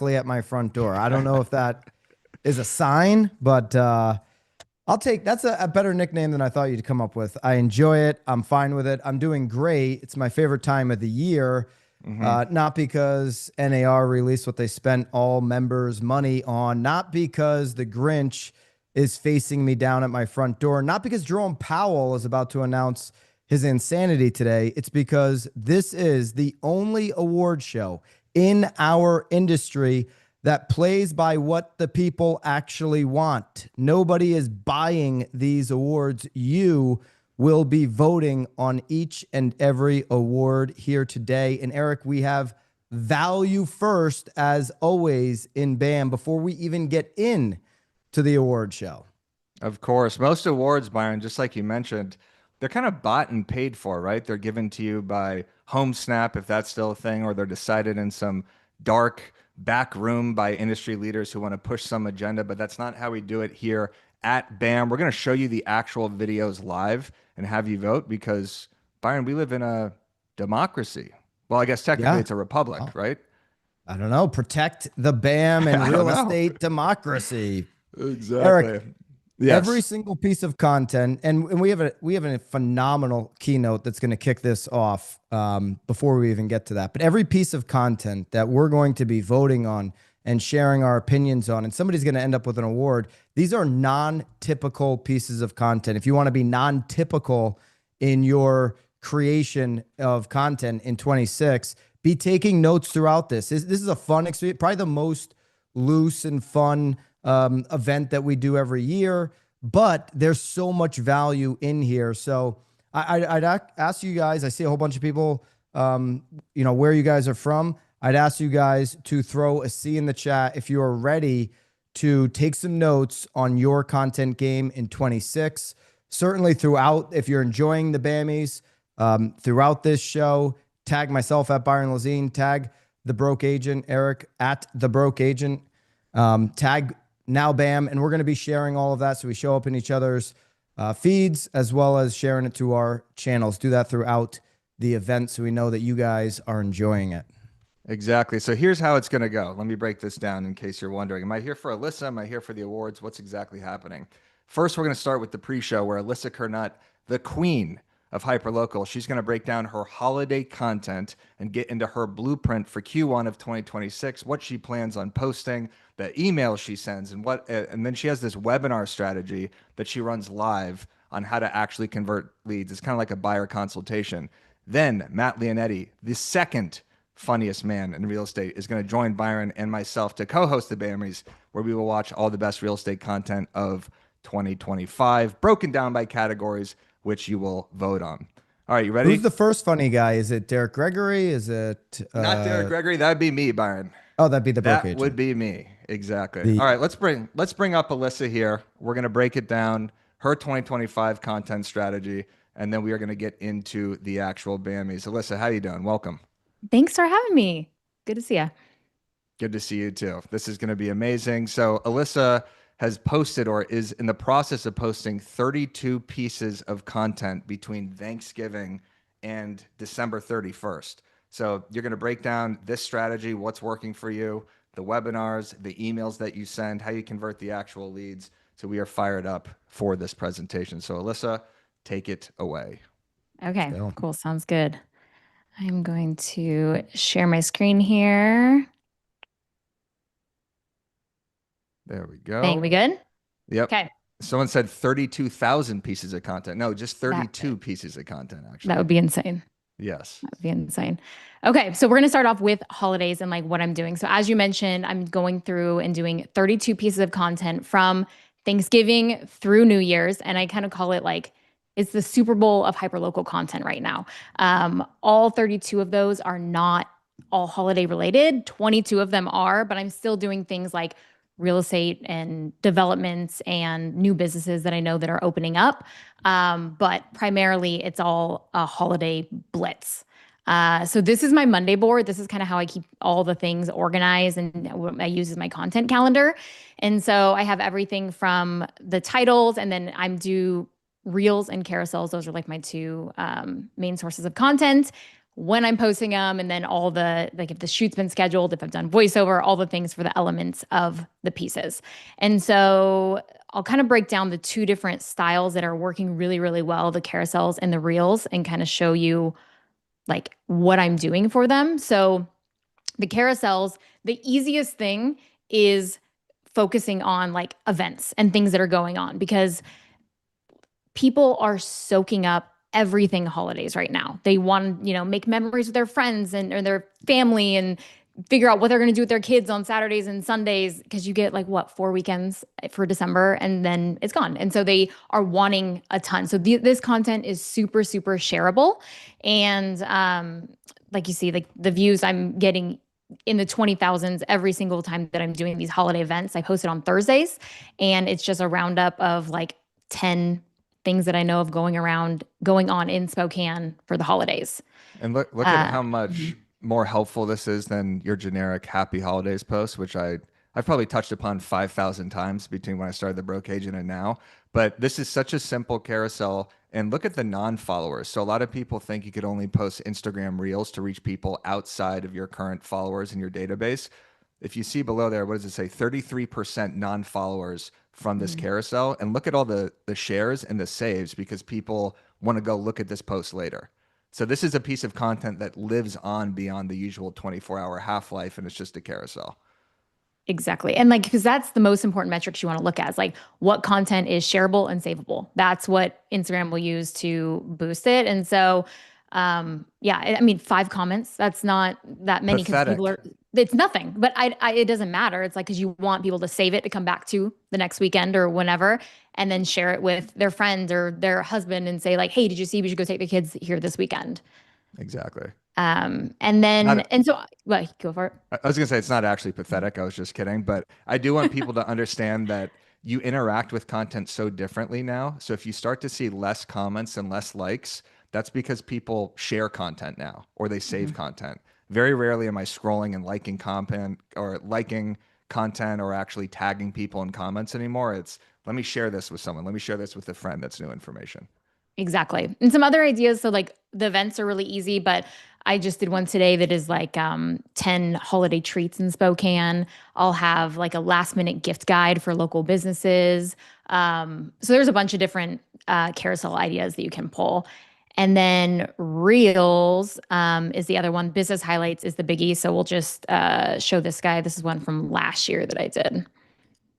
at my front door. I don't know if that is a sign, but I'll take that's a better nickname than I thought you'd come up with. I enjoy it. I'm fine with it. I'm doing great. It's my favorite time of the year. Not because NAR released what they spent all members' money on, not because the Grinch is facing me down at my front door, not because Jerome Powell is about to announce his insanity today. It's because this is the only award show in our industry that plays by what the people actually want. Nobody is buying these awards. You will be voting on each and every award here today. And Eric, we have value first, as always, in BAM before we even get in to the award show. Of course, most awards, Byron, just like you mentioned, they're kind of bought and paid for, right? They're given to you by Home Snap, if that's still a thing, or they're decided in some dark back room by industry leaders who want to push some agenda, but that's not how we do it here at BAM. We're going to show you the actual videos live and have you vote because, Byron, we live in a democracy. Well, I guess technically it's a republic, right? I don't know. Protect the BAM and real estate democracy. Exactly. Eric, yes. Every single piece of content, and we have a phenomenal keynote that's going to kick this off before we even get to that. But every piece of content that we're going to be voting on and sharing our opinions on, and somebody's going to end up with an award. These are non-typical pieces of content. If you want to be non-typical in your creation of content in 26, be taking notes throughout this. This is a fun experience, probably the most loose and fun event that we do every year, but there's so much value in here. So I'd ask you guys, I see a whole bunch of people, where you guys are from. I'd ask you guys to throw a C in the chat if you are ready to take some notes on your content game in 26. Certainly throughout, if you're enjoying the BAMMYs, throughout this show, tag myself at Byron Lazine, tag the Broke Agent, Eric at the Broke Agent, tag Now BAM, and we're going to be sharing all of that so we show up in each other's feeds as well as sharing it to our channels. Do that throughout the event so we know that you guys are enjoying it. Exactly. So here's how it's going to go. Let me break this down in case you're wondering. Am I here for Alyssa? Am I here for the awards? What's exactly happening? First, we're going to start with the pre-show where Alyssa Curnutt, the queen of Hyperlocal, she's going to break down her holiday content and get into her blueprint for Q1 of 2026, what she plans on posting, the emails she sends, and then she has this webinar strategy that she runs live on how to actually convert leads. It's kind of like a buyer consultation. Then Matt Lionetti, the second funniest man in real estate, is going to join Byron and myself to co-host the BAMMYs, where we will watch all the best real estate content of 2025, broken down by categories, which you will vote on. All right, you ready? Who's the first funny guy? Is it Derek Gregory? Is it not Derek Gregory? That'd be me, Byron. Oh, that'd be the Broke Agent. That would be me. Exactly. All right, let's bring up Alyssa here. We're going to break it down, her 2025 content strategy, and then we are going to get into the actual BAMMYs. Alyssa, how you doing? Welcome. Thanks for having me. Good to see you. Good to see you too. This is going to be amazing. So Alyssa has posted or is in the process of posting 32 pieces of content between Thanksgiving and December 31st. So you're going to break down this strategy, what's working for you, the webinars, the emails that you send, how you convert the actual leads. So we are fired up for this presentation. So Alyssa, take it away. Okay, cool. Sounds good. I'm going to share my screen here. There we go. Are we good? Yep. Okay. Someone said 32,000 pieces of content. No, just 32 pieces of content, actually. That would be insane. Yes. That would be insane. Okay, so we're going to start off with holidays and like what I'm doing. So as you mentioned, I'm going through and doing 32 pieces of content from Thanksgiving through New Year's. And I kind of call it like, it's the Super Bowl of hyperlocal content right now. All 32 of those are not all holiday related. 22 of them are, but I'm still doing things like real estate and developments and new businesses that I know that are opening up. But primarily it's all a holiday blitz. So this is my Monday board. This is kind of how I keep all the things organized and what I use as my content calendar. And so I have everything from the titles, and then I'm do reels and carousels. Those are like my two main sources of content. when I'm posting them, and then all the, like if the shoot's been scheduled, if I've done voiceover, all the things for the elements of the pieces. And so I'll kind of break down the two different styles that are working really, really well, the carousels and the reels, and kind of show you like what I'm doing for them. So the carousels, the easiest thing is focusing on like events and things that are going on, because people are soaking up everything holidays right now. They want, make memories with their friends and or their family, and figure out what they're going to do with their kids on Saturdays and Sundays, because you get like 4 weekends for December and then it's gone. And so they are wanting a ton. So this content is super, super shareable. And like you see, like the views I'm getting in the 20,000s every single time that I'm doing these holiday events. I post it on Thursdays, and it's just a roundup of like 10 things that I know of going on in Spokane for the holidays. And look at how much more helpful this is than your generic happy holidays post, which I've probably touched upon 5,000 times between when I started the broke agent and now. But this is such a simple carousel. And look at the non-followers. So a lot of people think you could only post Instagram reels to reach people outside of your current followers in your database. If you see below there, what does it say? 33% non-followers from this carousel. And look at all the shares and the saves, because people want to go look at this post later. So this is a piece of content that lives on beyond the usual 24-hour half-life, and it's just a carousel. Exactly. And like, because that's the most important metrics you want to look at, is like what content is shareable and savable. That's what Instagram will use to boost it. And so, yeah, I mean, 5 comments, that's not that many, because people are, it's nothing, but it doesn't matter. It's like, because you want people to save it to come back to the next weekend or whenever, and then share it with their friends or their husband and say like, hey, did you see, we should go take the kids here this weekend. Exactly. And then, and so, well, go for it. I was gonna say it's not actually pathetic. I was just kidding, but I do want people to understand that you interact with content so differently now. So if you start to see less comments and less likes, that's because people share content now, or they save content. Very rarely am I scrolling and liking content or actually tagging people in comments anymore. It's, let me share this with someone. Let me share this with a friend. That's new information. Exactly. And some other ideas. So like the events are really easy, but I just did one today that is like 10 holiday treats in Spokane. I'll have like a last minute gift guide for local businesses. So there's a bunch of different carousel ideas that you can pull. And then Reels is the other one. Business highlights is the biggie. So we'll just show this guy. This is one from last year that I did.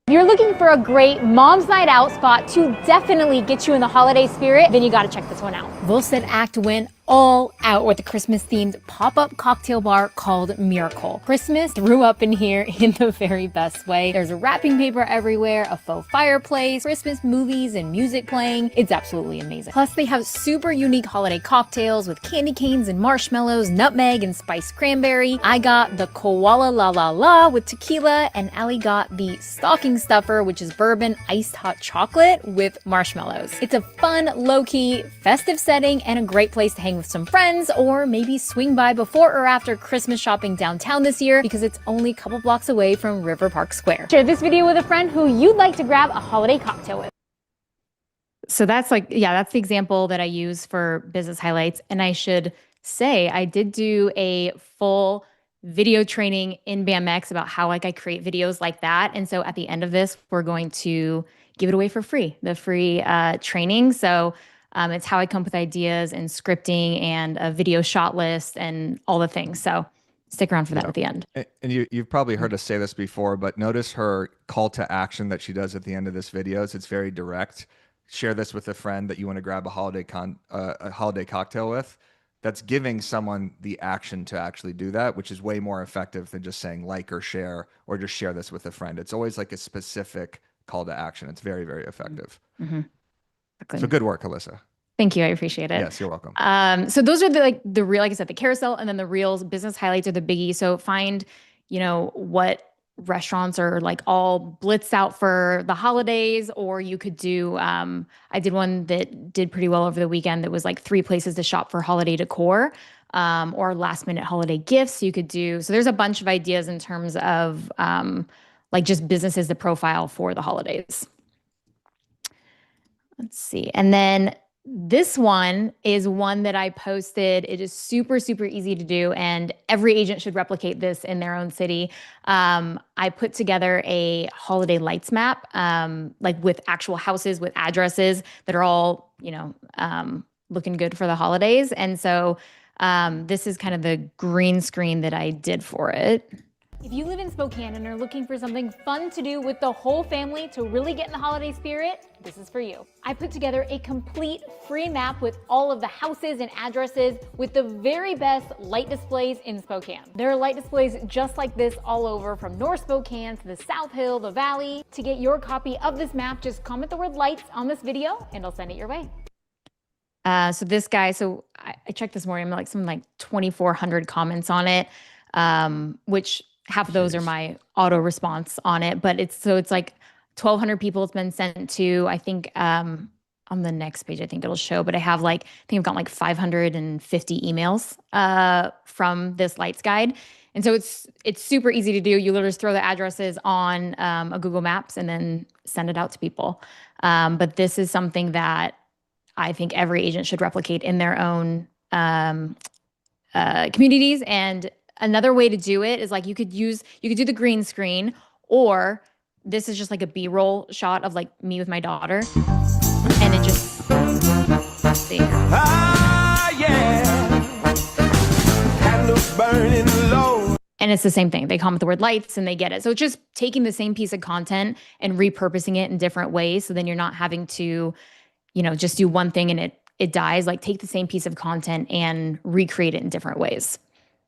If you're looking for a great mom's night out spot to definitely get you in the holiday spirit, then you got to check this one out. Volstead Act went all out with a Christmas-themed pop-up cocktail bar called Miracle. Christmas threw up in here in the very best way. There's wrapping paper everywhere, a faux fireplace, Christmas movies and music playing. It's absolutely amazing. Plus, they have super unique holiday cocktails with candy canes and marshmallows, nutmeg and spiced cranberry. I got the Koala La La La with tequila, and Allie got the stocking stuffer, which is bourbon iced hot chocolate with marshmallows. It's a fun, low-key, festive setting and a great place to hang with some friends, or maybe swing by before or after Christmas shopping downtown this year, because it's only a couple blocks away from River Park Square. Share this video with a friend who you'd like to grab a holiday cocktail with. So that's like, yeah, that's the example that I use for business highlights. And I should say, I did do a full video training in BAMMYs about how like I create videos like that. And so at the end of this, we're going to give it away for free, the free training. So it's how I come up with ideas and scripting and a video shot list and all the things. So stick around for that at the end. And you've probably heard us say this before, but notice her call to action that she does at the end of this video. It's very direct. Share this with a friend that you want to grab a holiday cocktail with. That's giving someone the action to actually do that, which is way more effective than just saying like or share, or just share this with a friend. It's always like a specific call to action. It's very, very effective. Mm-hmm. So good work, Alyssa. Thank you. I appreciate it. Yes, you're welcome. So those are the real, like I said, the carousel, and then the Reels. Business highlights are the biggie. So find, what restaurants are like all blitzed out for the holidays, or you could do, I did one that did pretty well over the weekend that was like 3 places to shop for holiday decor, or last minute holiday gifts you could do. So there's a bunch of ideas in terms of like just businesses to profile for the holidays. Let's see. And then This one is one that I posted. It is super, super easy to do, and every agent should replicate this in their own city. I put together a holiday lights map, like with actual houses with addresses that are all, looking good for the holidays. And so this is kind of the green screen that I did for it. If you live in Spokane and are looking for something fun to do with the whole family to really get in the holiday spirit, this is for you. I put together a complete free map with all of the houses and addresses with the very best light displays in Spokane. There are light displays just like this all over, from North Spokane to the South Hill, the Valley. To get your copy of this map, just comment the word lights on this video and I'll send it your way. So this guy, I checked this morning, I'm like something like 2,400 comments on it, which half of those are my auto response on it, but it's like 1,200 people it's been sent to. I think on the next page, I think it'll show, but I think I've gotten like 550 emails from this lights guide. And so it's super easy to do. You literally just throw the addresses on a Google Maps and then send it out to people. But this is something that I think every agent should replicate in their own communities. And another way to do it is like you could do the green screen, or this is just like a B-roll shot of like me with my daughter, and it just see. Candles burning low. And it's the same thing. They comment the word lights and they get it. So it's just taking the same piece of content and repurposing it in different ways. So then you're not having to, just do one thing and it dies. Like, take the same piece of content and recreate it in different ways.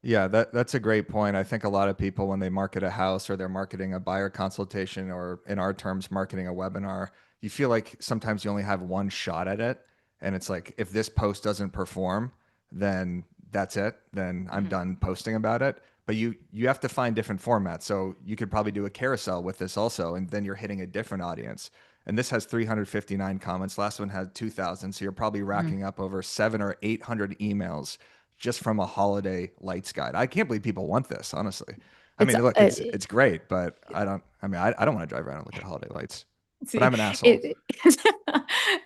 Yeah, that's a great point. I think a lot of people, when they market a house or they're marketing a buyer consultation, or in our terms, marketing a webinar, you feel like sometimes you only have one shot at it. And it's like, if this post doesn't perform, then that's it. Then I'm done posting about it. But you have to find different formats. So you could probably do a carousel with this also, and then you're hitting a different audience. And this has 359 comments. Last one had 2,000. So you're probably racking up over 700 or 800 emails just from a holiday lights guide. I can't believe people want this, honestly. I mean, look, it's great, but I don't want to drive around and look at holiday lights. But I'm an asshole.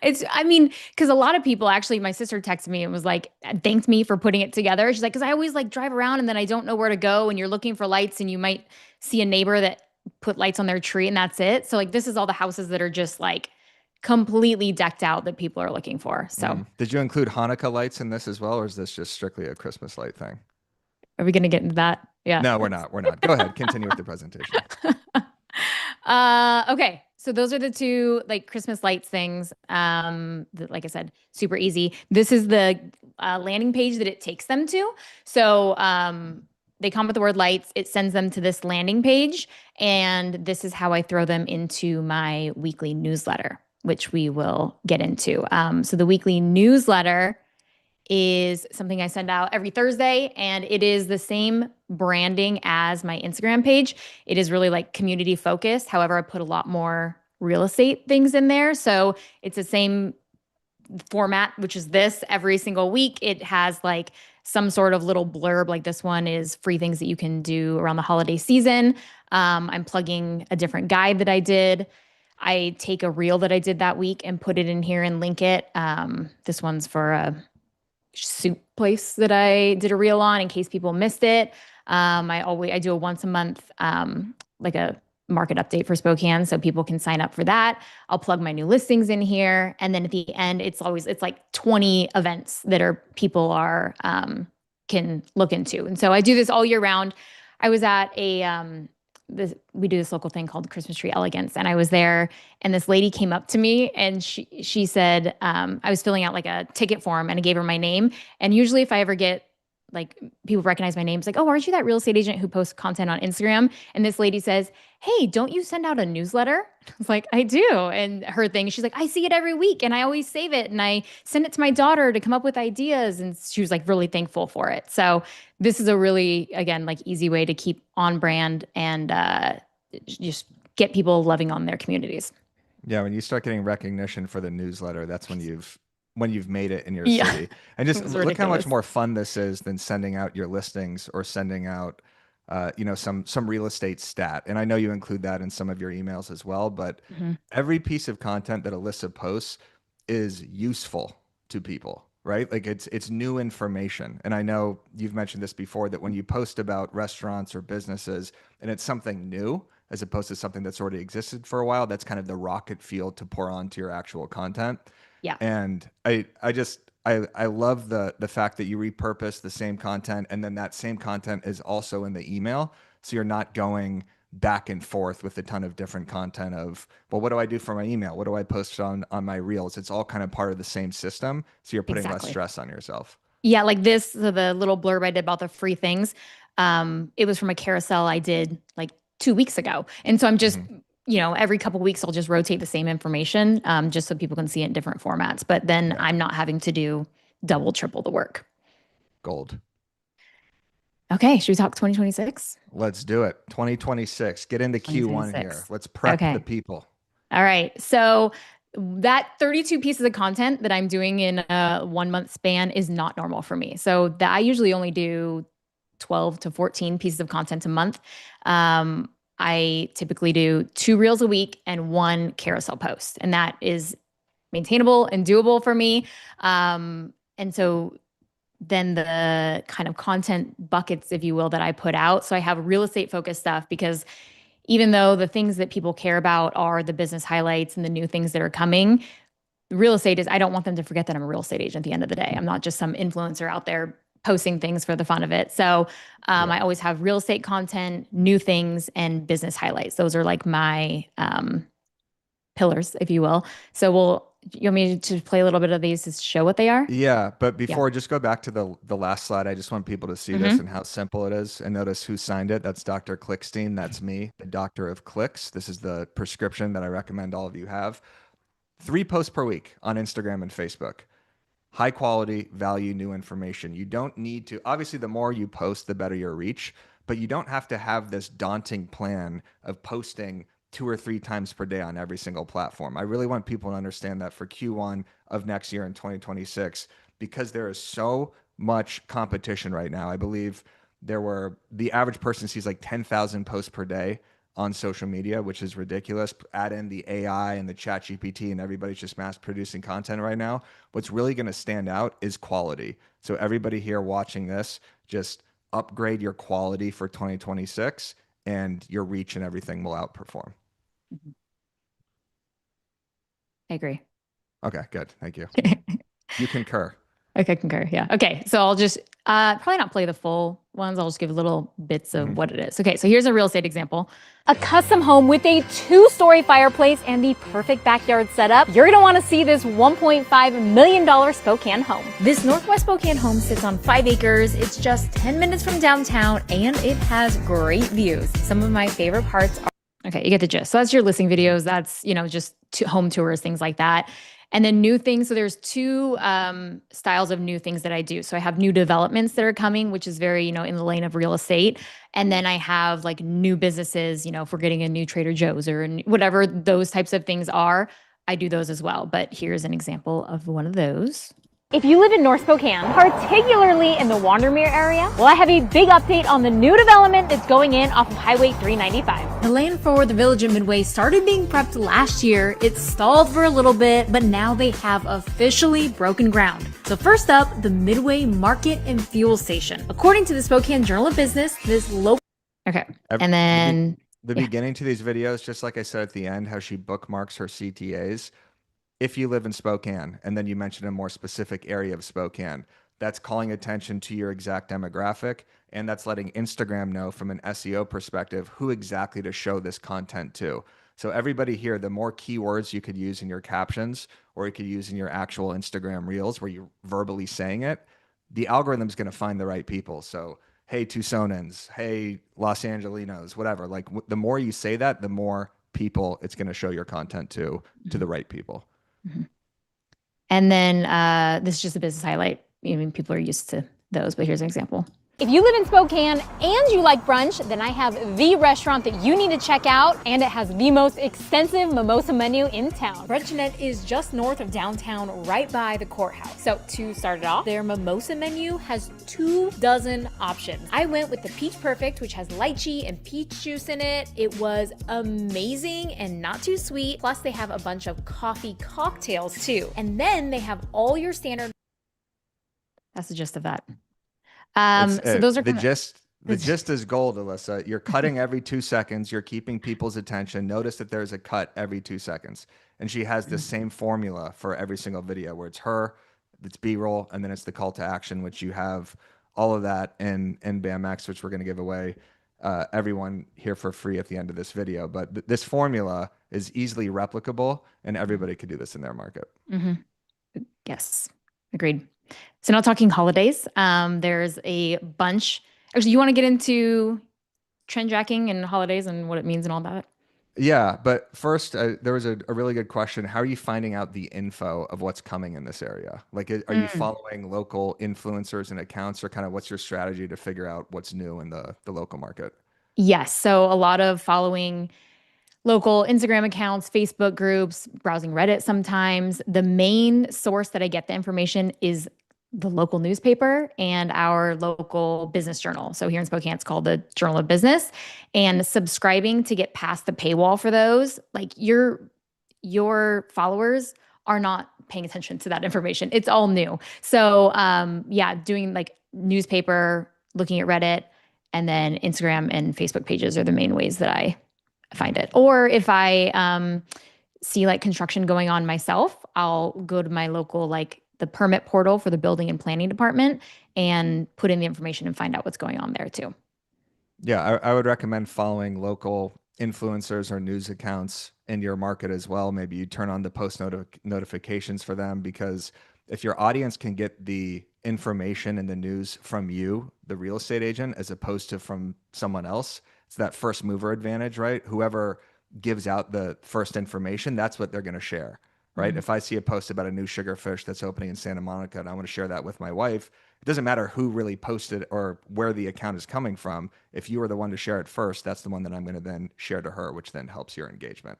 Because a lot of people, actually, my sister texted me and was like, thanked me for putting it together. She's like, because I always like drive around and then I don't know where to go, and you're looking for lights and you might see a neighbor that put lights on their tree and that's it. So like, this is all the houses that are just like completely decked out that people are looking for. So did you include Hanukkah lights in this as well, or is this just strictly a Christmas light thing? Are we going to get into that? Yeah. No, we're not. Go ahead. Continue with the presentation. Okay. So those are the two like Christmas lights things. Like I said, super easy. This is the landing page that it takes them to. So they comment the word lights. It sends them to this landing page. And this is how I throw them into my weekly newsletter, which we will get into. So the weekly newsletter is something I send out every Thursday, and it is the same branding as my Instagram page. It is really like community focused. However, I put a lot more real estate things in there. So it's the same format, which is this every single week. It has like some sort of little blurb, like this one is free things that you can do around the holiday season. I'm plugging a different guide that I did. I take a reel that I did that week and put it in here and link it. This one's for a soup place that I did a reel on in case people missed it. I do a once a month, like a market update for Spokane, so people can sign up for that. I'll plug my new listings in here. And then at the end, it's like 20 events that people can look into. And so I do this all year round. I was at we do this local thing called Christmas Tree Elegance. And I was there, and this lady came up to me and she said, I was filling out like a ticket form, and I gave her my name. And usually if I ever get like people recognize my name, it's like, oh, aren't you that real estate agent who posts content on Instagram? And this lady says, hey, don't you send out a newsletter? I was like, I do. And her thing, she's like, I see it every week and I always save it and I send it to my daughter to come up with ideas. And she was like really thankful for it. So this is a really, again, like easy way to keep on brand and just get people loving on their communities. Yeah, when you start getting recognition for the newsletter, that's when you've made it in your city. And just look how much more fun this is than sending out your listings or sending out some real estate stat. And I know you include that in some of your emails as well, but every piece of content that Alyssa posts is useful to people, right? Like it's new information. And I know you've mentioned this before, that when you post about restaurants or businesses and it's something new as opposed to something that's already existed for a while, that's kind of the rocket fuel to pour onto your actual content. Yeah. And I love the fact that you repurpose the same content, and then that same content is also in the email. So you're not going back and forth with a ton of different content of, well, what do I do for my email? What do I post on my reels? It's all kind of part of the same system. So you're putting less Exactly. stress on yourself. Yeah, like this, so the little blurb I did about the free things, it was from a carousel I did like 2 weeks ago. And so I'm just, every couple of weeks I'll just rotate the same information, just so people can see it in different formats. But then I'm not having to do double, triple the work. Gold. Okay, should we talk 2026? Let's do it. 2026. Get into Q1 here. Let's prep the people. All right. So that 32 pieces of content that I'm doing in a 1 month span is not normal for me. So that I usually only do 12 to 14 pieces of content a month. I typically do 2 reels a week and 1 carousel post, and that is maintainable and doable for me. And so then the kind of content buckets, if you will, that I put out. So I have real estate focused stuff, because even though the things that people care about are the business highlights and the new things that are coming, real estate is, I don't want them to forget that I'm a real estate agent at the end of the day. I'm not just some influencer out there posting things for the fun of it. So I always have real estate content, new things, and business highlights. Those are like my pillars, if you will. So you want me to play a little bit of these to show what they are? Yeah, but before, just go back to the last slide. I just want people to see this and how simple it is, and notice who signed it. That's Dr. Clickstein. That's me, the doctor of clicks. This is the prescription that I recommend all of you have. 3 posts per week on Instagram and Facebook. High quality, value, new information. You don't need to, obviously the more you post, the better your reach, but you don't have to have this daunting plan of posting 2 or 3 times per day on every single platform. I really want people to understand that for Q1 of next year in 2026, because there is so much competition right now. I believe the average person sees like 10,000 posts per day on social media, which is ridiculous. Add in the AI and the chat GPT, and everybody's just mass producing content right now. What's really going to stand out is quality. So everybody here watching this, just upgrade your quality for 2026, and your reach and everything will outperform. I agree. Okay, good. Thank you. You concur. Okay, concur. Yeah. Okay. So I'll just probably not play the full ones. I'll just give little bits of what it is. Okay. So here's a real estate example. A custom home with a 2-story fireplace and the perfect backyard setup. You're gonna wanna see this $1.5 million Spokane home. This Northwest Spokane home sits on 5 acres. It's just 10 minutes from downtown, and it has great views. Some of my favorite parts are— Okay, you get the gist. So that's your listing videos. That's, just home tours, things like that. And then new things. So there's 2 styles of new things that I do. So I have new developments that are coming, which is very, in the lane of real estate. And then I have like new businesses, if we're getting a new Trader Joe's or whatever those types of things are, I do those as well. But here's an example of one of those. If you live in North Spokane, particularly in the Wandermere area, well, I have a big update on the new development that's going in off of Highway 395. The land for the Village at Midway started being prepped last year. It stalled for a little bit, but now they have officially broken ground. So first up, the Midway Market and Fuel Station. According to the Spokane Journal of Business, this local— Okay, and then the beginning to these videos, just like I said at the end, how she bookmarks her CTAs. If you live in Spokane, and then you mention a more specific area of Spokane, that's calling attention to your exact demographic, and that's letting Instagram know from an SEO perspective who exactly to show this content to. So everybody here, the more keywords you could use in your captions, or you could use in your actual Instagram reels where you're verbally saying it, the algorithm's going to find the right people. So, hey, Tucsonans, hey, Los Angelinos, whatever. Like the more you say that, the more people it's going to show your content to the right people. And then this is just a business highlight. People are used to those, but here's an example. If you live in Spokane and you like brunch, then I have the restaurant that you need to check out, and it has the most extensive mimosa menu in town. Brunchinet is just north of downtown, right by the courthouse. So to start it off, their mimosa menu has 24 options. I went with the Peach Perfect, which has lychee and peach juice in it. It was amazing and not too sweet. Plus they have a bunch of coffee cocktails too. And then they have all your standard. That's the gist of that. So those are the gist is gold, Alyssa. You're cutting every 2 seconds. You're keeping people's attention. Notice that there's a cut every 2 seconds. And she has the same formula for every single video where it's her, it's B-roll, and then it's the call to action, which you have all of that in BAMMYs, which we're going to give away everyone here for free at the end of this video. But this formula is easily replicable, and everybody could do this in their market. Yes, agreed. So now talking holidays, there's a bunch. Actually, you want to get into trend tracking and holidays and what it means and all that? Yeah, but first, there was a really good question. How are you finding out the info of what's coming in this area? Like, are you following local influencers and accounts, or kind of what's your strategy to figure out what's new in the local market? Yes. So a lot of following local Instagram accounts, Facebook groups, browsing Reddit sometimes. The main source that I get the information is the local newspaper and our local business journal. So here in Spokane, it's called the Journal of Business. And subscribing to get past the paywall for those, like your followers are not paying attention to that information. It's all new. So yeah, doing like newspaper, looking at Reddit, and then Instagram and Facebook pages are the main ways that I find it. Or if I see like construction going on myself, I'll go to my local, like the permit portal for the building and planning department, and put in the information and find out what's going on there too. Yeah, I would recommend following local influencers or news accounts in your market as well. Maybe you turn on the post notifications for them, because if your audience can get the information and the news from you, the real estate agent, as opposed to from someone else, it's that first mover advantage, right? Whoever gives out the first information, that's what they're going to share, right? If I see a post about a new sugarfish that's opening in Santa Monica and I want to share that with my wife, it doesn't matter who really posted or where the account is coming from. If you are the one to share it first, that's the one that I'm going to then share to her, which then helps your engagement.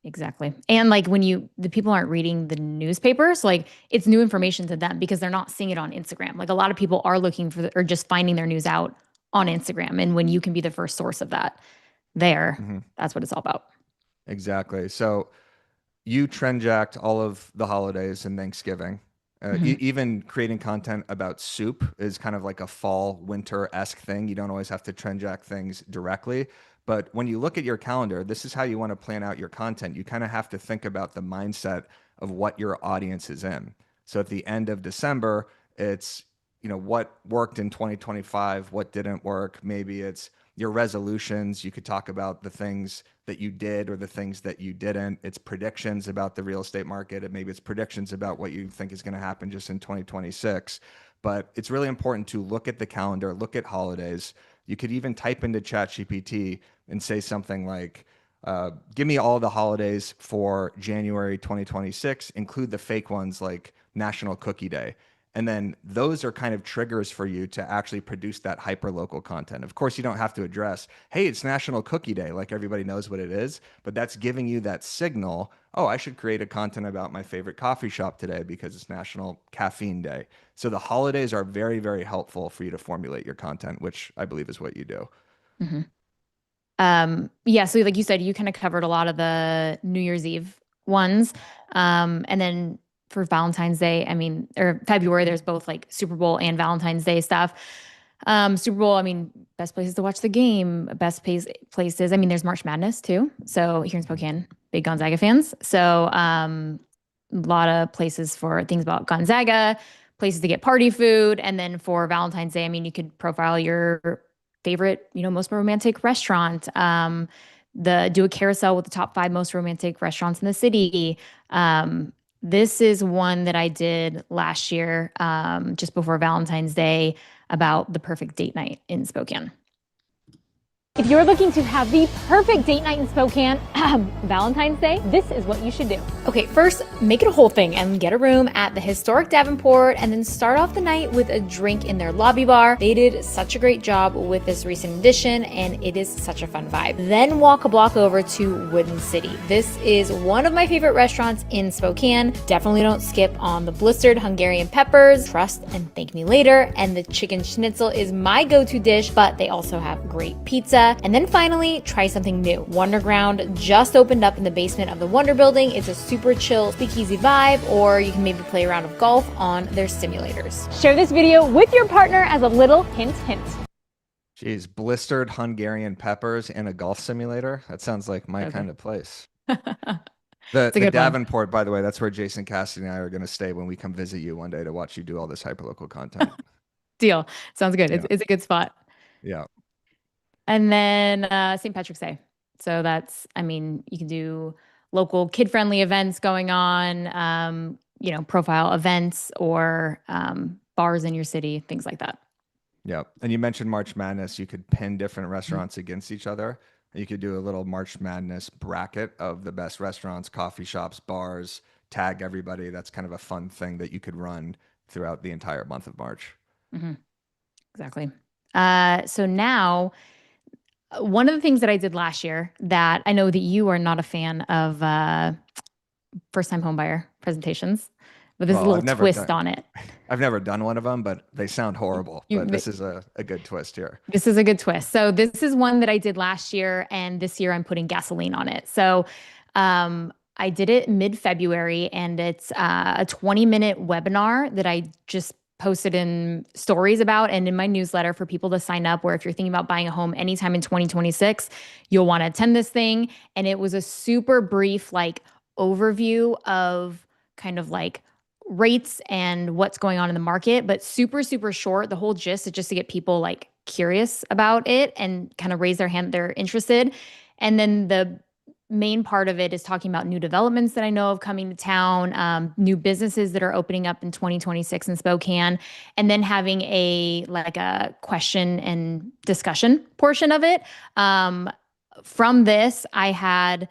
Exactly. And like the people aren't reading the newspapers, like it's new information to them because they're not seeing it on Instagram. Like a lot of people are looking for or just finding their news out on Instagram. And when you can be the first source of that there, that's what it's all about. Exactly. So you trend jacked all of the holidays and Thanksgiving. Even creating content about soup is kind of like a fall, winter-esque thing. You don't always have to trend jack things directly. But when you look at your calendar, this is how you want to plan out your content. You kind of have to think about the mindset of what your audience is in. So at the end of December, it's, what worked in 2025, what didn't work. Maybe it's your resolutions. You could talk about the things that you did or the things that you didn't. It's predictions about the real estate market, and maybe it's predictions about what you think is going to happen just in 2026. But it's really important to look at the calendar, look at holidays. You could even type into ChatGPT and say something like, give me all the holidays for January 2026, include the fake ones like National Cookie Day. And then those are kind of triggers for you to actually produce that hyper local content. Of course, you don't have to address, hey, it's National Cookie Day, like everybody knows what it is, but that's giving you that signal. Oh, I should create a content about my favorite coffee shop today because it's National Caffeine Day. So the holidays are very, very helpful for you to formulate your content, which I believe is what you do. Yeah. So like you said, you kind of covered a lot of the New Year's Eve ones. And then for Valentine's Day, or February, there's both like Super Bowl and Valentine's Day stuff. Super Bowl, best places to watch the game, best places. There's March Madness too. So here in Spokane, big Gonzaga fans. So a lot of places for things about Gonzaga, places to get party food. And then for Valentine's Day, you could profile your favorite, most romantic restaurant. Do a carousel with the top 5 most romantic restaurants in the city. This is one that I did last year, just before Valentine's Day, about the perfect date night in Spokane. If you're looking to have the perfect date night in Spokane, Valentine's Day, this is what you should do. Okay, first, make it a whole thing and get a room at the historic Davenport and then start off the night with a drink in their lobby bar. They did such a great job with this recent addition and it is such a fun vibe. Then walk a block over to Wooden City. This is one of my favorite restaurants in Spokane. Definitely don't skip on the blistered Hungarian peppers, trust and thank me later, and the chicken schnitzel is my go-to dish, but they also have great pizza. And then finally, try something new. Wonderground just opened up in the basement of the Wonder Building. It's a super chill speakeasy vibe, or you can maybe play a round of golf on their simulators. Share this video with your partner as a little hint, hint. Geez, blistered Hungarian peppers and a golf simulator. That sounds like my kind of place. The Davenport, by the way, that's where Jason Cassidy and I are going to stay when we come visit you one day to watch you do all this hyperlocal content. Deal. Sounds good. Yeah. It's a good spot. Yeah. And then St. Patrick's Day. So that's, I mean, you can do local kid-friendly events going on, profile events or bars in your city, things like that. Yeah. And you mentioned March Madness. You could pin different restaurants against each other. You could do a little March Madness bracket of the best restaurants, coffee shops, bars, tag everybody. That's kind of a fun thing that you could run throughout the entire month of March. Mm-hmm. Exactly. So now, one of the things that I did last year that I know that you are not a fan of first-time homebuyer presentations, but this is a little twist on it. I've never done one of them, but they sound horrible. But this is a good twist here. This is a good twist. So this is one that I did last year, and this year I'm putting gasoline on it. So I did it mid-February, and it's a 20-minute webinar that I just posted in stories about and in my newsletter for people to sign up, where if you're thinking about buying a home anytime in 2026, you'll want to attend this thing. And it was a super brief overview of kind of rates and what's going on in the market, but super, super short. The whole gist is just to get people curious about it and kind of raise their hand, they're interested. And then the main part of it is talking about new developments that I know of coming to town, new businesses that are opening up in 2026 in Spokane, and then having a question and discussion portion of it. From this, I had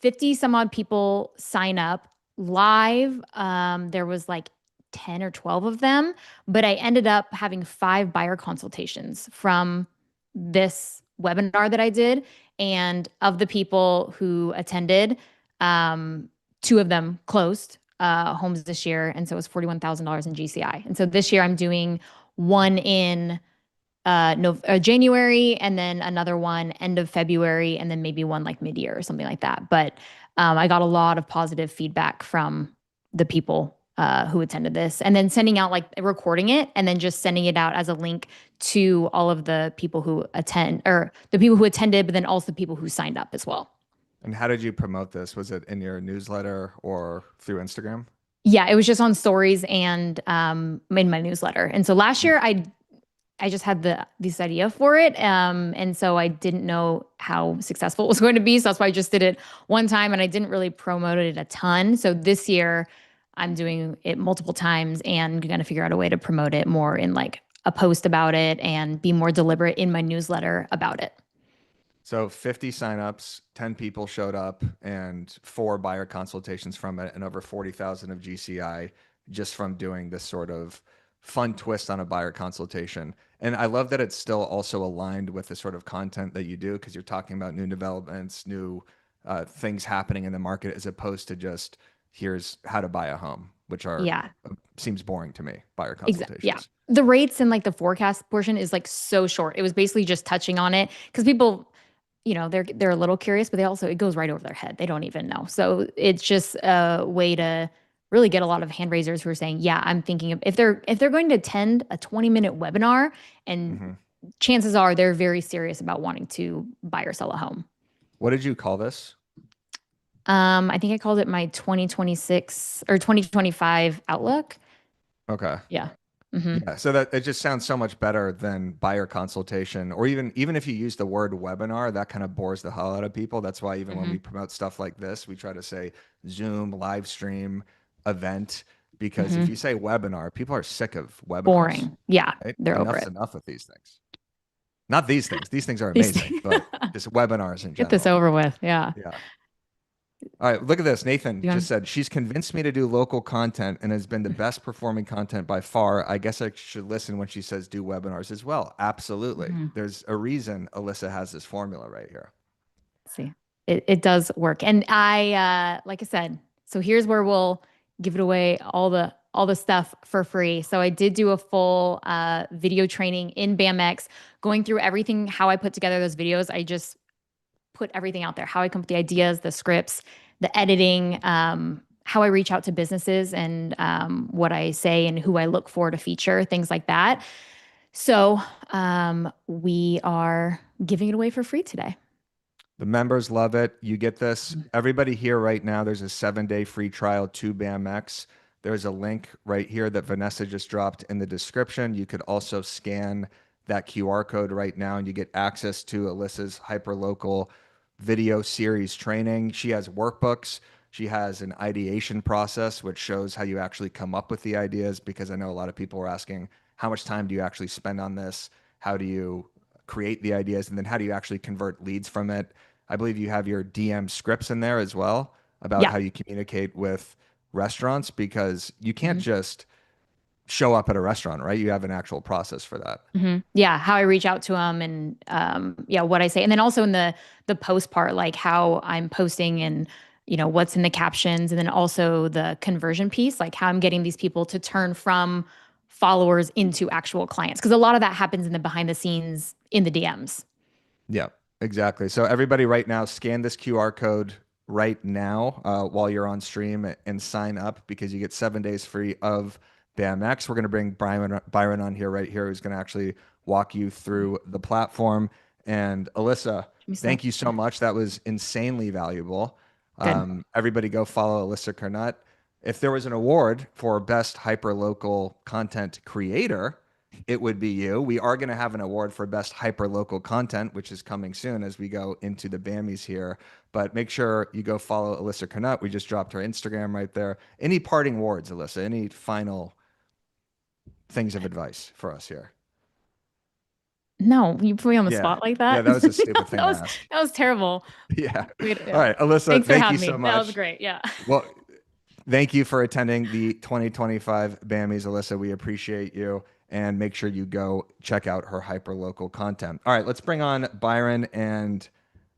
50 some odd people sign up live. There was 10 or 12 of them, but I ended up having 5 buyer consultations from this webinar that I did. And of the people who attended, 2 of them closed homes this year. And so it was $41,000 in GCI. And so this year I'm doing one in January, and then another one end of February, and then maybe one mid-year or something like that. But I got a lot of positive feedback from the people who attended this, and then sending out recording it and then just sending it out as a link to all of the people who attended, but then also the people who signed up as well. And how did you promote this? Was it in your newsletter or through Instagram? Yeah, it was just on stories and in my newsletter. And so last year I just had this idea for it. And so I didn't know how successful it was going to be. So that's why I just did it one time and I didn't really promote it a ton. So this year I'm doing it multiple times and going to figure out a way to promote it more in a post about it and be more deliberate in my newsletter about it. So 50 signups, 10 people showed up, and 4 buyer consultations from it, and over 40,000 of GCI just from doing this sort of fun twist on a buyer consultation. And I love that it's still also aligned with the sort of content that you do, because you're talking about new developments, new things happening in the market, as opposed to just here's how to buy a home, which seems boring to me, buyer consultations. Yeah. The rates and the forecast portion is so short. It was basically just touching on it because people, they're a little curious, but it goes right over their head. They don't even know. So it's just a way to really get a lot of hand raisers who are saying, yeah, I'm thinking of if they're going to attend a 20-minute webinar, and chances are they're very serious about wanting to buy or sell a home. What did you call this? I think I called it my 2026 or 2025 outlook. Okay. Yeah. Yeah. So that it just sounds so much better than buyer consultation, or even if you use the word webinar, that kind of bores the hell out of people. That's why even when we promote stuff like this, we try to say Zoom, live stream, event, because if you say webinar, people are sick of webinars. Boring. Yeah. Right? They're over it. Enough with these things. Not these things. These things are These amazing, but just webinars in Get this general. over with. Yeah. Yeah. All right, look at this. Nathan You want- just said, she's convinced me to do local content and has been the best performing content by far. I guess I should listen when she says do webinars as well. Absolutely. There's a reason Alyssa has this formula right here. See, it does work. And I, like I said, so here's where we'll give it away, all the stuff for free. So I did do a full video training in BAMMYs, going through everything, how I put together those videos. I just put everything out there, how I come up with the ideas, the scripts, the editing, how I reach out to businesses and what I say and who I look for to feature, things like that. So we are giving it away for free today. The members love it. You get this. Everybody here right now, there's a 7-day free trial to BAMMYs. There's a link right here that Vanessa just dropped in the description. You could also scan that QR code right now and you get access to Alyssa's hyperlocal video series training. She has workbooks. She has an ideation process, which shows how you actually come up with the ideas, because I know a lot of people are asking, how much time do you actually spend on this? How do you create the ideas? And then how do you actually convert leads from it? I believe you have your DM scripts in there as well about how you communicate with restaurants, because you can't just show up at a restaurant, right? You have an actual process for that. Yeah, how I reach out to them and what I say. And then also in the post part, like how I'm posting and what's in the captions, and then also the conversion piece, like how I'm getting these people to turn from followers into actual clients. Because a lot of that happens in the behind the scenes in the DMs. Yeah, exactly. So everybody right now, scan this QR code right now while you're on stream and sign up, because you get 7 days free of BAMMYs. We're going to bring Byron on here right here, who's going to actually walk you through the platform. And Alyssa, thank you so much. That was insanely valuable. Everybody go follow Alyssa Curnutt. If there was an award for best hyperlocal content creator, it would be you. We are going to have an award for best hyperlocal content, which is coming soon as we go into the BAMMYs here. But make sure you go follow Alyssa Curnutt. We just dropped her Instagram right there. Any parting words, Alyssa? Any final things of advice for us here? No, you put me on the spot like that. Yeah, that was a stupid thing to ask. That was terrible. Yeah. All right, Alyssa, thank you so much. That was great. Yeah. Well, thank you for attending the 2025 BAMMYs, Alyssa. We appreciate you. And make sure you go check out her hyperlocal content. All right, let's bring on Byron and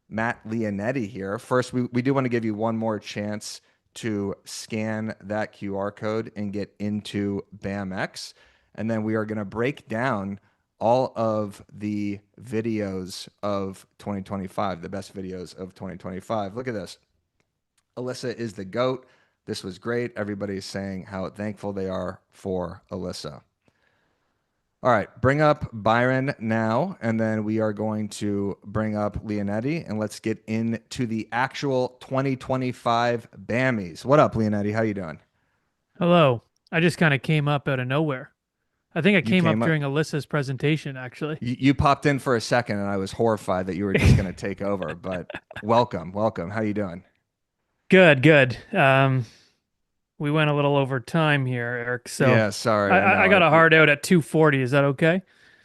Matt Lionetti here. First, we do want to give you one more chance to scan that QR code and get into BAMMYs. And then we are going to break down all of the videos of 2025, the best videos of 2025. Look at this. Alyssa is the GOAT. This was great. Everybody's saying how thankful they are for Alyssa. All right, bring up Byron now, and then we are going to bring up Lionetti, and let's get into the actual 2025 BAMMYs. What up, Lionetti? How you doing? Hello. I just kind of came up out of nowhere. I think I came up during Alyssa's presentation, actually. You popped in for a second, and I was horrified that you were just going to take over, but welcome. How you doing? Good. We went a little over time here, Eric. So yeah, sorry. I got a hard out at 2:40. Is that okay?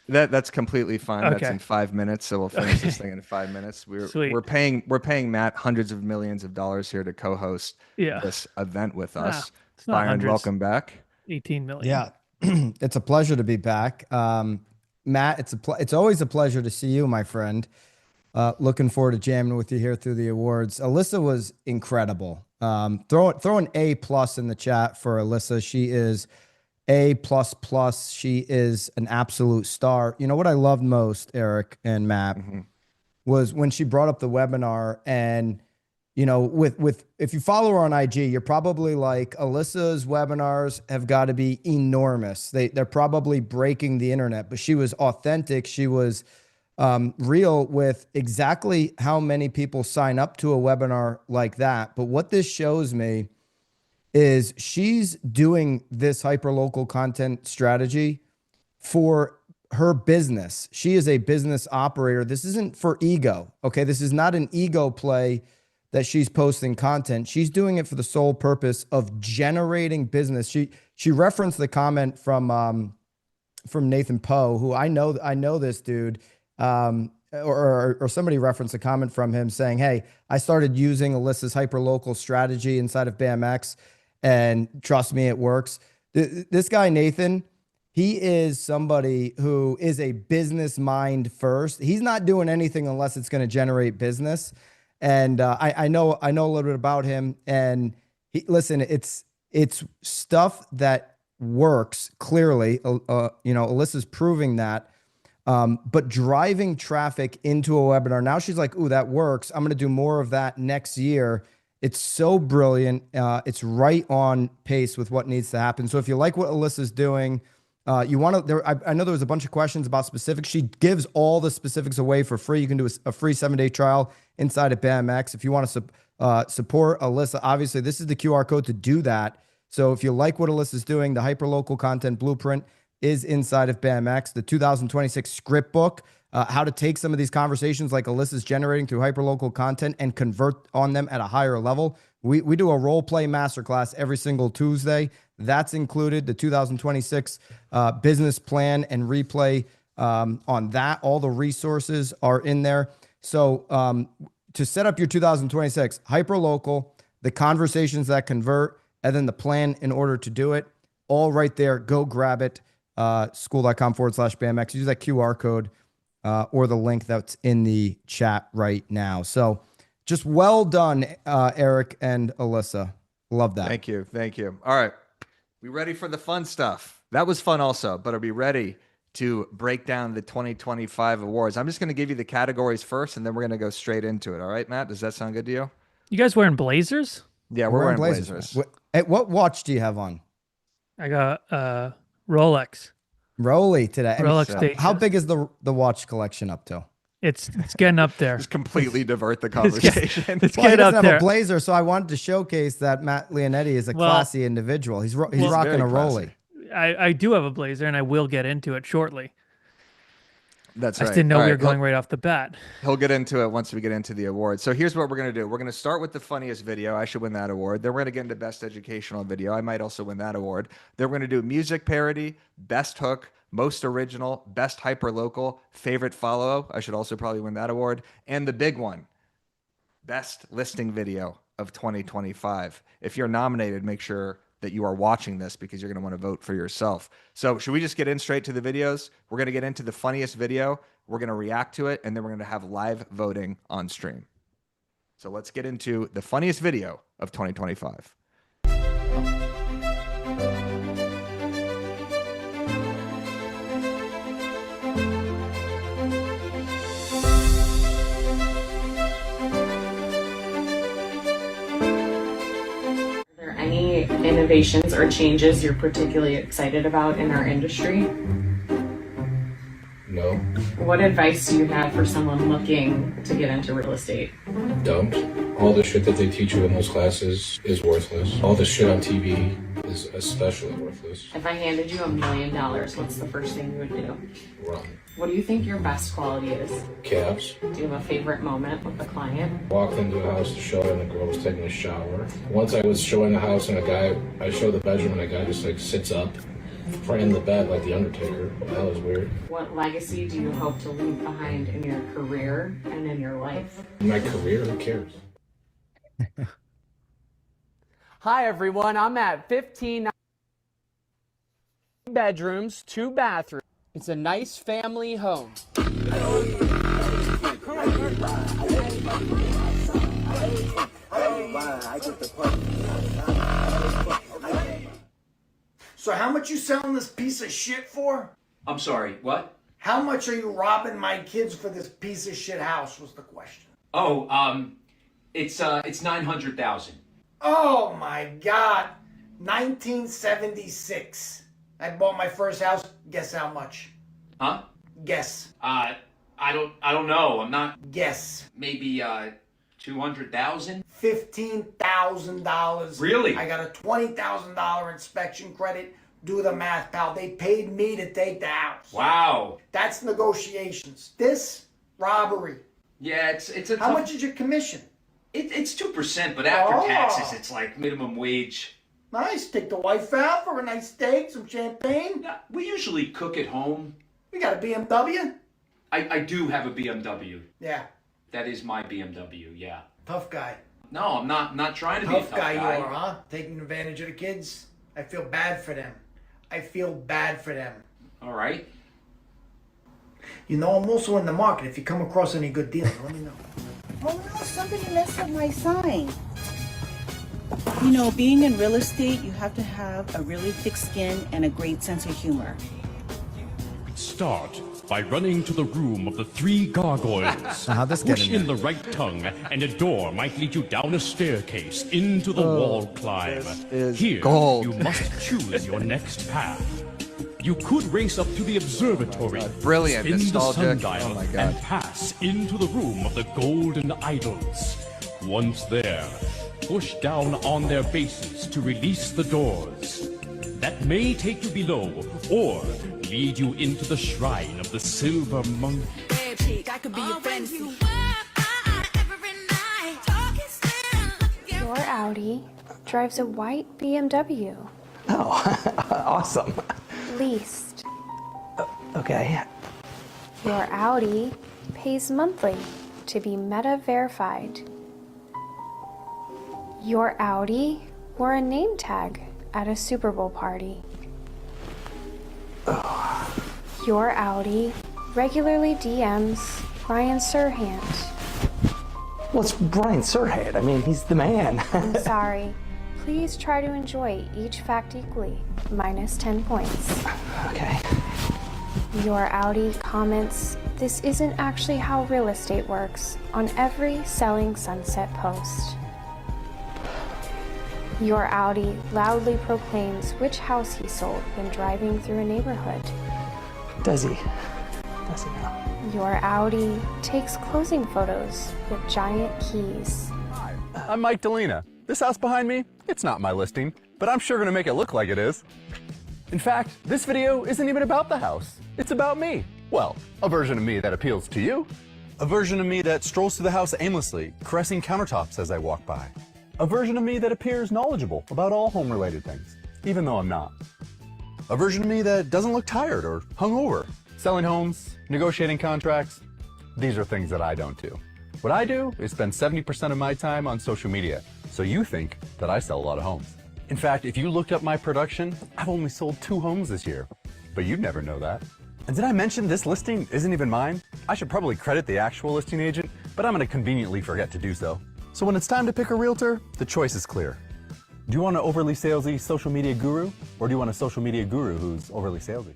That's completely fine. Okay. That's in 5 minutes, so we'll finish this thing in 5 minutes. We're paying Matt hundreds of millions of dollars here to co-host this event with us. It's not Byron, hundreds. welcome back. 18 million. Yeah, it's a pleasure to be back. Matt, it's always a pleasure to see you, my friend. Looking forward to jamming with you here through the awards. Alyssa was incredible. Throw an A+ in the chat for Alyssa. She is A++. She is an absolute star. You know what I loved most, Eric and Matt, was when she brought up the webinar. And with if you follow her on IG, you're probably like, Alyssa's webinars have got to be enormous. They're probably breaking the internet. But she was authentic. She was real with exactly how many people sign up to a webinar like that. But what this shows me is she's doing this hyperlocal content strategy for her business. She is a business operator. This isn't for ego. Okay. This is not an ego play that she's posting content. She's doing it for the sole purpose of generating business. She referenced the comment from Nathan Poe, who I know this dude. or somebody referenced a comment from him saying, "Hey, I started using Alyssa's hyperlocal strategy inside of BAMX, and trust me, it works." This guy Nathan, he is somebody who is a business mind first. He's not doing anything unless it's going to generate business. And I know a little bit about him. And listen, it's stuff that works clearly. Alyssa's proving that. But driving traffic into a webinar, now she's like, "Ooh, that works. I'm going to do more of that next year." It's so brilliant. It's right on pace with what needs to happen. So if you like what Alyssa's doing, you want to, I know there was a bunch of questions about specifics. She gives all the specifics away for free. You can do a free 7-day trial inside of BAMX. If you want to support Alyssa, obviously this is the QR code to do that. So if you like what Alyssa's doing, the hyperlocal content blueprint is inside of BAMX, the 2026 script book, how to take some of these conversations like Alyssa's generating through hyperlocal content and convert on them at a higher level. We do a role play masterclass every single Tuesday. That's included. The 2026 business plan and replay on that. All the resources are in there. So to set up your 2026 hyperlocal, the conversations that convert, and then the plan in order to do it, all right there. Go grab it. School.com/BAMX. Use that QR code or the link that's in the chat right now. So just well done, Eric and Alyssa. Love that. Thank you. Thank you. All right. We ready for the fun stuff? That was fun also, but are we ready to break down the 2025 awards? I'm just going to give you the categories first, and then we're going to go straight into it. All right, Matt? Does that sound good to you? You guys wearing blazers? Yeah, we're wearing blazers. What watch do you have on? I got Rolex. Roly today. Rolex. How big is the watch collection up to? It's getting up there. Just completely divert the conversation. It's Well, he getting doesn't up have there. a blazer, so I wanted to showcase that Matt Lionetti is a classy individual. He's rocking a Roly. I do have a blazer, and I will get into it shortly. That's I right. just didn't know All we right, were going right off the bat. He'll get into it once we get into the awards. So here's what we're going to do. We're going to start with the funniest video. I should win that award. Then we're going to get into best educational video. I might also win that award. Then we're going to do music parody, best hook, most original, best hyperlocal, favorite follow. I should also probably win that award. And the big one, best listing video of 2025. If you're nominated, make sure that you are watching this because you're going to want to vote for yourself. So should we just get in straight to the videos? We're going to get into the funniest video. We're going to react to it, and then we're going to have live voting on stream. So let's get into the funniest video of 2025. Any innovations or changes you're particularly excited about in our industry? No. What advice do you have for someone looking to get into real estate? Don't. All the shit that they teach you in those classes is worthless. All the shit on TV is especially worthless. If I handed you $1 million, what's the first thing you would do? Run. What do you think your best quality is? Cabs. Do you have a favorite moment with the client? Walked into a house to show it and the girl was taking a shower. Once I was showing the house and I showed the bedroom and a guy just like sits up right in the bed like the Undertaker. That was weird. What legacy do you hope to leave behind in your career and in your life? In my career, who cares? Hi everyone, I'm at 15 bedrooms, 2 bathrooms. It's a nice family home. So how much you selling this piece of shit for? I'm sorry, what? How much are you robbing my kids for this piece of shit house was the question. Oh, it's 900,000. Oh my God, 1976. I bought my first house, guess how much? Huh? Guess. I don't know. I'm not. Guess. Maybe 200,000. $15,000. Really? I got a $20,000 inspection credit. Do the math, pal. They paid me to take the house. Wow. That's negotiations. This robbery. Yeah, it's a. How much is your commission? It's 2%, but after taxes, it's like minimum wage. Nice. Take the wife out for a nice steak, some champagne. We usually cook at home. We got a BMW. I do have a BMW. Yeah. That is my BMW, yeah. Tough guy. No, I'm not trying to be a Tough tough guy guy. you are, huh? Taking advantage of the kids. I feel bad for them. I feel bad for them. All right. You know, I'm also in the market. If you come across any good deals, let me know. Oh no, somebody messed up my sign. You know, being in real estate, you have to have a really thick skin and a great sense of humor. Start by running to the room of the 3 gargoyles. How'd this Push get in the right tongue, and a door might lead you down a staircase into the wall climb. Here, gold. you must choose your next path. You could race up to the observatory, Brilliant, spin the nostalgic. sundial, Oh my God. and pass into the room of the golden idols. Once there, push down on their bases to release the doors. That may take you below, or lead you into the shrine of the silver monkey. Your Audi drives a white BMW. Oh, awesome. Leased. Okay. Your Audi pays monthly to be Meta verified. Your Audi wore a name tag at a Super Bowl party. Your Audi regularly DMs Ryan Serhant. What's Brian Serhant? I mean, he's the man. I'm sorry. Please try to enjoy each fact equally, minus 10 points. Okay. Your Audi comments, "This isn't actually how real estate works," on every Selling Sunset post. Your Audi loudly proclaims which house he sold when driving through a neighborhood. Does he? Does he now? Your Audi takes closing photos with giant keys. I'm Mike Delina. This house behind me, it's not my listing, but I'm sure gonna make it look like it is. In fact, this video isn't even about the house. It's about me. Well, a version of me that appeals to you. A version of me that strolls through the house aimlessly, caressing countertops as I walk by. A version of me that appears knowledgeable about all home-related things, even though I'm not. A version of me that doesn't look tired or hungover. Selling homes, negotiating contracts, these are things that I don't do. What I do is spend 70% of my time on social media, so you think that I sell a lot of homes. In fact, if you looked up my production, I've only sold 2 homes this year, but you'd never know that. And did I mention this listing isn't even mine? I should probably credit the actual listing agent, but I'm gonna conveniently forget to do so. So when it's time to pick a realtor, the choice is clear. Do you want an overly salesy social media guru, or do you want a social media guru who's overly salesy?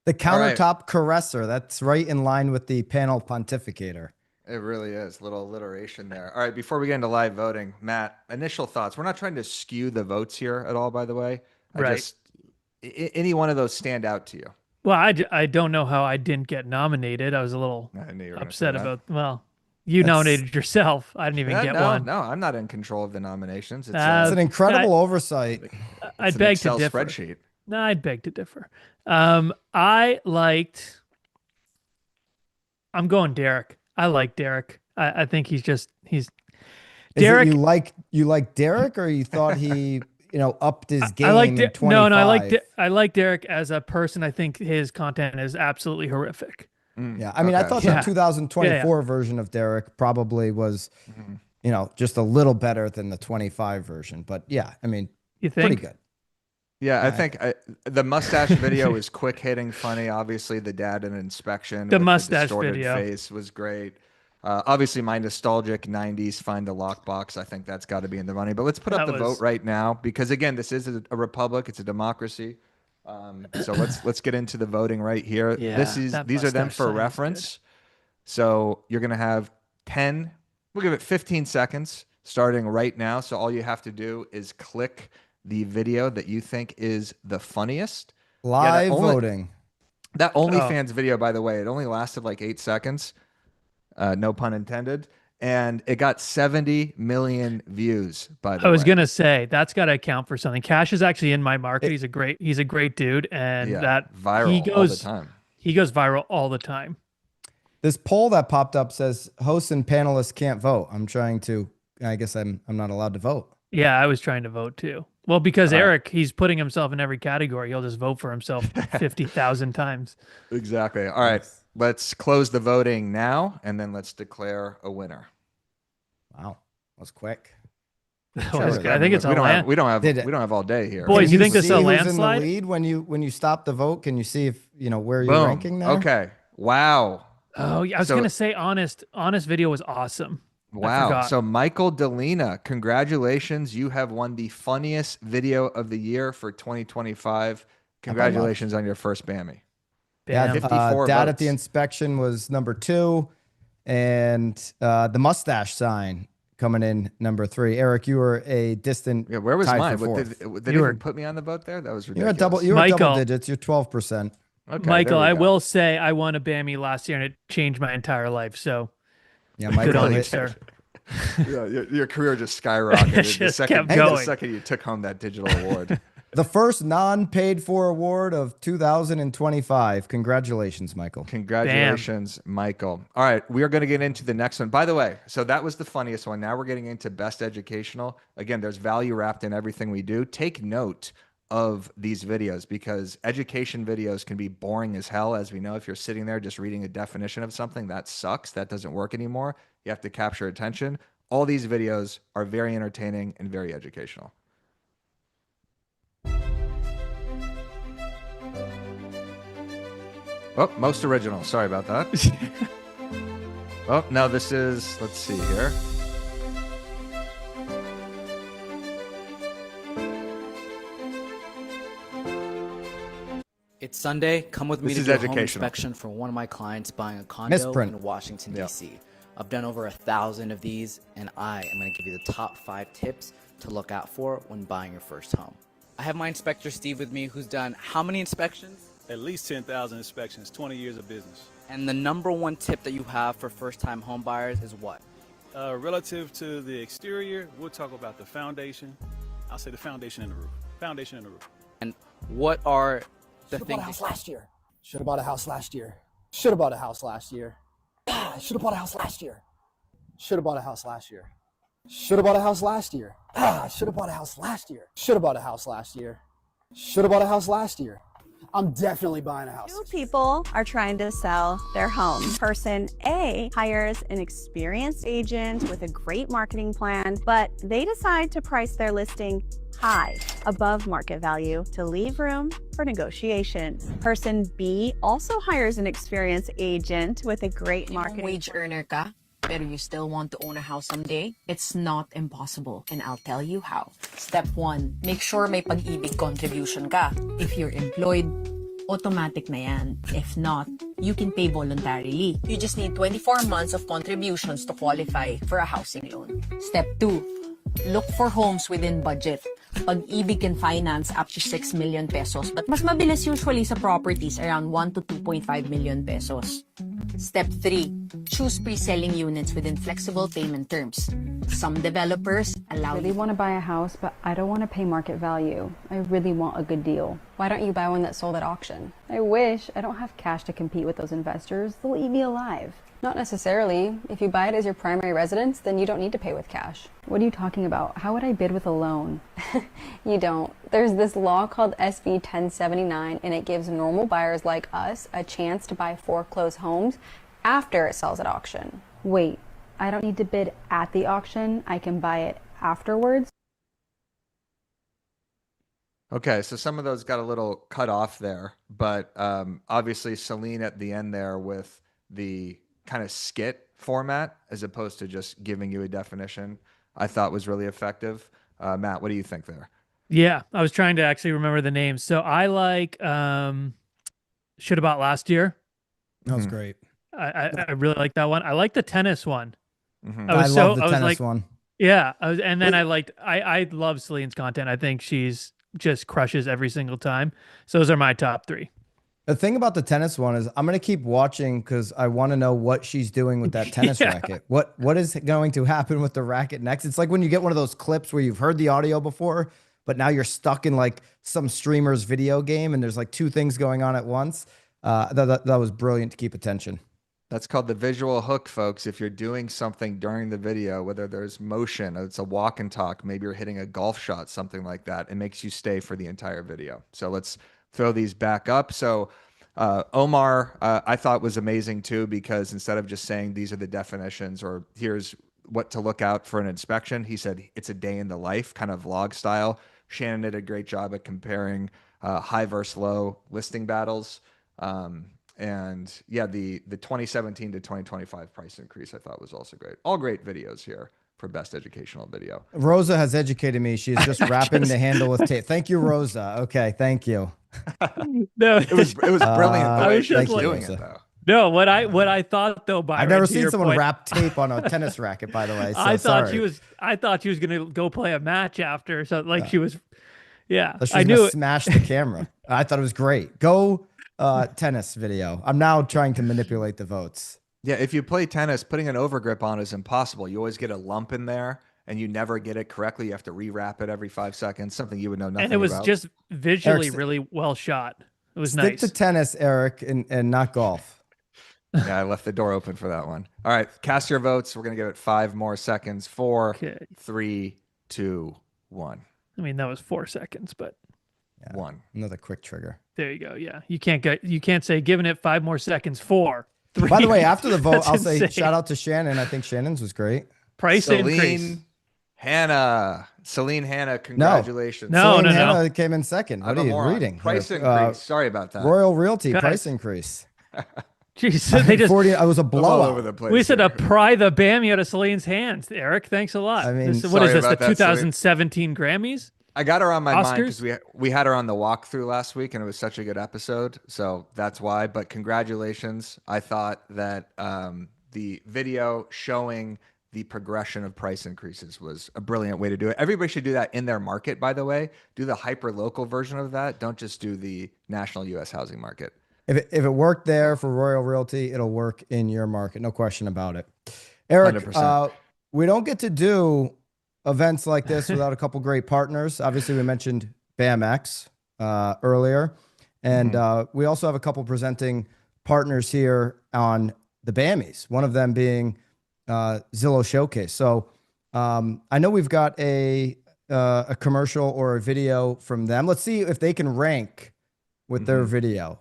The countertop caresser. That's right in line with the panel pontificator. It really is. Little alliteration there. All right, before we get into live voting, Matt, initial thoughts. We're not trying to skew the votes here at all, by the way. Any one of those stand out to you? Well, I don't know how I didn't get nominated. I was a little upset about, well, you nominated yourself. I didn't even get one. No, I'm not in control of the nominations. It's an incredible oversight. I'd beg to differ. Spreadsheet. No, I'd beg to differ. I liked, I'm going Derek. I like Derek. I think he's Derek. You like Derek, or you thought he, upped his game? I like in 25? I like Derek as a person. I think his content is absolutely horrific. Yeah, I mean, I thought the 2024 version of Derek probably was, just a little better than the 25 version. But yeah, I mean, you think? Pretty good. Yeah, I think the mustache video was quick hitting, funny. Obviously, the dad in inspection. The with mustache distorted video face was great. Obviously, my nostalgic 90s find a lockbox. I think that's got to be in the running. But let's put up the vote right now, because again, this is a republic. It's a democracy. So let's get into the voting right here. Yeah, these are them for reference. So you're gonna have 10. We'll give it 15 seconds starting right now. So all you have to do is click the video that you think is the funniest. Live voting. That OnlyFans video, by the way, it only lasted like 8 seconds. No pun intended. And it got 70 million views, by the way. I was going to say, that's got to account for something. Cash is actually in my market. He's a great dude. And that viral all the time. He goes viral all the time. This poll that popped up says hosts and panelists can't vote. I guess I'm not allowed to vote. Yeah, I was trying to vote too. Well, because Eric, he's putting himself in every category. He'll just vote for himself 50,000 times. Exactly. All right. Let's close the voting now, and then let's declare a winner. Wow. That was quick. I think it's we don't have all day here. Boys, you think this is a who's landslide? in the lead when you stop the vote? Can you see if where you're ranking there? Okay. Wow. Oh, yeah. I was gonna say honest video was awesome. Wow. So Michael Delina, congratulations. You have won the funniest video of the year for 2025. Congratulations on your first BAMMY. Yeah, 54 Dad votes. at the Inspection was number 2, and the mustache sign coming in number 3. Eric, you were a distant. Yeah, where was tie mine? for They fourth. didn't put me on the vote there? That was You're ridiculous. you're Michael. double digits. You're 12%. Okay, Michael, I will say I won a BAMMY last year and it changed my entire life. So yeah, good on you, sir. Yeah, your career just skyrocketed Just kept going. the second you took home that digital award. The first non-paid for award of 2025. Congratulations, Michael. Congratulations, Michael. All right, we are going to get into the next one. By the way, so that was the funniest one. Now we're getting into best educational. Again, there's value wrapped in everything we do. Take note of these videos because education videos can be boring as hell. As we know, if you're sitting there just reading a definition of something, that sucks. That doesn't work anymore. You have to capture attention. All these videos are very entertaining and very educational. Oh, most original. Sorry about that. Oh, no, this is, let's see here. It's Sunday. Come with me This to is do a home educational. inspection for one of my clients buying a condo Misprint. in Washington, Yep. D.C. I've done over 1,000 of these, and I am going to give you the top 5 tips to look out for when buying your first home. I have my inspector, Steve, with me, who's done how many inspections? At least 10,000 inspections, 20 years of business. And the number one tip that you have for first-time home buyers is what? Relative to the exterior, we'll talk about the foundation. I'll say the foundation and the roof. Foundation and the roof. And what are the Should've things? bought a house last year. Should have bought a house last year. Should have bought a house last year. Should have bought a house last year. Should have bought a house last year. Should have bought a house last year. Should have bought a house last year. Should have bought a house last year. Should have bought a house last year. I'm definitely buying a house. Two people are trying to sell their home. Person A hires an experienced agent with a great marketing plan, but they decide to price their listing high, above market value, to leave room for negotiation. Person B also hires an experienced agent with a great marketing Wage earner ka, pero you still want to own a house someday? It's not impossible, and I'll tell you how. Step 1, make sure may pag-ibig contribution ka. If you're employed, automatic na yan. If not, you can pay voluntarily. You just need 24 months of contributions to qualify for a housing loan. Step 2, look for homes within budget. Pag-ibig can finance up to 6 million pesos, but mas mabilis usually sa properties around 1 to 2.5 million pesos. Step 3, choose pre-selling units within flexible payment terms. Some developers allow I really want to buy a house, but I don't want to pay market value. I really want a good deal. Why don't you buy one that sold at auction? I wish. I don't have cash to compete with those investors. They'll eat me alive. Not necessarily. If you buy it as your primary residence, then you don't need to pay with cash. What are you talking about? How would I bid with a loan? You don't. There's this law called SB 1079, and it gives normal buyers like us a chance to buy foreclosed homes after it sells at auction. Wait, I don't need to bid at the auction. I can buy it afterwards? Okay, so some of those got a little cut off there, but obviously Celine at the end there with the kind of skit format as opposed to just giving you a definition, I thought was really effective. Matt, what do you think there? Yeah, I was trying to actually remember the names. So I like Should Have Bought Last Year. That was great. I really like that one. I like the tennis one. I love the tennis one. Yeah, I love Celine's content. I think she's just crushes every single time. So those are my top 3. The thing about the tennis one is I'm going to keep watching because I want to know what she's doing with that tennis racket. What is going to happen with the racket next? It's like when you get one of those clips where you've heard the audio before, but now you're stuck in like some streamer's video game and there's like 2 things going on at once. That was brilliant to keep attention. That's called the visual hook, folks. If you're doing something during the video, whether there's motion, it's a walk and talk, maybe you're hitting a golf shot, something like that, it makes you stay for the entire video. So let's throw these back up. So Omar, I thought was amazing too, because instead of just saying these are the definitions or here's what to look out for an inspection, he said it's a day in the life, kind of vlog style. Shannon did a great job at comparing high versus low listing battles. And yeah, the 2017 to 2025 price increase I thought was also great. All great videos here for best educational video. Rosa has educated me. She is just wrapping the handle with tape. Thank you, Rosa. Okay, thank you. No, it was brilliant the way she was doing Rosa. it though. No, what I thought though, Byron, I've never to seen your someone point, wrap tape on a tennis racket, by the way. So I thought sorry. I thought she was gonna go play a match after, so like she was, yeah. She I was knew gonna it. smash the camera. I thought it was great. Go tennis video. I'm now trying to manipulate the votes. Yeah, if you play tennis, putting an overgrip on is impossible. You always get a lump in there and you never get it correctly. You have to rewrap it every 5 seconds, something you would know nothing And it was about. just visually Eric's- really well shot. It was Stick nice. to tennis, Eric, and not golf. Yeah, I left the door open for that one. All right, cast your votes. We're going to give it 5 more seconds. 4, Okay. 3, 2, 1. I mean, that was 4 seconds, but 1. Another quick trigger. there you go. Yeah, you can't say giving it 5 more seconds. 4, 3. By the way, after the vote, That's I'll say insane. shout out to Shannon. I think Shannon's was great. Price increase. Celine Hannah, congratulations. No. Hannah came in second. What are you reading? Price Here, increase. Sorry about that. Royal Realty Guys. price increase. Jeez, they just 40. I was a all blowout. over the place. we said here. to pry the BAMMY out of Celine's hands. Eric, thanks a lot. I mean, what is sorry this? The about that, Celine. 2017 Grammys? I got her on my mind Oscars? because we had her on the walkthrough last week and it was such a good episode. So that's why. But congratulations. I thought that the video showing the progression of price increases was a brilliant way to do it. Everybody should do that in their market, by the way. Do the hyper local version of that. Don't just do the national U.S. housing market. If it worked there for Royal Realty, it'll work in your market. No question about it. Eric, 100%. We don't get to do events like this without a couple great partners. Obviously, we mentioned BAMMYs earlier. And we also have a couple presenting partners here on the BAMMYs, one of them being Zillow Showcase. So I know we've got a commercial or a video from them. Let's see if they can rank with their video.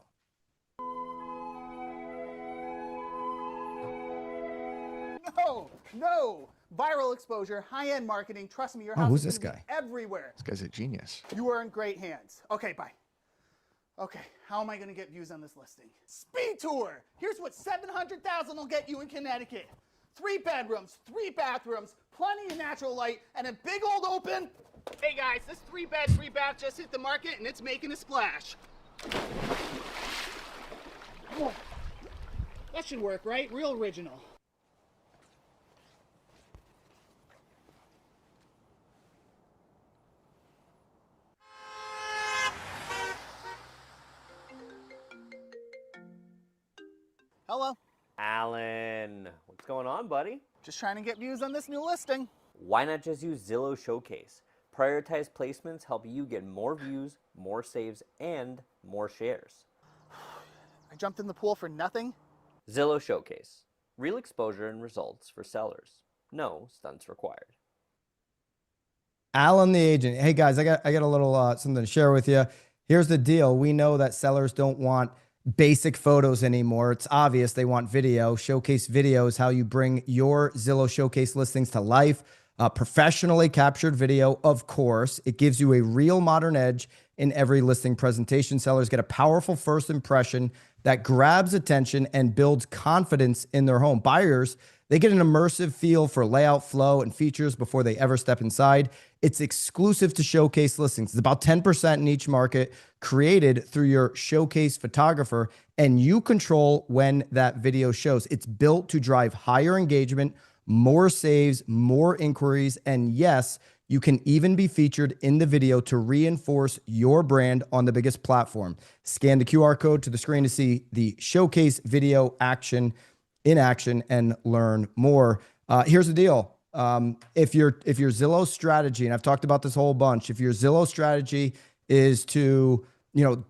No, viral exposure, high-end marketing. Trust me, your Oh, house who's is this gonna be guy? everywhere. This guy's a genius. You are in great hands. Okay, bye. Okay, how am I gonna get views on this listing? Speed tour. Here's what 700,000 will get you in Connecticut. 3 bedrooms, 3 bathrooms, plenty of natural light, and a big old open. Hey guys, this 3-bed, 3-bath just hit the market and it's making a splash. Whoa. That should work, right? Real original. Hello. Alan, what's going on, buddy? Just trying to get views on this new listing. Why not just use Zillow Showcase? Prioritized placements help you get more views, more saves, and more shares. I jumped in the pool for nothing. Zillow Showcase. Real exposure and results for sellers. No stunts required. Alan, the agent. Hey guys, I got a little something to share with you. Here's the deal. We know that sellers don't want basic photos anymore. It's obvious they want video. Showcase video is how you bring your Zillow Showcase listings to life. Professionally captured video, of course. It gives you a real modern edge in every listing presentation. Sellers get a powerful first impression that grabs attention and builds confidence in their home. Buyers, they get an immersive feel for layout, flow, and features before they ever step inside. It's exclusive to Showcase listings. It's about 10% in each market, created through your Showcase photographer, and you control when that video shows. It's built to drive higher engagement, more saves, more inquiries, and yes, you can even be featured in the video to reinforce your brand on the biggest platform. Scan the QR code to the screen to see the Showcase video in action and learn more. Here's the deal. If your Zillow strategy, and I've talked about this whole bunch, if your Zillow strategy is to,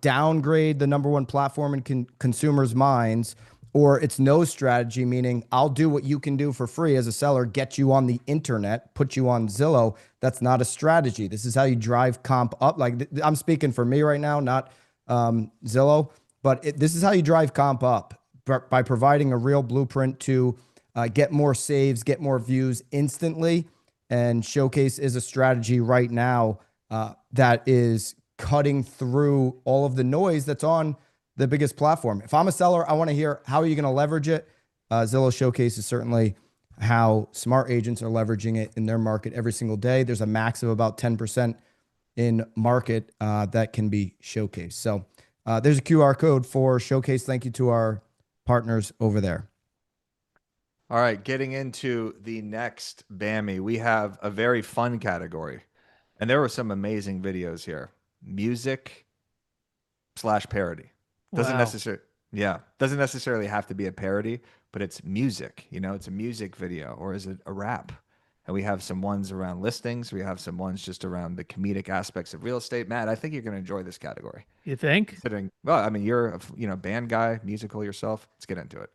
downgrade the #1 platform in consumers' minds, or it's no strategy, meaning I'll do what you can do for free as a seller, get you on the internet, put you on Zillow. That's not a strategy. This is how you drive comp up. Like I'm speaking for me right now, not Zillow, but this is how you drive comp up by providing a real blueprint to get more saves, get more views instantly. And Showcase is a strategy right now that is cutting through all of the noise that's on the biggest platform. If I'm a seller, I want to hear, how are you going to leverage it? Zillow Showcase is certainly how smart agents are leveraging it in their market every single day. There's a max of about 10% in market that can be showcased. So there's a QR code for Showcase. Thank you to our partners over there. All right, getting into the next BAMMY, we have a very fun category. And there were some amazing videos here. Music / parody. Doesn't necessarily have to be a parody, but it's music. You know, it's a music video, or is it a rap? And we have some ones around listings. We have some ones just around the comedic aspects of real estate. Matt, I think you're going to enjoy this category. You think? Considering, well, I mean, you're a band guy, musical yourself. Let's get into it.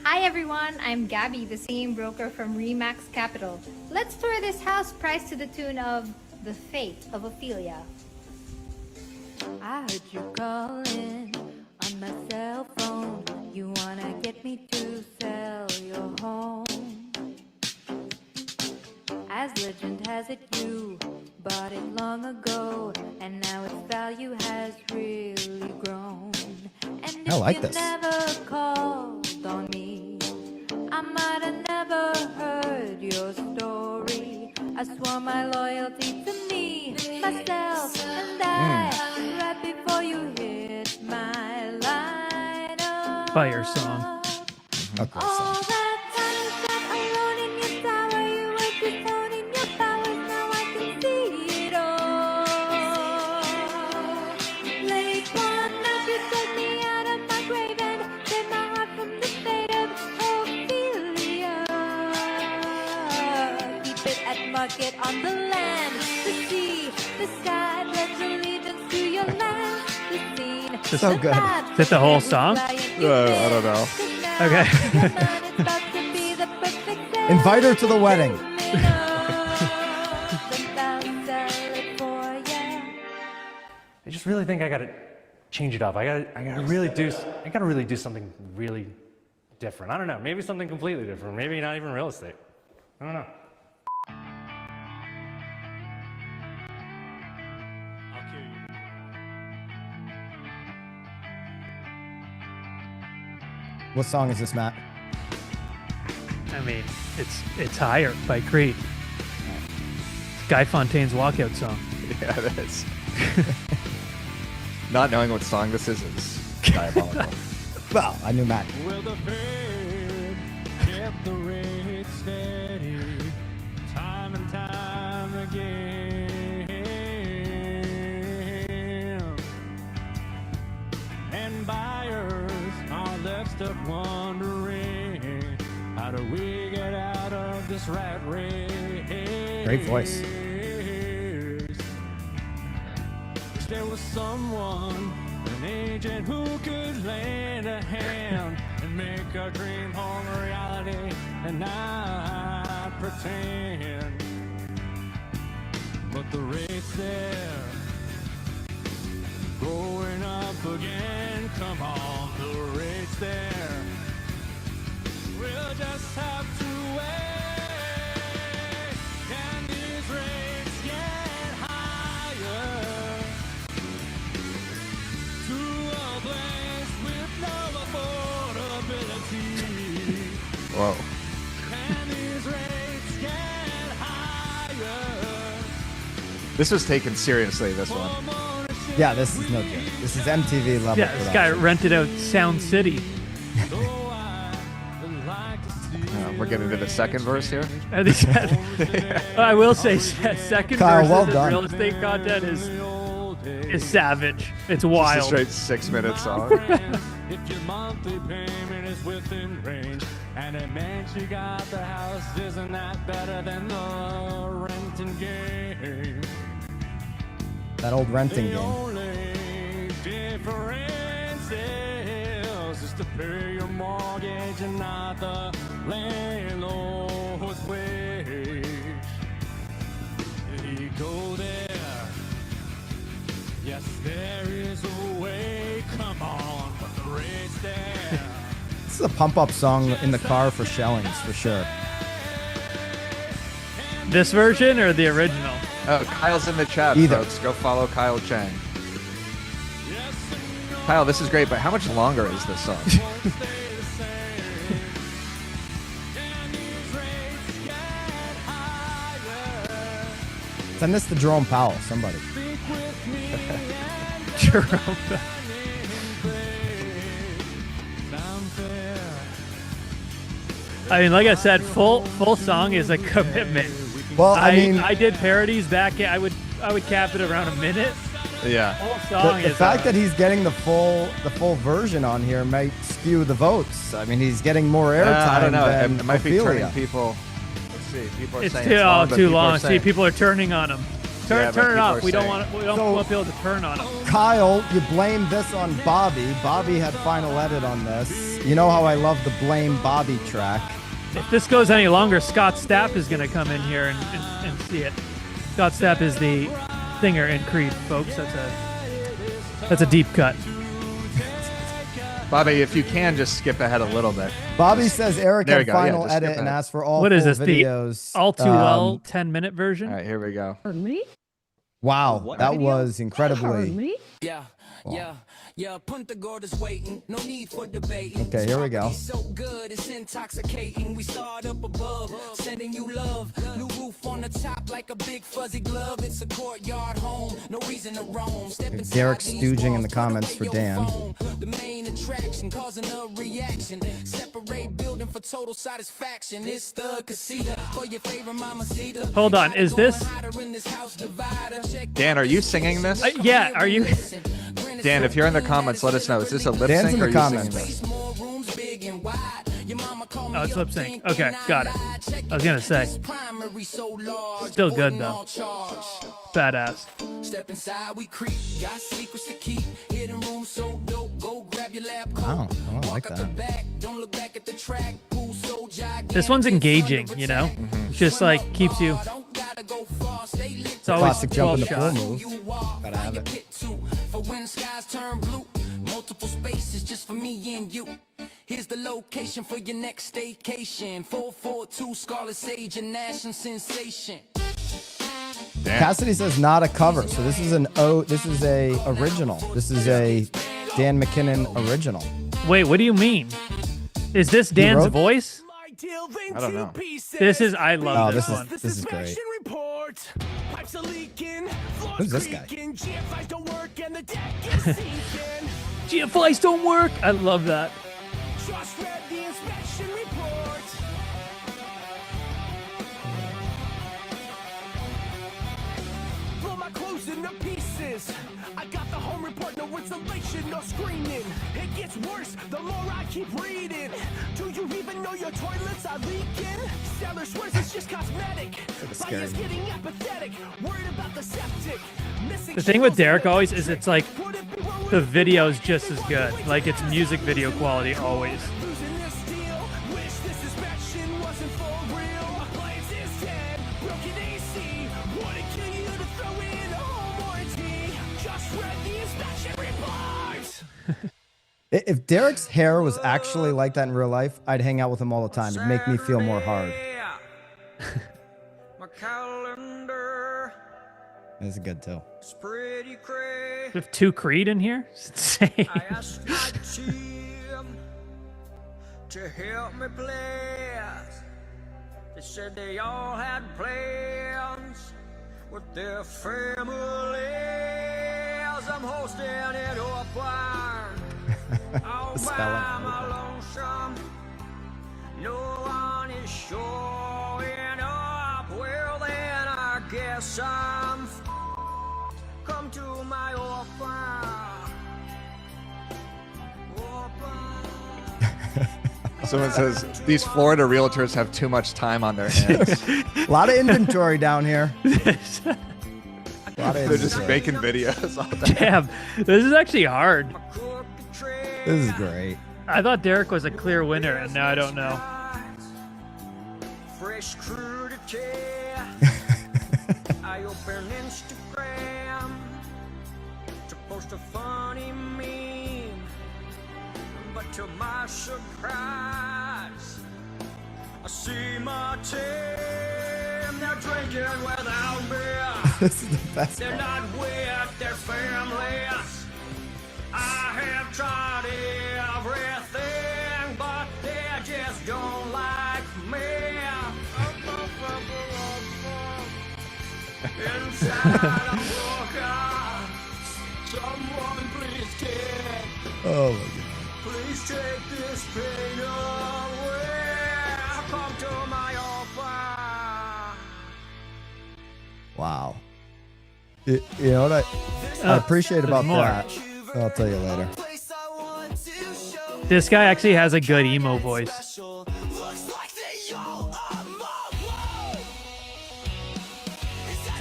Hi everyone, I'm Gabby, the same broker from Remax Capital. Let's tour this house priced to the tune of The Fate of Ophelia. I heard you calling on my cell phone. You wanna get me to sell your home. As legend has it, you bought it long ago, and now its value has really grown. And I like if this. you never called on me, I might have never heard your story. I swore my loyalty to me, myself, and I, right before you hit my line up. Fire song. Okay, All that time you spent alone in your tower, you were just owning your powers, now I can see it all. Late one night you took me out of my grave and saved my heart from the fate of Ophelia. Keep it at market on the land, the sea, the sky, pledge allegiance to your land, the scene. So good. Is that the whole song? I don't know. Okay. Invite her to the wedding. I just really think I gotta change it up. I gotta really do something really different. I don't know. Maybe something completely different. Maybe not even real estate. I don't know. What song is this, Matt? I mean, it's Higher by Creed. Guy Fontaine's walkout song. Yeah, it is. Not knowing what song this is diabolical. Well, I knew Matt. Will the Fed kept the rate steady time and time again? And buyers are left stuck wondering, how do we get out of this rat race? Great voice. Wish there was someone, an agent who could lend a hand and make our dream home a reality and not pretend. But the rate's there, going up again. Come on, the rate's there. We'll just have to wait. Can these rates get higher to a place with no affordability? Whoa. Can these rates get higher? This was taken seriously, this one. Yeah, this is no joke. This is MTV level. Yeah, this guy rented out Sound City. We're getting to the second verse here. I will say, second Kyle, verse well of done. real estate content is savage. It's Just a wild. straight 6-minute song. if your monthly payment is within range, and it makes you got the house, isn't that better than the renting game? That old renting The game. only difference is to pay your mortgage and not the landlord's wage. You go there. Yes, there is a way. Come on, but the rate's there. This is a pump-up song in the car for Shellings, for sure. This version or the original? Oh, Kyle's in the chat, Either. folks. Go follow Kyle Chang. Kyle, this is great, but how much longer is this song? Send this to Jerome Powell, somebody. Jerome. I mean, like I said, full song is a commitment. Well, I mean, I did parodies back. I would cap it around a minute. Yeah. Full song The is fact that he's getting the full version on here might skew the votes. I mean, he's getting more airtime. I don't know. Than It might be turning Ophelia. people. Let's see. People are It's saying too, it's long, but too people are long. See, saying- people are turning on him. Turn Yeah, but it people off. are We don't saying- want people to turn on him. Kyle, you blame this on Bobby. Bobby had final edit on this. You know how I love the blame Bobby track. If this goes any longer, Scott Stapp is going to come in here and see it. Scott Stapp is the singer in Creed, folks. That's a deep cut. Bobby, if you can, just skip ahead a little bit. Bobby says Eric There had you go. Yeah, final just skip edit and ahead. asked for all What is full this? videos. The all too well 10-minute version? All right, here we go. Me? Wow, that was incredibly. Yeah, Punta Gorda's waiting. No need for debating. Okay, here we go. So good, it's intoxicating. We start up above, sending you love. New roof on the top like a big fuzzy glove. It's a courtyard home, no reason to roam. Step inside Derek these stooging in walls, the comments for Dan. the main attraction, causing a reaction. Separate building for total satisfaction. It's the casita for your favorite mamacita. Hold on, is this? Dan, are you singing this? Yeah, are you? Dan, if you're in the comments, let us know. Is this a lip Dan's sync in or the are you singing comments. this? Oh, it's lip sync. Okay, got it. I was gonna say. Still good though. Badass. Step inside, we creep. Got secrets to keep. Hidden room so dope. Go grab your lab coat. Wow, I like Walk up the that. back. Don't look back at the track. Pool so gigantic. This one's engaging, you know? Just like keeps you. It's always Classic jump in the 12 pool shot. move. Gotta have it. For when skies turn blue. Multiple spaces just for me and you. Here's the location for your next staycation. 442 Scarlet Sage, a national sensation. Cassidy says not a cover, so this is this is a original. This is a Dan McKinnon original. Wait, what do you mean? Is this Dan's wrote- voice? I don't know. This is, I love Oh, this one. this is great. Pipes are leaking, Who's this guy? GFIs don't work, and the deck is sinking. GFIs don't work. I love that. Just read the inspection report. Blow my clothes into pieces. I got the home report, no insulation, no screening. It gets worse the more I keep reading. Do you even know your toilets are leaking? Seller swears it's just cosmetic. Buyers getting apathetic. Worried about the septic. Missing The thing with Derek always is it's like the video's just as good. Like it's music video quality always. losing this deal. Wish this inspection wasn't for real. Appliance is dead. Broken AC. Wouldn't kill you to throw in a home warranty. Just read the inspection report. If Derek's hair was actually like that in real life, I'd hang out with him all the time. It'd make me feel more hard. My calendar This is good too. is pretty crazy. With two Creed in here? It's insane. I asked my team to help me place. They said they all had plans with their families. I'm hosting it up all The by spelling. my lonesome. No one is showing up. Well, then I guess I'm come to my offer. Someone says these Florida realtors have too much time on their hands. A lot of inventory down here. They're just making videos all day. Damn, this is actually hard. This is great. I thought Derek was a clear winner, and now I don't know. Fresh crew to care. I open Instagram to post a funny meme, but to my surprise, I see my team. They're drinking without me. This is the best They're part. not with their families. I have tried everything, but they just don't like me. Inside I'm broken. Someone please take. Oh my god. Please take this pain away. Come to my offer. Wow. You know what I appreciate about more. that? I'll tell you later. This guy actually has a good emo voice.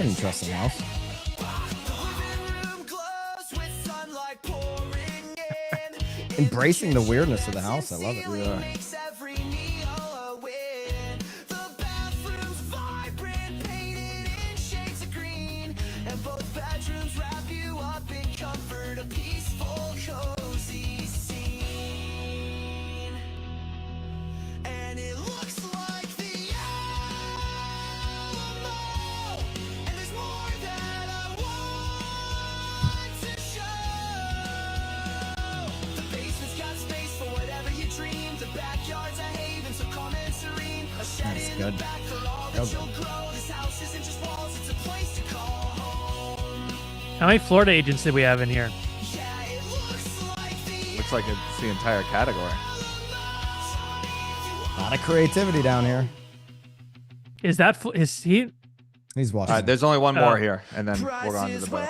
It's an interesting house. Embracing the weirdness of the house. I love it. Yeah. That's good. How many Florida agents did we have in here? Looks like it's the entire category. A lot of creativity down here. Is that is he? He's watching. All right, there's only one more here, and then we'll go on to the boat.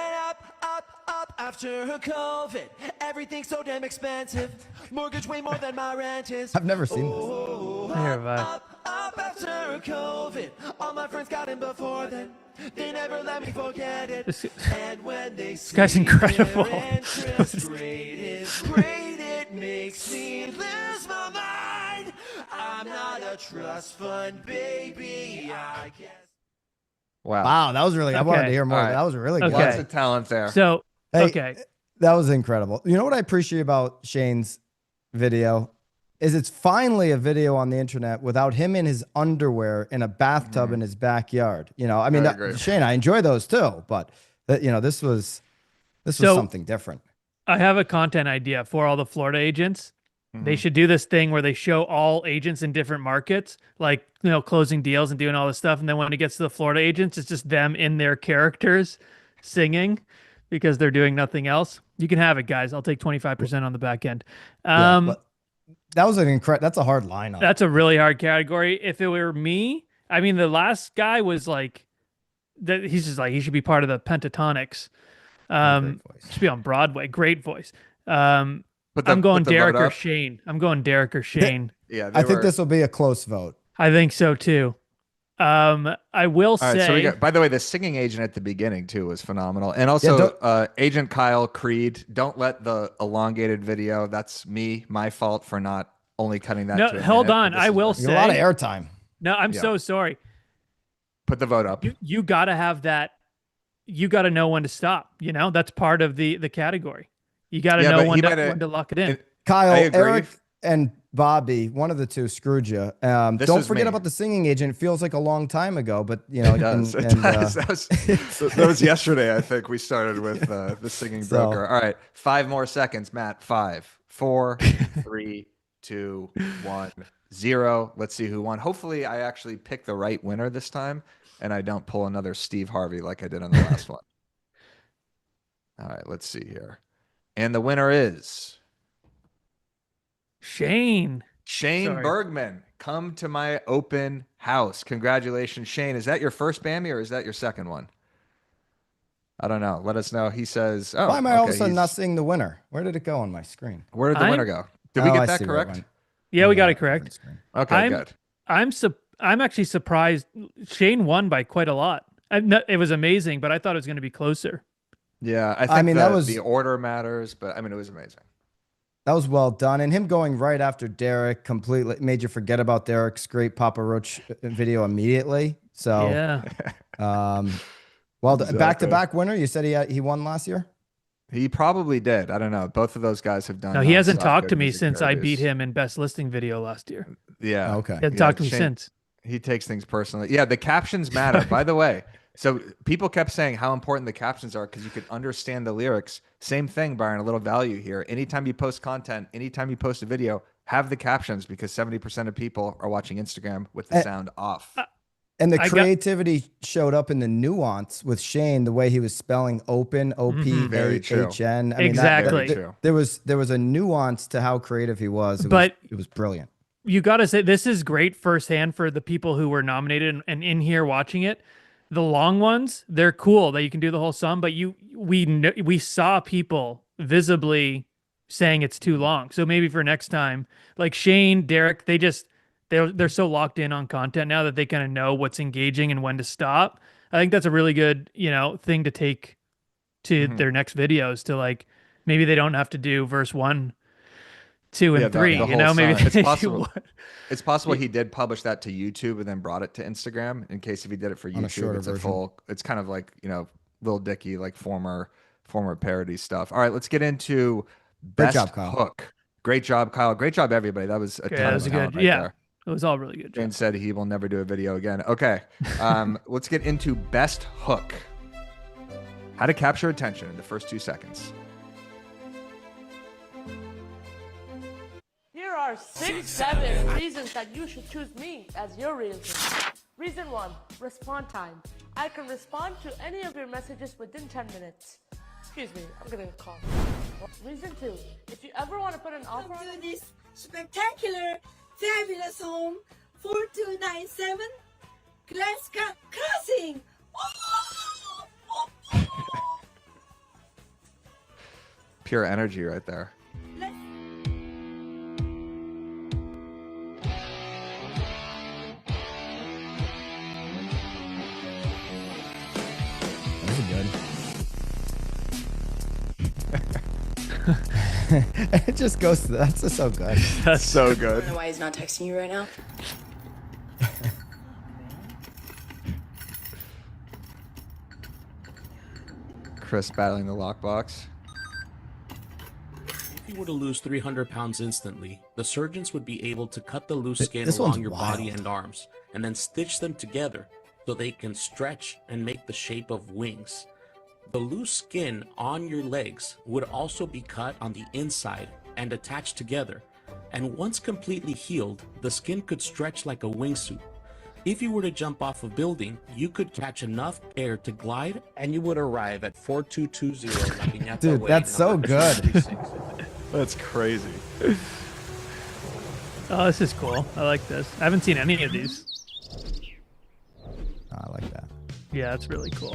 After COVID, everything's so damn expensive. Mortgage way more than my rent is. I've never seen this. Oh, Neither have I. up after COVID. All my friends got in before then. They never let me forget it. And when they This guy's incredible. interest rate is great, it makes me lose my mind. I'm not a trust fund baby, I guess. Wow. That was really. I wanted to hear more. All right. That was really good. Lots of talent there. So, Hey, okay. That was incredible. You know what I appreciate about Shane's video is it's finally a video on the internet without him in his underwear in a bathtub in his backyard. You know, I mean, Shane, I enjoy those too, but you know, this was something different. I have a content idea for all the Florida agents. They should do this thing where they show all agents in different markets, like, you know, closing deals and doing all this stuff. And then when it gets to the Florida agents, it's just them in their characters singing because they're doing nothing else. You can have it, guys. I'll take 25% on the back end. But that was that's a hard lineup. That's a really hard category. If it were me, I mean, the last guy was like, he's just like, he should be part of the Pentatonics. Should be on Broadway. Great voice. I'm going Derek or Shane. I'm going Derek or Shane. Yeah, I think this will be a close vote. I think so too. I will All right, say. so we got, by the way, the singing agent at the beginning too was phenomenal, and also Agent Kyle Creed. Don't let the elongated video. That's my fault for not only cutting that. No, to a hold minute, on. but I this will is say a lot of airtime. No, I'm so sorry. Put the vote up. You got to have that. You got to know when to stop. You know, that's part of the category. You got to know when to lock it in. Kyle, Eric, and Bobby, one of the two screwed you. Don't forget me. about the singing agent. It feels like a long time ago, but you know, It does. That was yesterday. I think we started with the singing broker. All right, 5 more seconds, Matt. 5, 4, 3, 2, 1, 0. Let's see who won. Hopefully, I actually pick the right winner this time, and I don't pull another Steve Harvey like I did on the last one. All right, let's see here, and the winner is Shane Sorry. Bergman. Come to my open house. Congratulations, Shane. Is that your first BAMMY or is that your second one? I don't know. Let us know. He says, why am I all of a sudden not seeing the winner? Where did it go on my screen? Where did the winner go? Did we get that correct? Yeah, we got it correct. Okay, I'm, good. I'm actually surprised. Shane won by quite a lot. It was amazing, but I thought it was going to be closer. Yeah, I think mean, that was the order matters, but I mean, it was amazing. That was well done, and him going right after Derek completely made you forget about Derek's great Papa Roach video immediately. So Yeah. Well, Exactly. back-to-back winner. You said he won last year. He probably did. I don't know. Both of those guys have done. No, he hasn't nonstop talked good to me music since I interviews. beat him in best listing video last year. Yeah. Okay. He hasn't talked to me Shane- since. He takes things personally. Yeah, the captions matter. By the way, so people kept saying how important the captions are because you could understand the lyrics. Same thing, Byron. A little value here. Anytime you post content, anytime you post a video, have the captions because 70% of people are watching Instagram with the sound off. And the creativity showed up in the nuance with Shane, the way he was spelling open, Very true. O-P-A-H-N. I mean, Exactly. there was a nuance to how creative he was. But it was brilliant. You got to say, this is great firsthand for the people who were nominated and in here watching it. The long ones, they're cool that you can do the whole song, but we saw people visibly saying it's too long. So maybe for next time, like Shane, Derek, they're so locked in on content now that they kind of know what's engaging and when to stop. I think that's a really good, thing to take to their next videos, to like, maybe they don't have to do verse 1, 2, and 3, the whole maybe song. they It's possible. do It's possible he did publish that to YouTube and then brought it to Instagram in case if he did it for On a YouTube. shorter It's version. It's kind of like, Lil Dicky, like former parody stuff. All right, let's get into best job, Kyle. hook. Great job, Kyle. Great job, everybody. That was a ton that of was talent good. right Yeah, there. it was all really good. Jane said he will never do a video again. Okay, let's get into best hook. How to capture attention in the first 2 seconds. Here are 7 reasons that you should choose me as your realtor. Reason 1, respond time. I can respond to any of your messages within 10 minutes. Excuse me, I'm getting a call. Reason 2, if you ever want to put an offer on this spectacular, fabulous home, 4297 Glasgow Crossing. Pure energy right there. That was good. It just goes to that's just so good. That's so I good. don't know why he's not texting you right now. Chris battling the lockbox. If you were to lose 300 pounds instantly, the surgeons would be able to cut the loose skin this one's along your body wild. and arms, and then stitch them together so they can stretch and make the shape of wings. The loose skin on your legs would also be cut on the inside and attached together, and once completely healed, the skin could stretch like a wingsuit. If you were to jump off a building, you could catch enough air to glide, and you would arrive at 4220 La Piñata Dude, Way, that's so number good. 236. That's crazy. Oh, this is cool. I like this. I haven't seen any of these. I like that. Yeah, that's really cool.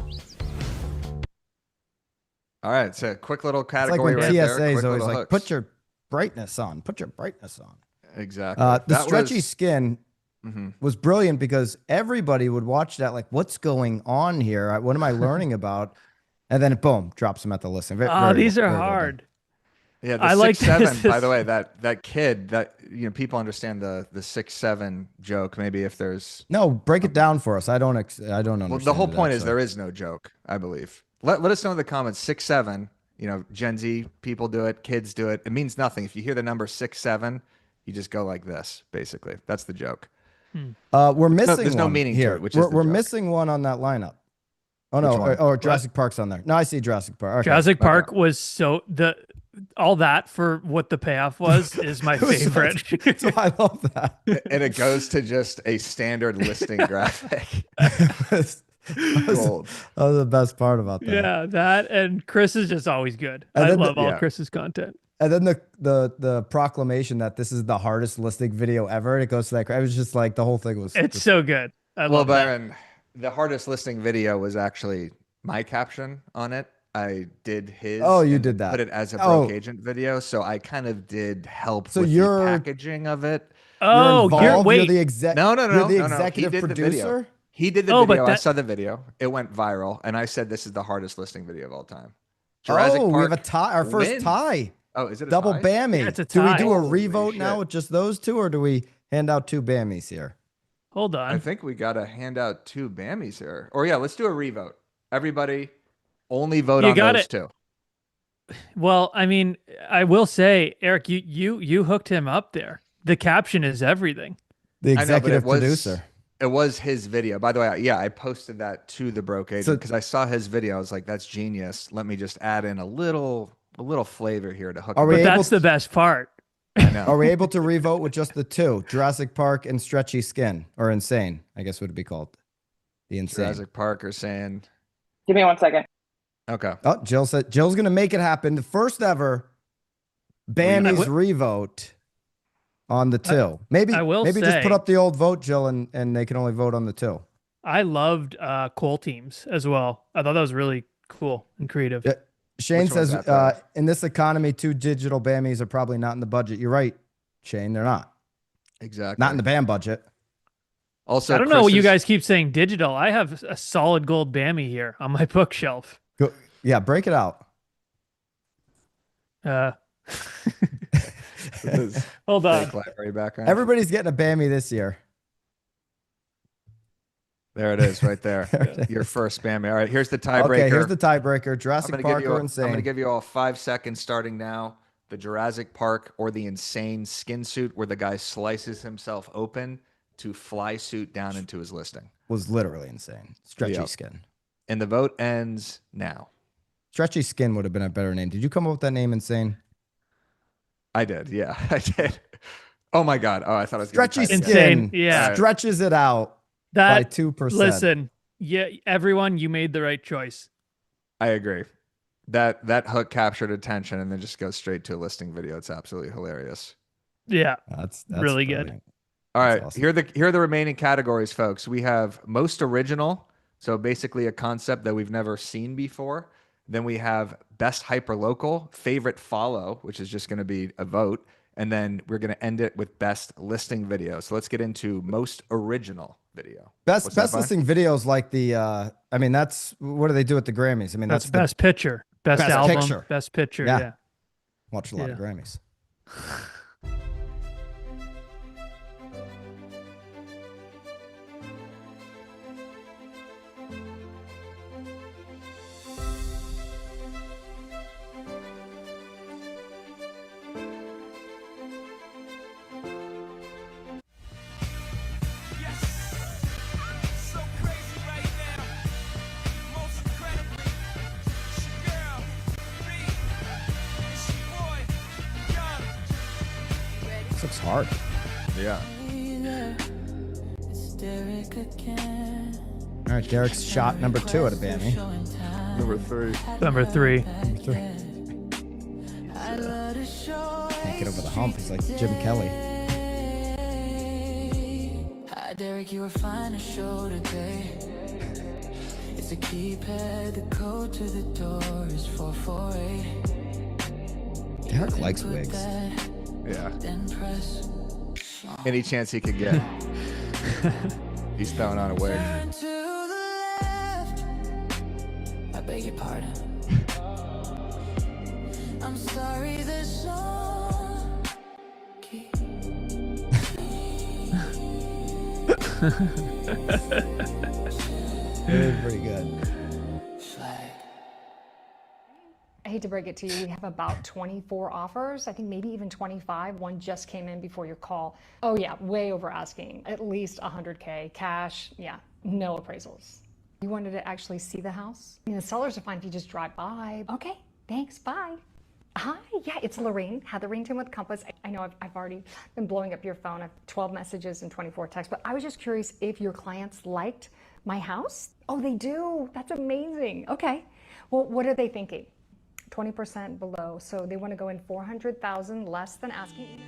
All right, so quick little It's like category when right there. TSA Quick is always little like, hooks. put your brightness on. Put your brightness on. Exactly. The That stretchy was- skin Mhm. was brilliant because everybody would watch that like, what's going on here? What am I learning about? And then boom, drops them at the listing. These are very well done. hard. Yeah, the I 6'7", like by the way, that kid, that people understand the 6'7" joke. Maybe if there's No, break it down for us. I don't understand. well, the whole it, point is actually. there is no joke. I believe. Let us know in the comments. 6'7", Gen Z people do it, kids do it. It means nothing. If you hear the number 6'7", you just go like this. Basically, that's the joke. We're missing there's no one meaning to here. it, which is the we're joke. missing one on that lineup. Oh Which no, one? or Jurassic Park's on there. No, I see Jurassic Park. Okay. Jurassic Okay. Park was all that for what the payoff was is my It was favorite. So I love that. And it goes to just a standard listing graphic. That was the best part about that. Yeah, that and Chris is just always good. And I then love the- all yeah. Chris's content. And then the proclamation that this is the hardest listing video ever. It goes to that. I was just like the whole thing was. It's so good. I Well, love that. Byron, the hardest listing video was actually my caption on it. I did his. Oh, you and did that. Put it as a Oh. broke agent video, so I kind of did help So with you're- the packaging of it. Oh, involved? wait. You're the exec. No, no, no, You're the no, no. He executive did the video. producer. He did the Oh, but video. I that- saw the video. It went viral, and I said this is the hardest listing video of all time. Jurassic Oh, Park we have a tie. Our first wins. tie. Oh, is it a Double tie? Bammy? Yeah, it's a Do we tie. do a Holy revote now shit. with just those two, or do we hand out 2 Bammys here? Hold I on. think we got to hand out 2 Bammys here. Or yeah, let's do a revote. Everybody, only vote You on got those it. 2. Well, I mean, I will say, Eric, you hooked him up there. The caption is everything. The I know, but executive producer. It was his video. By the way, yeah, I posted that to the broke agent because I saw his video. I was like, that's genius. Let me just add in a little flavor here to hook Are him we up. able That's the best part. I know. Are we able to revote with just the 2, Jurassic Park and Stretchy Skin, or Insane? I guess would it be called the Insane? Jurassic Park are saying, Give me 1 second. okay. Oh, Jill said Jill's gonna make it happen. The first ever Bammys revote on the 2. Maybe I will maybe just say- put up the old vote, Jill, and they can only vote on the 2. I loved cool teams as well. I thought that was really cool and creative. Yeah. Shane Which one's says, that, in this economy, 2 digital Bammys are probably not in the budget. You're right, Shane. They're not. Exactly. Not in the BAM budget. Also, I don't know what you Chris is- guys keep saying digital. I have a solid gold Bammy here on my bookshelf. Go, yeah, break it out. This Hold on. fake library background. Everybody's getting a Bammy this year. There it is, right there. Your first Bammy. All right, here's the tiebreaker. Okay, here's the tiebreaker. I'm Jurassic gonna Park give you or I'm Insane. going to give you all 5 seconds starting now. The Jurassic Park or the Insane skin suit where the guy slices himself open to fly suit down into his listing. Was literally insane. Stretchy Yep. Skin. And the vote ends now. Stretchy Skin would have been a better name. Did you come up with that name, Insane? I did. Yeah, I did. Oh my God. Oh, I thought I was gonna Stretchy type it. Skin Insane, yeah. stretches it out by 2%. Listen, yeah, everyone, you made the right choice. I agree. That hook captured attention and then just goes straight to a listing video. It's absolutely hilarious. Yeah, That's really brilliant. good. All right, awesome. here are the remaining categories, folks. We have most original, so basically a concept that we've never seen before. Then we have best hyperlocal, favorite follow, which is just going to be a vote, and then we're going to end it with best listing video. So let's get into most original video. Best What's that, Brian? listing videos like the I mean that's what do they do at the Grammys? I mean That's the best picture, best album, picture. best picture. Yeah. Yeah. Watch a lot of Yeah. Grammys. So crazy right now. Most incredibly. It's your girl, B. It's your boy, Young. This looks hard. Yeah. All right, Derek's shot number 2 at a Bammy. Number 3. Number 3. Number 3. Can't get over the hump. He's like Jim Kelly. Hi, Derek, you were fine to show today. It's a keypad, the code to the door is 448. Derek likes wigs. Yeah. Then press Any chance he could get. He's throwing on a wig. turn to the left. I beg your pardon. I'm sorry, the song Pretty good. I hate to break it to you, we have about 24 offers. I think maybe even 25. One just came in before your call. Oh yeah, way over asking. At least 100K cash. Yeah, no appraisals. You wanted to actually see the house? I mean, the sellers are fine if you just drive by. Okay, thanks, bye. Hi, yeah, it's Lorraine, Heatherington with Compass. I know I've already been blowing up your phone. I have 12 messages and 24 texts, but I was just curious if your clients liked my house. Oh, they do. That's amazing. Okay. Well, what are they thinking? 20% below. So they want to go in 400,000 less than asking.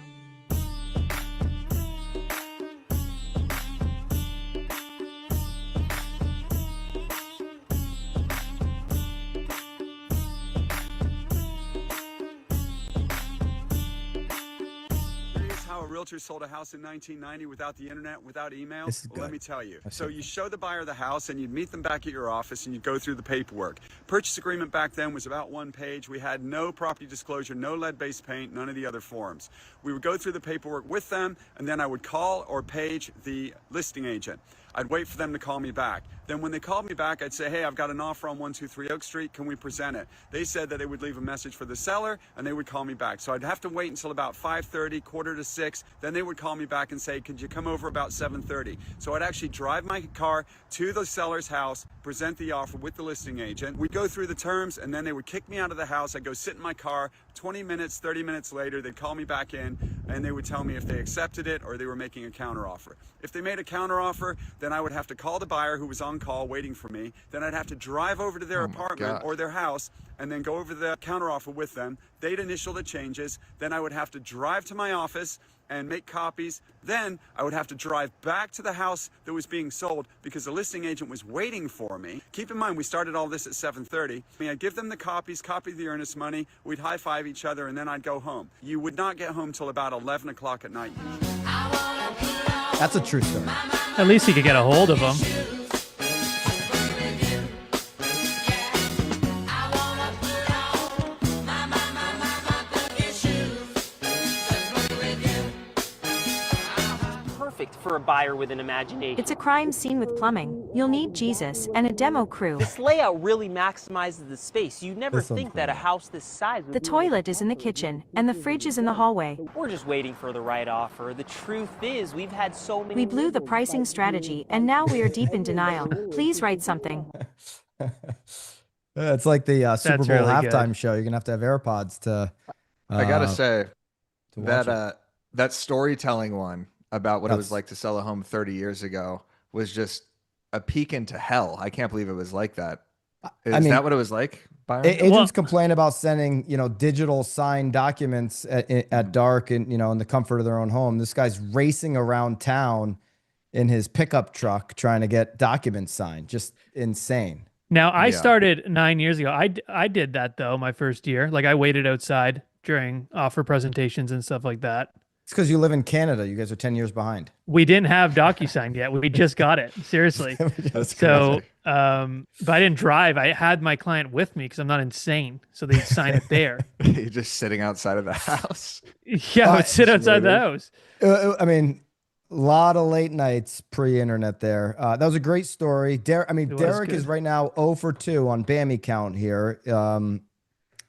realtors sold a house in 1990 without the internet, without email? This is Well, let good. me tell you. That's So good. you show the buyer the house and you'd meet them back at your office and you'd go through the paperwork. Purchase agreement back then was about 1 page. We had no property disclosure, no lead-based paint, none of the other forms. We would go through the paperwork with them, and then I would call or page the listing agent. I'd wait for them to call me back. Then when they called me back, I'd say, hey, I've got an offer on 123 Oak Street. Can we present it? They said that they would leave a message for the seller and they would call me back. So I'd have to wait until about 5:30, 5:45. Then they would call me back and say, could you come over about 7:30? So I'd actually drive my car to the seller's house, present the offer with the listing agent. We'd go through the terms and then they would kick me out of the house. I'd go sit in my car. 20 minutes, 30 minutes later, they'd call me back in and they would tell me if they accepted it or they were making a counteroffer. If they made a counteroffer, then I would have to call the buyer who was on call waiting for me. Then I'd have to drive over to their apartment or their house and then go over the counteroffer with them. They'd initial the changes. Then I would have to drive to my office and make copies. Then I would have to drive back to the house that was being sold because the listing agent was waiting for me. Keep in mind, we started all this at 7:30. I'd give them the copies, copy the earnest money. We'd high-five each other, and then I'd go home. You would not get home till about 11 o'clock at night. That's a true story. At least you could get a hold of them. Perfect for a buyer with an imagination. It's a crime scene with plumbing. You'll need Jesus and a demo crew. This layout really maximizes the space. You'd never This one's think that a house this size would The be- toilet is in the kitchen, and the fridge is in the hallway. We're just waiting for the right offer. The truth is, we've had so many. We blew the pricing strategy, and now we are deep in denial. Please write something. It's like the Super Bowl really good. halftime show. You're gonna have to have AirPods to. I gotta say to watch that that storytelling one about what it was That's- like to sell a home 30 years ago was just a peek into hell. I can't believe it was like that. Is mean, that what it was like, Byron? Agents complain about sending, digital signed documents at dark and, in the comfort of their own home. This guy's racing around town in his pickup truck trying to get documents signed. Just insane. Now, I Yeah. started 9 years ago. I did that, though, my first year. Like, I waited outside during offer presentations and stuff like that. It's because you live in Canada. You guys are 10 years behind. We didn't have DocuSign yet. We just got it. Seriously. That's So, but I didn't drive. I had my client with me because I'm not insane. So they'd sign it there. You're just sitting outside of the house. Yeah, I would sit outside the house. I mean, a lot of late nights pre-internet there. That was a great story. Derek good. is right now 0 for 2 on BAMMY count here.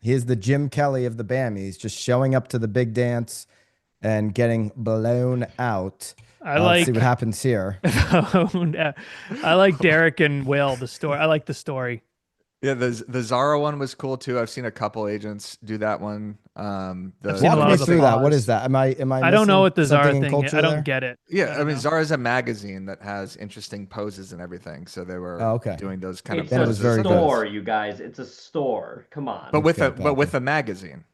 He is the Jim Kelly of the BAMMYs, just showing up to the big dance and getting blown out. Let's see what happens here. I like Derek and Will, the story. I like the story. Yeah, the Zara one was cool too. I've seen a couple agents do that one. I've seen a lot Walk me of the through that. What pause. is that? Am I I don't know missing what the Zara something in thing is. culture I don't there? get it. Yeah, I mean, Zara's a magazine that has interesting poses and everything. So they were doing those kind It's of a poses. store, you guys. It's a store. Come on. But with a magazine.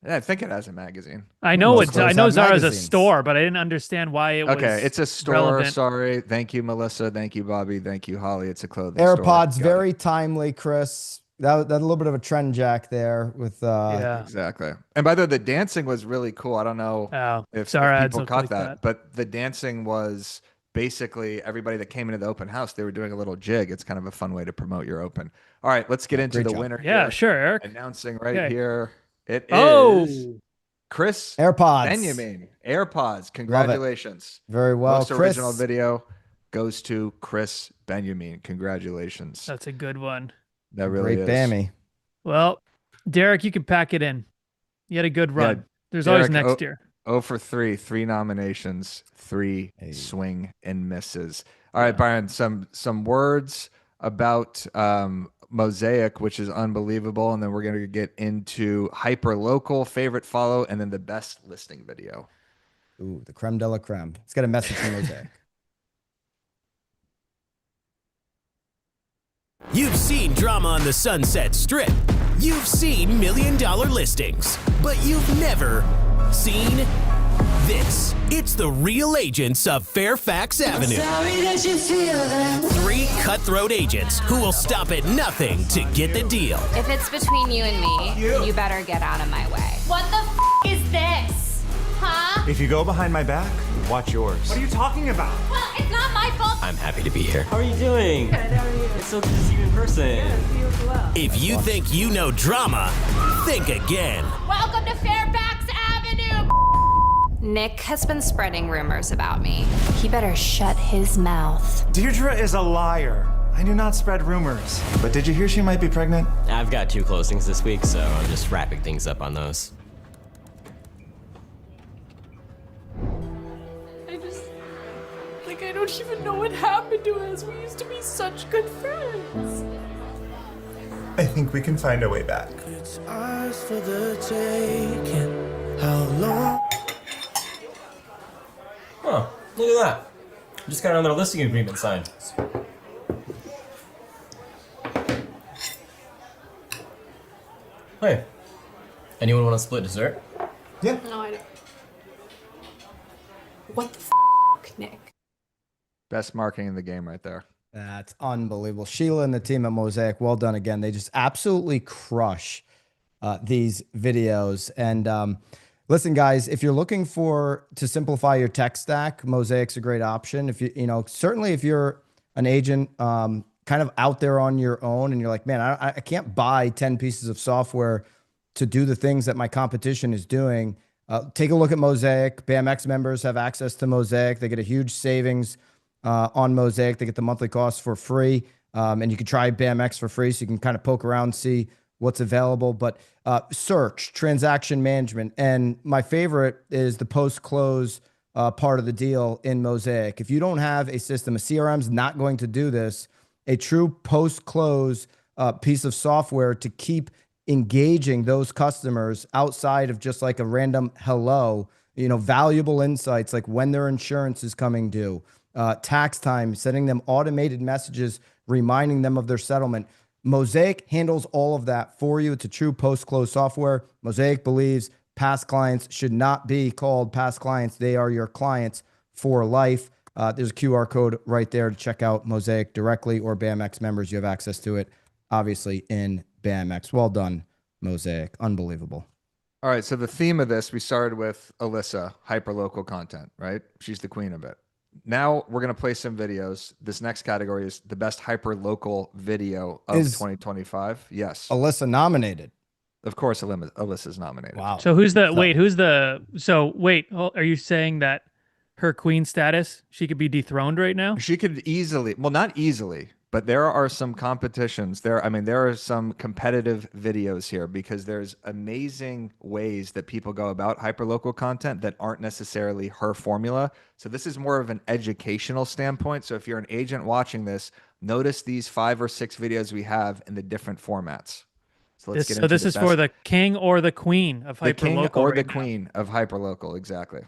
Yeah, I think it has a magazine. I know Most I stores know have Zara's a magazines. store, but I didn't understand why it was Okay, it's a store. relevant. Sorry. Thank you, Melissa. Thank you, Bobby. Thank you, Holly. It's a clothing store. AirPods, very timely, Chris. That a little bit of a trend jack there with Exactly. And by the way, the dancing was really cool. I don't know if Zara ads people look caught like that, that. but the dancing was basically everybody that came into the open house, they were doing a little jig. It's kind of a fun way to promote your open. All right, let's get into Great the job. winner. Yeah, here. sure, Eric. Announcing right Okay. here. It is Oh! Chris AirPods. Benjamin. AirPods. Congratulations. Very well, Most Chris. original video goes to Chris Benjamin. Congratulations. That's a good one. That really Great is. BAMMY. Well, Derek, you can pack it in. You had a good run. Yeah, There's always Derek, next year. 0 for 3, 3 nominations, 3 swing and misses. All right, Byron, some words about Mosaic, which is unbelievable, and then we're going to get into hyper local, favorite follow, and then the best listing video. Ooh, the creme de la creme. Let's get a message from Mosaic. You've seen drama on the Sunset Strip. You've seen $1 million listings. But you've never seen this. It's the real agents of Fairfax Avenue. 3 cutthroat agents who will stop at nothing to get the deal. If it's between you and me, you better get out of my way. What the is this? Huh? If you go behind my back, watch yours. What are you talking about? Well, it's not my fault. I'm happy to be here. How are you doing? Good, how are you? It's so good to see you in person. Yeah, see you as well. If you think you know drama, think again. Welcome to Fairfax Avenue! Nick has been spreading rumors about me. He better shut his mouth. Deirdre is a liar. I do not spread rumors. But did you hear she might be pregnant? I've got 2 closings this week, so I'm just wrapping things up on those. I don't even know what happened to us. We used to be such good friends. I think we can find a way back. It's ours for the taking. How long? Oh, look at that. Just got another listing agreement signed. Hey, anyone want to split dessert? Yeah. No, I don't. What the Nick? Best marketing in the game right there. That's unbelievable. Sheila and the team at Mosaic, well done again. They just absolutely crush these videos. And listen, guys, if you're looking to simplify your tech stack, Mosaic's a great option. If certainly if you're an agent kind of out there on your own and you're like, man, I can't buy 10 pieces of software to do the things that my competition is doing. Take a look at Mosaic. BAMMYs members have access to Mosaic. They get a huge savings on Mosaic. They get the monthly costs for free. And you can try BAMMYs for free so you can kind of poke around, see what's available. But search, transaction management, and my favorite is the post-close part of the deal in Mosaic. If you don't have a system, a CRM is not going to do this. A true post-close piece of software to keep engaging those customers outside of just like a random hello, valuable insights like when their insurance is coming due, tax time, sending them automated messages, reminding them of their settlement. Mosaic handles all of that for you. It's a true post-close software. Mosaic believes past clients should not be called past clients. They are your clients for life. There's a QR code right there to check out Mosaic directly, or BAMMYs members. You have access to it, obviously, in BAMMYs. Well done, Mosaic. Unbelievable. All right. So the theme of this, we started with Alyssa, hyperlocal content, right? She's the queen of it. Now we're going to play some videos. This next category is the best hyperlocal video of 2025. Yes. Alyssa nominated. Of course, Alyssa's nominated. Wow. So are you saying that her queen status, she could be dethroned right now? She could easily, well, not easily, but there are some competitions there. I mean, there are some competitive videos here because there's amazing ways that people go about hyperlocal content that aren't necessarily her formula. So this is more of an educational standpoint. So if you're an agent watching this, notice these 5 or 6 videos we have in the different formats. So let's get into this is for the king or the queen of hyperlocal. The king or the queen of hyperlocal, exactly.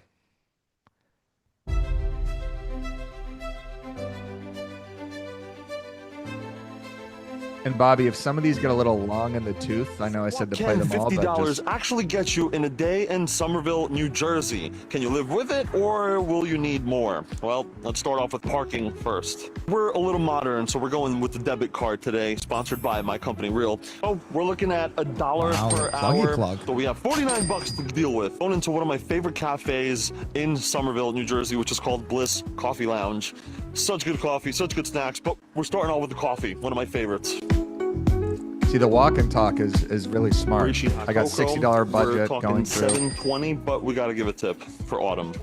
And Bobby, if some of these get a little long in the tooth, I know I said to play them all, but $50 actually get you in a day in Somerville, New Jersey? Can you live with it, or will you need more? Well, let's start off with parking first. We're a little modern, so we're going with the debit card today, sponsored by my company, Real. So we're looking at $1 per hour. So we have $49 to deal with. Going into one of my favorite cafes in Somerville, New Jersey, which is called Bliss Coffee Lounge. Such good coffee, such good snacks, but we're starting off with the coffee, one of my favorites. See, the walk and talk is really smart. I got $60 budget going through. $720, but we got to give a tip for Autumn.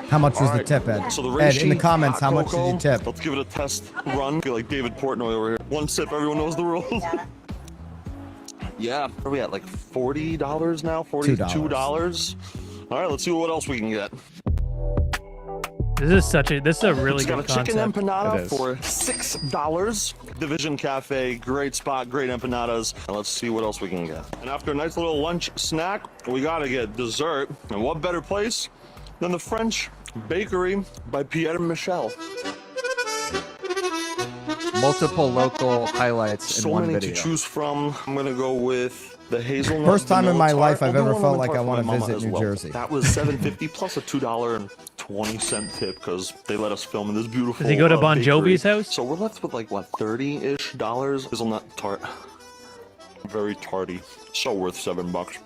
How much was the tip, Ed? So Ed, in the comments, how much did you tip? Let's give it a test run. Feel like David Portnoy over here. One sip, everyone knows the rules. Yeah, where are we at? Like $40 now? $42? All right, let's see what else we can get. This is a really good concept. Got a chicken empanada for $6. Division Cafe, great spot, great empanadas. And let's see what else we can get. And after a nice little lunch snack, we gotta get dessert. And what better place than the French Bakery by Pierre Michel. Multiple local highlights in one video. So many to choose from. I'm gonna go with the hazelnut. First time in my life I've ever felt like I want to visit New Jersey. That was $7.50 plus a $2.20 tip because they let us film in this beautiful. Does he go to Bon bakery. Jovi's house? So we're left with like what, $30-ish? Hazelnut tart, very tarty. So worth $7.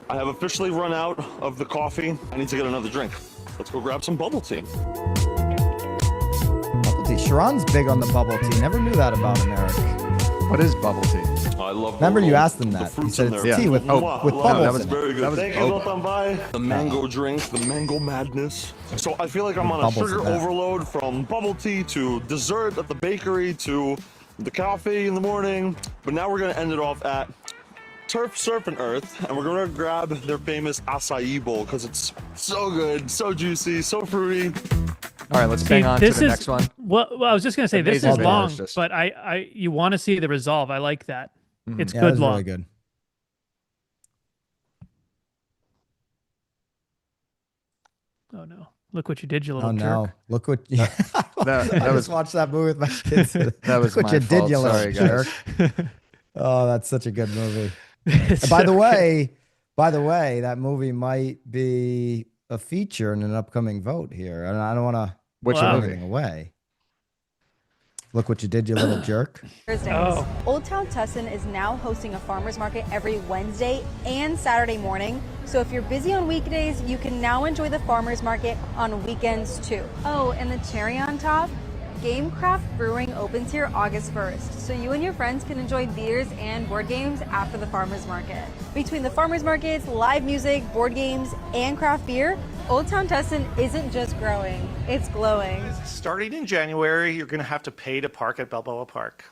I have officially run out of the coffee. I need to get another drink. Let's go grab some bubble tea. Bubble tea. Sharon's big on the bubble tea. Never knew that about him, Eric. What is bubble tea? I love. Remember you asked him that. He said it's tea with bubbles. That was in it. very good. That was Thank you, Zotambai. The mango drink, the mango madness. So I feel like I'm on a Bubbles sugar in that. overload from bubble tea to dessert at the bakery to the coffee in the morning. But now we're gonna end it off at Turf, Surf, and Earth, and we're gonna grab their famous acai bowl because it's so good, so juicy, so fruity. All right, let's hang on to this the is, next one. Well, I was just gonna say this Amazing is video long, is just- but you want to see the resolve. I like that. It's Yeah, good that's long. really good. Oh no! Look what you did, you little Oh jerk. no! Look what I that just was- watched that movie with my kids. That was Look what my you did, fault. you little Sorry, guys. jerk. Oh, that's such a good movie. And by the way, that movie might be a feature in an upcoming vote here, and I don't want to Which give movie? anything away. Look what you did, you little jerk. Thursdays. Oh. Old Town Tustin is now hosting a farmer's market every Wednesday and Saturday morning. So if you're busy on weekdays, you can now enjoy the farmer's market on weekends too. Oh, and the cherry on top, Gamecraft Brewing opens here August 1st. So you and your friends can enjoy beers and board games after the farmer's market. Between the farmer's markets, live music, board games, and craft beer, Old Town Tustin isn't just growing, it's glowing. Starting in January, you're going to have to pay to park at Balboa Park.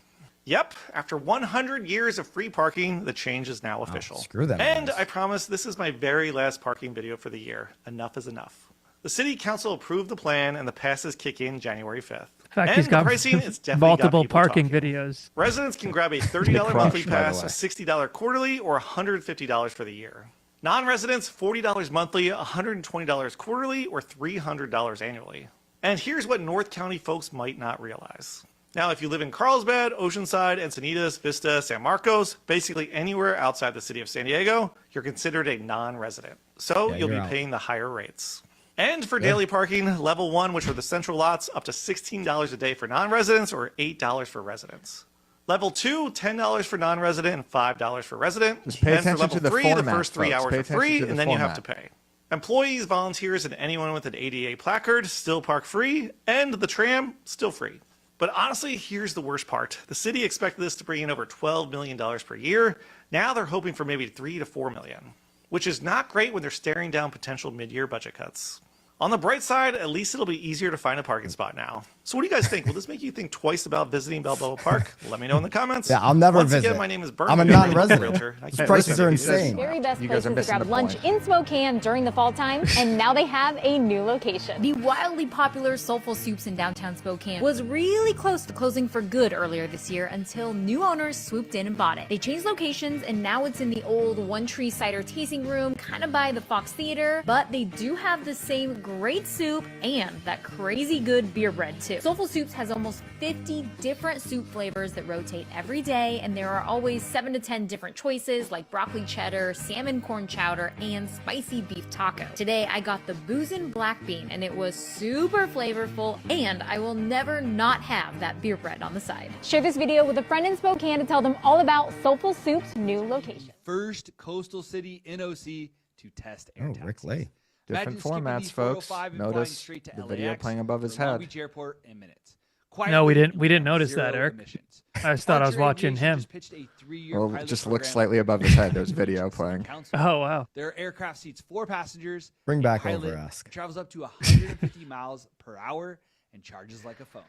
Yep, after 100 years of free parking, the change is now official. screw them And guys. I promise this is my very last parking video for the year. Enough is enough. The city council approved the plan and the passes kick in January 5th. In fact, and he's got the pricing, it's definitely multiple got people parking talking. videos. Residents can grab a $30 Crush, monthly by the pass, way. a $60 quarterly, or $150 for the year. Non-residents, $40 monthly, $120 quarterly, or $300 annually. And here's what North County folks might not realize. Now, if you live in Carlsbad, Oceanside, Encinitas, Vista, San Marcos, basically anywhere outside the city of San Diego, you're considered a non-resident. So Yeah, you'll be you're out. paying the higher rates. And for daily parking, level 1, which are the central lots, up to $16 a day for non-residents or $8 for residents. Level 2, $10 for non-resident and $5 for resident. Just pay and for attention level to the 3, format, the first 3 folks. hours Pay are attention free, to the and then you have to format. pay. Employees, volunteers, and anyone with an ADA placard still park free, and the tram still free. But honestly, here's the worst part. The city expected this to bring in over $12 million per year. Now they're hoping for maybe $3 to $4 million, which is not great when they're staring down potential mid-year budget cuts. On the bright side, at least it'll be easier to find a parking spot now. So what do you guys think? Will this make you think twice about visiting Balboa Park? Let me know in the comments. Yeah, I'll never Once visit. Again, my name is Byron. I'm a your non-resident. realtor. These prices are insane. Very best You guys places are to missing grab the lunch point. in Spokane during the fall time, and now they have a new location. The wildly popular Soulful Soups in downtown Spokane was really close to closing for good earlier this year until new owners swooped in and bought it. They changed locations and now it's in the old One Tree Cider tasting room, kind of by the Fox Theater, but they do have the same great soup and that crazy good beer bread too. Soulful Soups has almost 50 different soup flavors that rotate every day, and there are always 7 to 10 different choices like broccoli cheddar, salmon corn chowder, and spicy beef taco. Today I got the boozin' black bean and it was super flavorful, and I will never not have that beer bread on the side. Share this video with a friend in Spokane to tell them all about Soulful Soup's new location. First coastal city NOC to test air taxis. Rick Lay. Different Imagine skipping formats, the folks. 405 and flying Notice straight to the LAX video playing above his or Long head. Beach Airport in minutes. No, we Quietly, didn't notice that, zero Eric. emissions. I just thought I was Archer watching Aviation him. just pitched a 3-year Well, pilot just look program slightly above his head. There's video playing. Council. Oh, wow. Their aircraft seats 4 passengers. Bring a back pilot, over ask. Travels up to 150 miles per hour and charges like a phone.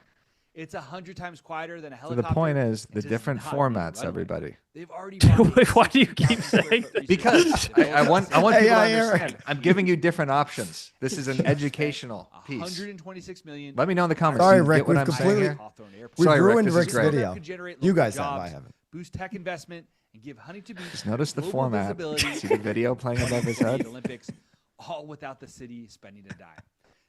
It's 100 times quieter than a So helicopter. the point is the and does different not need a formats, runway. everybody. They've already Why do you keep saying that? Because I want people to Hey, Eric. understand. I'm giving you different options. This is an educational piece. 126 million. Let me know in the comments. Sorry, Do you Rick, get what we've I'm saying completely here? we've Sorry, Rick, ruined this is Rick's great. video. Could generate You local guys have, jobs, I haven't. Boost tech investment and give Huntington Beach Just notice the global format. visibility See the video playing above his head? the Olympics, all without the city spending a dime.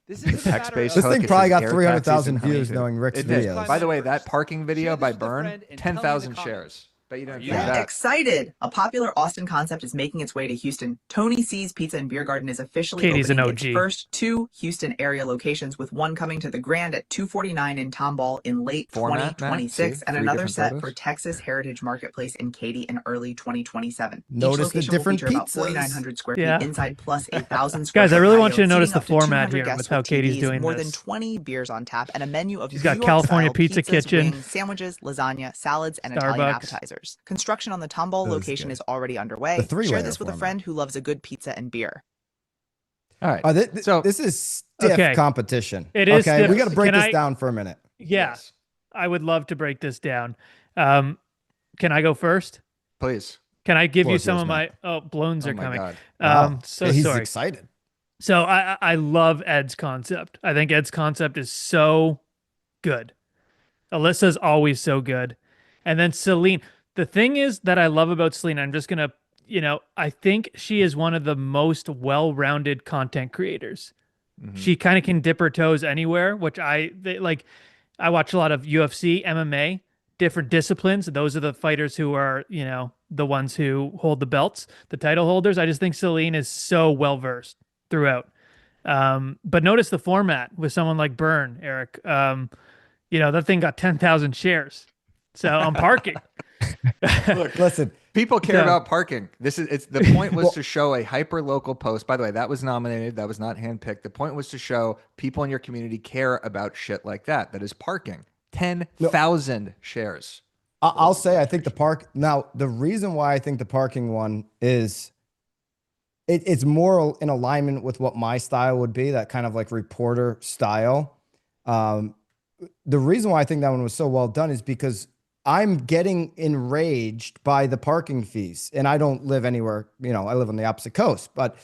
This isn't a matter Text-based of This thing hook, probably it got says air 300,000 taxis in views Huntington. knowing Rick's It did. videos. By the way, that parking video Share by this with a Burn, friend and tell me in the 10,000 comments. shares. Bet you didn't think Yeah, that. excited! A popular Austin concept is making its way to Houston. Tony C's Pizza and Beer Garden is officially Katie's an opening its OG. first 2 Houston area locations, with one coming to the Grand at 249 in Tomball in late Format, Matt? 2026, See? and 3 another different set photos. for Texas Heritage Marketplace in Katy in early 2027. Notice Each the location different will feature about pizzas. 4,900 square Yeah. feet inside, plus a 1,000 square Guys, I foot really want you patio, to notice seating the up to format 200 here guests with how TVs, Katie's doing more this. than 20 beers on tap, and a menu of She's New got York California style Pizza pizzas, Kitchen. wings, sandwiches, lasagna, salads, and Italian Starbucks. appetizers. Construction on the Tomball That is location good. is already underway. The three-layer Share this with a format. friend who loves a good pizza and beer. All right. So this is stiff Okay. competition. It is okay. stiff. We got to break Can this I- down for a minute. Yeah, I would love to break this down. Can I go first? Please. Can I give you Floor's some yours, of my? Matt. Oh, blowns Oh are my coming. God. Wow. So He's sorry. excited. So I love Ed's concept. I think Ed's concept is so good. Alyssa's always so good. And then Celine. The thing is that I love about Celine, I'm just going to, I think she is one of the most well-rounded content creators. She kind of can dip her toes anywhere, which I watch a lot of UFC, MMA, different disciplines. Those are the fighters who are, the ones who hold the belts, the title holders. I just think Celine is so well-versed throughout. But notice the format with someone like Byrne, Eric. That thing got 10,000 shares. So I'm parking. Look, Listen, people care So- about parking. The point was to show a hyper local post. By the way, that was nominated. That was not handpicked. The point was to show people in your community care about shit like that. That is parking. 10,000 shares. I'll say I think the reason why I think the parking one is it's more in alignment with what my style would be, that kind of like reporter style. The reason why I think that one was so well done is because I'm getting enraged by the parking fees, and I don't live anywhere, I live on the opposite coast, but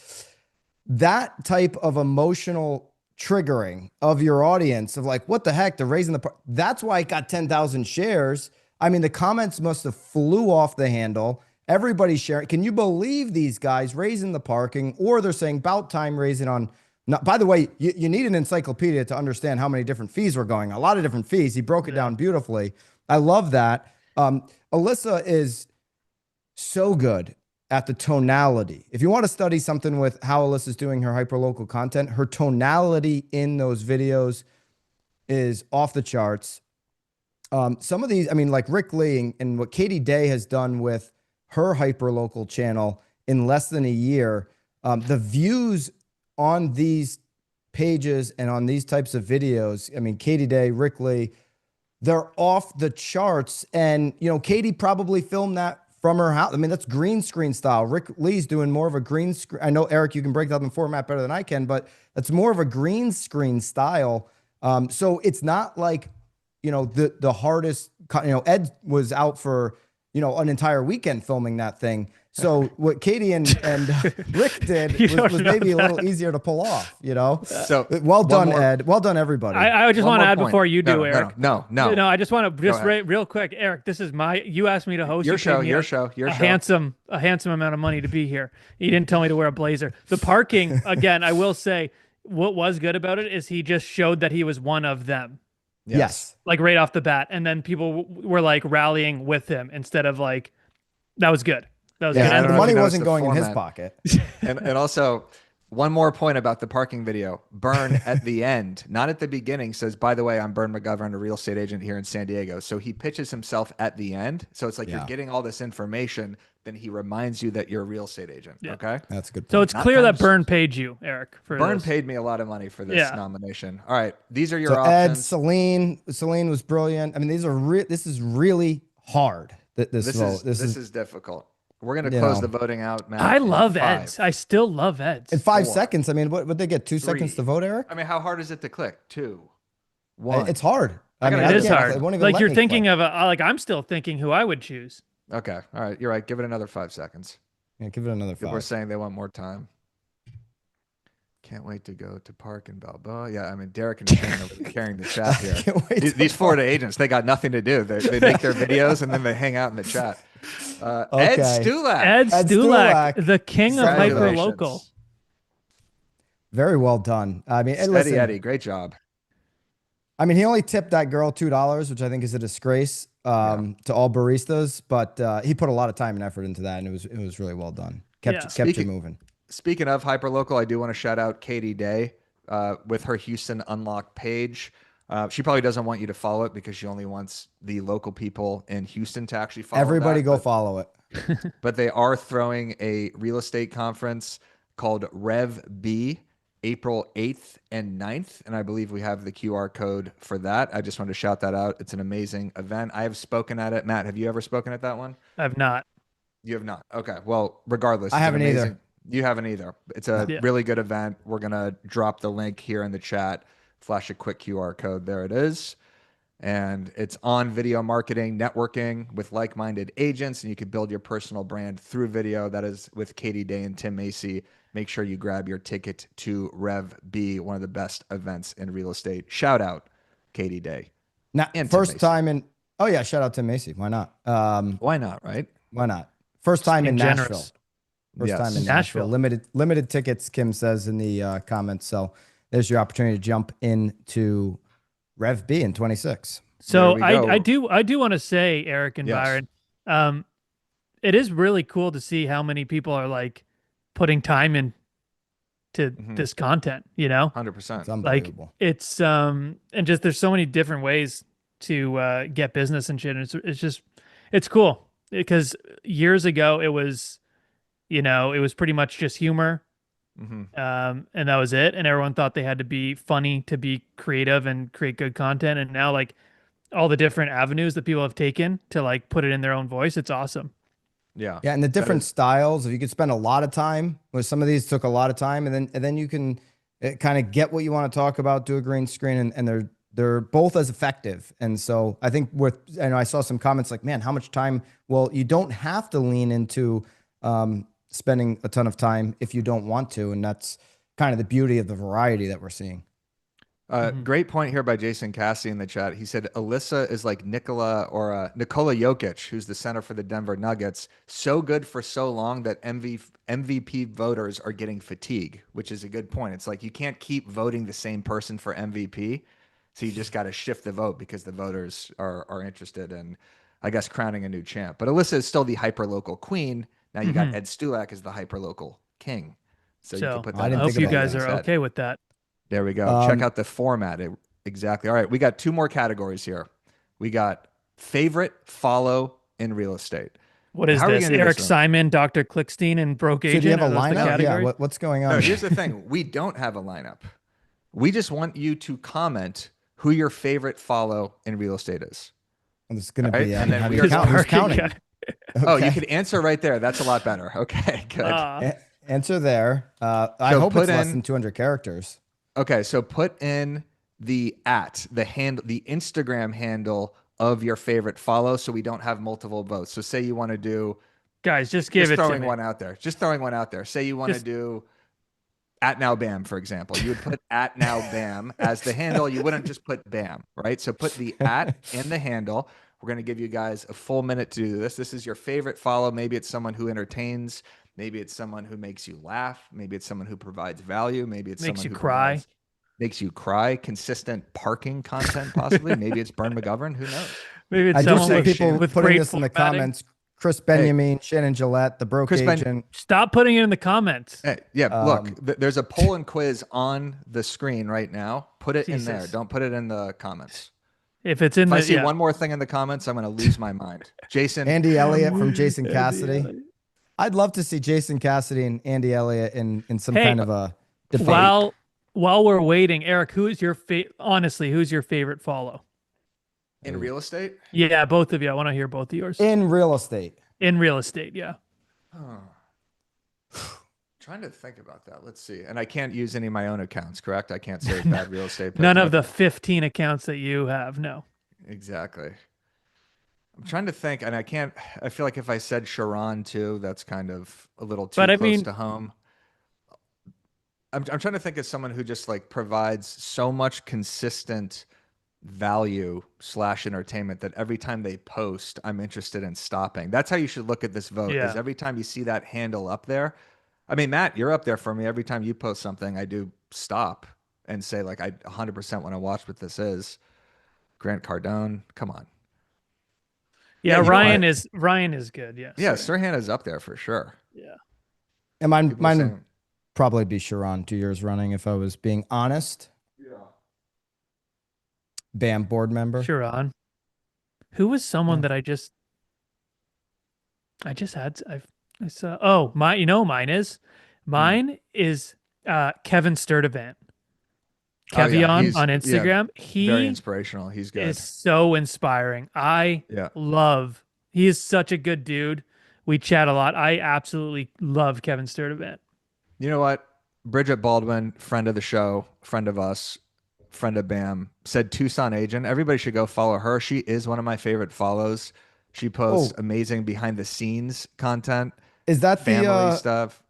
that type of emotional triggering of your audience of like, what the heck, they're raising that's why it got 10,000 shares. I mean, the comments must have flew off the handle. Everybody's sharing. Can you believe these guys raising the parking? Or they're saying about time raising on. No, by the way, you need an encyclopedia to understand how many different fees were going. A lot of different fees. He broke it down beautifully. I love that. Alyssa is so good at the tonality. If you want to study something with how Alyssa's doing her hyperlocal content, her tonality in those videos is off the charts. Some of these, like Rick Lee and what Katie Day has done with her hyperlocal channel in less than a year, the views on these pages and on these types of videos, Katie Day, Rick Lee, they're off the charts. And, Katie probably filmed that from her house. That's green screen style. Rick Lee's doing more of a green screen. I know, Eric, you can break that up in format better than I can, but it's more of a green screen style. So it's not like, the hardest, Ed was out for, an entire weekend filming that thing. So what Katie and Rick did was maybe a little easier to pull off, So well done, Ed. Well done, everybody. I just want to add before you do, No, Eric. No. I just want to Go ahead. real quick, Eric. This is you asked me to host Your you show, paid me your a- show, your a show. handsome amount of money to be here. You didn't tell me to wear a blazer. The parking, again, I will say, what was good about it is he just showed that he was one of them. Yes. Like right off the bat, and then people were like rallying with him instead of like, that was good. That was good. And the know if money you noticed wasn't the going in his format. pocket. And also, one more point about the parking video. Byrne at the end, not at the beginning, says, by the way, I'm Byrne McGovern, a real estate agent here in San Diego. So he pitches himself at the end. So it's like you're getting all this information. Then he reminds you that you're a real estate agent. Yeah. Okay. That's a good. So it's Not clear that times- Byrne paid you, Eric. For Byrne this. paid me a lot of money for this Yeah. nomination. All right. These are your So Ed, options. Celine was brilliant. This is really hard. This vote. This is difficult. We're going to You close know. the voting out, Matt. I in love 5. Eds. I still love Eds. in 5 4. seconds. What would they get? 2 seconds 3. to vote, Eric? I mean, how hard is it to click? 2, 1. It's hard. I gotta I do It is it can't- hard. it won't even Like let you're me thinking click. of I'm still thinking who I would choose. Okay. All right. You're right. Give it another 5 seconds. Yeah, give it another People are 5. saying they want more time. Can't wait to go to Park in Balboa. Yeah, Derek and Shane are carrying the chat here. Can't wait These Florida agents, they got nothing to do. They make their videos and then they hang out in the chat. Ed Okay. Stulak. Ed Stulak, the king of Congratulations. hyperlocal. Very well done. And Steady listen, Eddie, great job. I mean, he only tipped that girl $2, which I think is a disgrace to all baristas. But he put a lot of time and effort into that, and it was really well done. Kept you moving. Speaking of hyperlocal, I do want to shout out Katie Day with her Houston Unlocked page. She probably doesn't want you to follow it because she only wants the local people in Houston to actually follow. Everybody go follow it. But they are throwing a real estate conference called Rev B, April 8th and 9th. And I believe we have the QR code for that. I just wanted to shout that out. It's an amazing event. I have spoken at it. Matt, have you ever spoken at that one? I've not. You have not. Okay. Well, regardless. I haven't either. You haven't either. It's a really good event. We're going to drop the link here in the chat. Flash a quick QR code. There it is. And it's on video marketing, networking with like-minded agents, and you can build your personal brand through video. That is with Katie Day and Tim Macy. Make sure you grab your ticket to Rev B, one of the best events in real estate. Shout out Katie Day. Now, first time in, oh yeah, shout out to Macy. Why not? Why not, right? Why not? First time in generous. Nashville. First time in Nashville. Limited tickets, Kim says in the comments. So there's your opportunity to jump into Rev B in 26. So I do want to say, Eric and Yes. Byron, it is really cool to see how many people are like putting time into this content, you know? 100%. It's unbelievable. Like it's and just there's so many different ways to get business and shit. And it's cool because years ago it was, you know, it was pretty much just humor. And that was it. And everyone thought they had to be funny to be creative and create good content. And now like all the different avenues that people have taken to like put it in their own voice, it's awesome. Yeah. Yeah, and the different styles. If you could spend a lot of time, where some of these took a lot of time, and then you can kind of get what you want to talk about, do a green screen, and they're both as effective. And so I think I saw some comments like, man, how much time? Well, you don't have to lean into spending a ton of time if you don't want to, and that's kind of the beauty of the variety that we're seeing. Great point here by Jason Cassidy in the chat. He said Alyssa is like Nikola Jokic, who's the center for the Denver Nuggets. So good for so long that MVP voters are getting fatigue, which is a good point. It's like you can't keep voting the same person for MVP, so you just got to shift the vote because the voters are interested in, I guess, crowning a new champ. But Alyssa is still the hyperlocal queen. Now you got Ed Stulak as the hyperlocal king. So you can put that. I hope you guys are okay with that. There we go. Check out the format. Exactly. All right. We got two more categories here. We got favorite follow in real estate. What is this? Eric Simon, Dr. Clickstein, and Broke Agent? Do you have a lineup? Yeah. What's going on? No, here's the thing. We don't have a lineup. We just want you to comment who your favorite follow in real estate is. And it's going to be, and then who's counting? Okay. Oh, you could answer right there. That's a lot better. Okay, good. Answer there. I hope it's less than 200 characters. Okay, so put in the Instagram handle of your favorite follow, so we don't have multiple votes. So say you want to do, guys, just give it to me. Throwing one out there. Just throwing one out there. Say you want to do @NowBam, for example. You would put @NowBam as the handle. You wouldn't just put BAM, right? So put the in the handle. We're going to give you guys a full minute to do this. This is your favorite follow. Maybe it's someone who entertains. Maybe it's someone who makes you laugh. Maybe it's someone who provides value. Maybe it's makes someone you who cry. Makes you cry. Consistent parking content, possibly. Maybe it's Bern McGovern. Who knows? Maybe it's I do someone see with people with putting great this in the formatting. comments. Chris Benjamin, Shannon Gillette, the Broke Agent. Stop putting it in the comments. Hey, yeah, look, there's a poll and quiz on the screen right now. Put it in there. Don't put it in the comments. If it's in I the see one more thing in the comments, I'm going to lose my mind. Jason. Andy Elliott from Jason Cassidy. I'd love to see Jason Cassidy and Andy Elliott in some kind of a debate. While we're waiting, Eric, who's your favorite follow? In real estate? Yeah, both of you. I want to hear both of yours. In real estate. In real estate, yeah. Trying to think about that. Let's see. And I can't use any of my own accounts, correct? I can't say bad real estate. None of the 15 accounts that you have, no. Exactly. I'm trying to think, and I feel like if I said Sharon too, that's kind of a little too close to home. I'm trying to think of someone who just like provides so much consistent value / entertainment that every time they post, I'm interested in stopping. That's how you should look at this vote. Because every time you see that handle up there, I mean, Matt, you're up there for me. Every time you post something, I do stop. and say like I 100% want to watch what this is. Grant Cardone, come on. Yeah, you know Ryan what? is good. Yes. Yeah, Sirhan is up there for sure. Yeah. And mine People are would saying- probably be Sharon 2 years running if I was being honest. Yeah. BAM board member. Sharon. Who was someone that I saw? Oh, you know who mine is? Mine is Kevin Sturdivant. Oh, yeah, Kevion he's- on yeah, Instagram. very He inspirational. He's good. is so inspiring. He is such a good dude. We chat a lot. I absolutely love Kevin Sturdivant. You know what? Bridget Baldwin, friend of the show, friend of us, friend of BAM, said Tucson agent. Everybody should go follow her. She is one of my favorite follows. She posts amazing behind the scenes content. Is that family the stuff?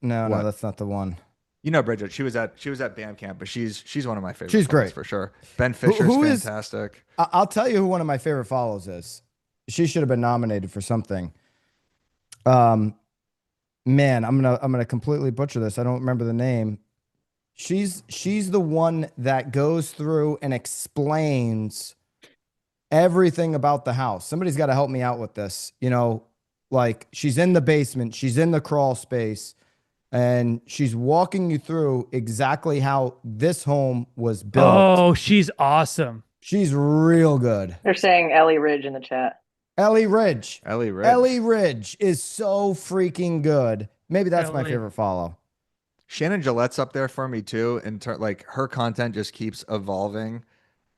No, What? no, that's not the one. You know Bridget. She was at BAM camp, but she's one of my favorite. She's follows great. for sure. Ben Fisher's who is- fantastic. I'll tell you who one of my favorite follows is. She should have been nominated for something. Man, I'm gonna completely butcher this. I don't remember the name. She's the one that goes through and explains everything about the house. Somebody's got to help me out with this. You know, like she's in the basement, she's in the crawl space, and she's walking you through exactly how this home was built. Oh, she's awesome. She's real good. They're saying Ellie Ridge in the chat. Ellie Ridge. Ellie Ridge. Ellie Ridge is so freaking good. Maybe that's my Ellie. favorite follow. Shannon Gillette's up there for me too. Like her content just keeps evolving,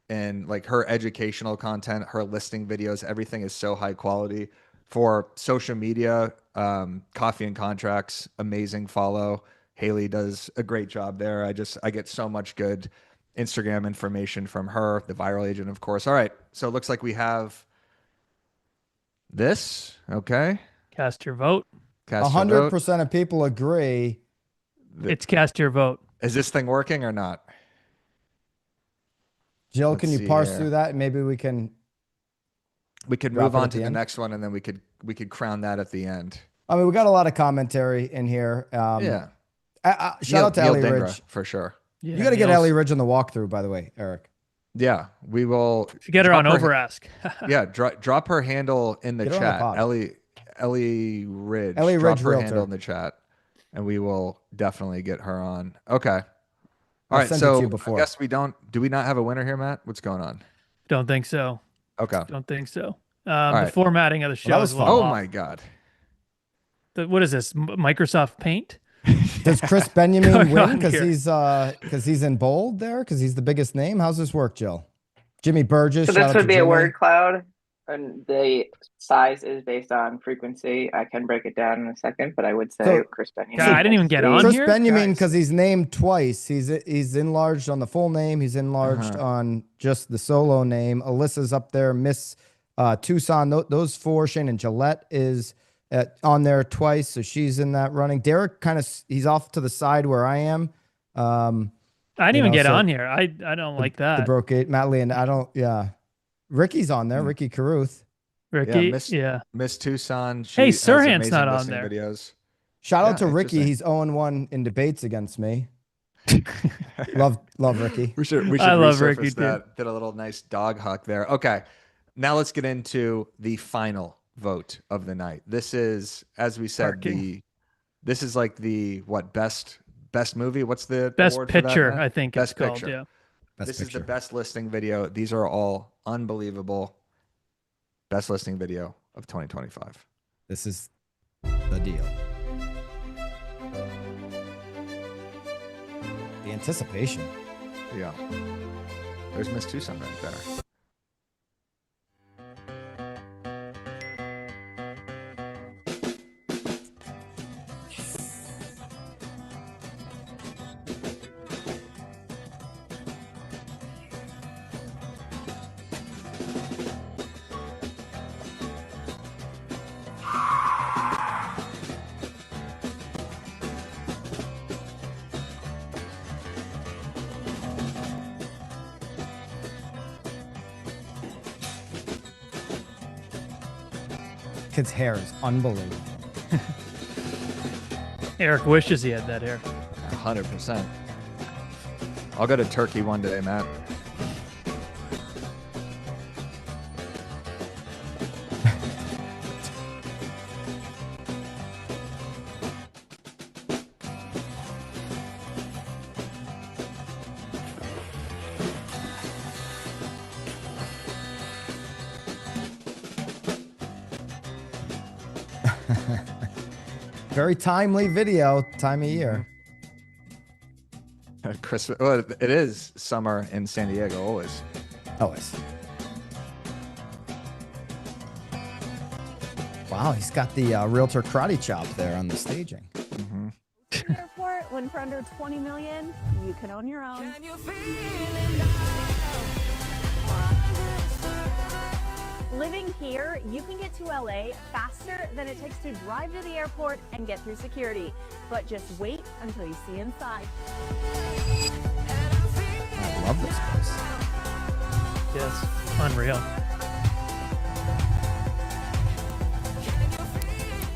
and like her educational content, her listing videos, everything is so high quality. For social media, Coffee and Contracts, amazing follow. Haley does a great job there. I get so much good Instagram information from her, the viral agent, of course. All right, so it looks like we have this. Okay, Cast your vote. Cast your vote. 100% of people agree. It's cast your vote. Is this thing working or not? Jill, Let's can you see parse here. through that? And maybe we can. We could Drop move it on at to the the end? next one, and then we could crown that at the end. I mean, we got a lot of commentary in here. Yeah. Shout out to Neil Ellie Dingra, Ridge. for sure. Yeah, You got to get Neil's- Ellie Ridge on the walkthrough, by the way, Eric. Yeah, we will. Get her on drop Overask. Yeah, drop her handle in the Get her on the chat. pod. Ellie Ridge. Ellie drop Ridge her Realtor. handle in the chat, and we will definitely get her on. Okay. All I'll right. send it So to you before. I guess we don't. Do we not have a winner here, Matt? What's going on? Don't think so. Okay. Don't think so. The right. formatting of the show that was is a fun. little Oh off. my God. What is this? Microsoft Paint? Does Chris Benjamin Going win on because here? he's in bold there because he's the biggest name? How's this work, Jill? Jimmy Burgess. So shout this out would to be a Jimmy. word cloud, and the size is based on frequency. I can break it down in a second, but I would say So- Chris Benjamin. God, I didn't even get on Chris here. Benjamin Guys. because he's named twice. He's enlarged on the full name. He's enlarged on just the solo name. Alyssa's up there. Miss Tucson. Those four. Shannon Gillette is on there twice, so she's in that running. Derek he's off to the side where I am. I didn't even get so on here. I don't like The that. brocade. Matt Lee and I don't. Yeah, Ricky's on there. Ricky Caruth. Ricky, Miss, yeah. Miss Tucson. She Hey, has Sirhan's amazing not on listing there. Videos. Shout out Yeah, to Ricky. interesting. He's 0-1 in debates against me. love Ricky. We should I love resurface Ricky, too. that. Did a little nice dog huck there. Okay. Now let's get into the final vote of the night. This is, as we said, Parking. this is like the best movie. What's the Best award for that, picture, Matt? I think Best it's called. picture. Yeah. This is the best listing video. These are all unbelievable. Best listing video of 2025. This is the deal. The anticipation. Yeah. There's Miss Tucson right there. Kid's hair is unbelievable. Eric wishes he had that hair. 100%. I'll go to Turkey one day, Matt. Very timely video, time of year. Christmas. Well, it is summer in San Diego always. Always. Wow, he's got the realtor karate chop there on the staging. Airport, when for under 20 million, you can own your own. Living here, you can get to LA faster than it takes to drive to the airport and get through security. But just wait until you see inside. I love this place. Yes, unreal.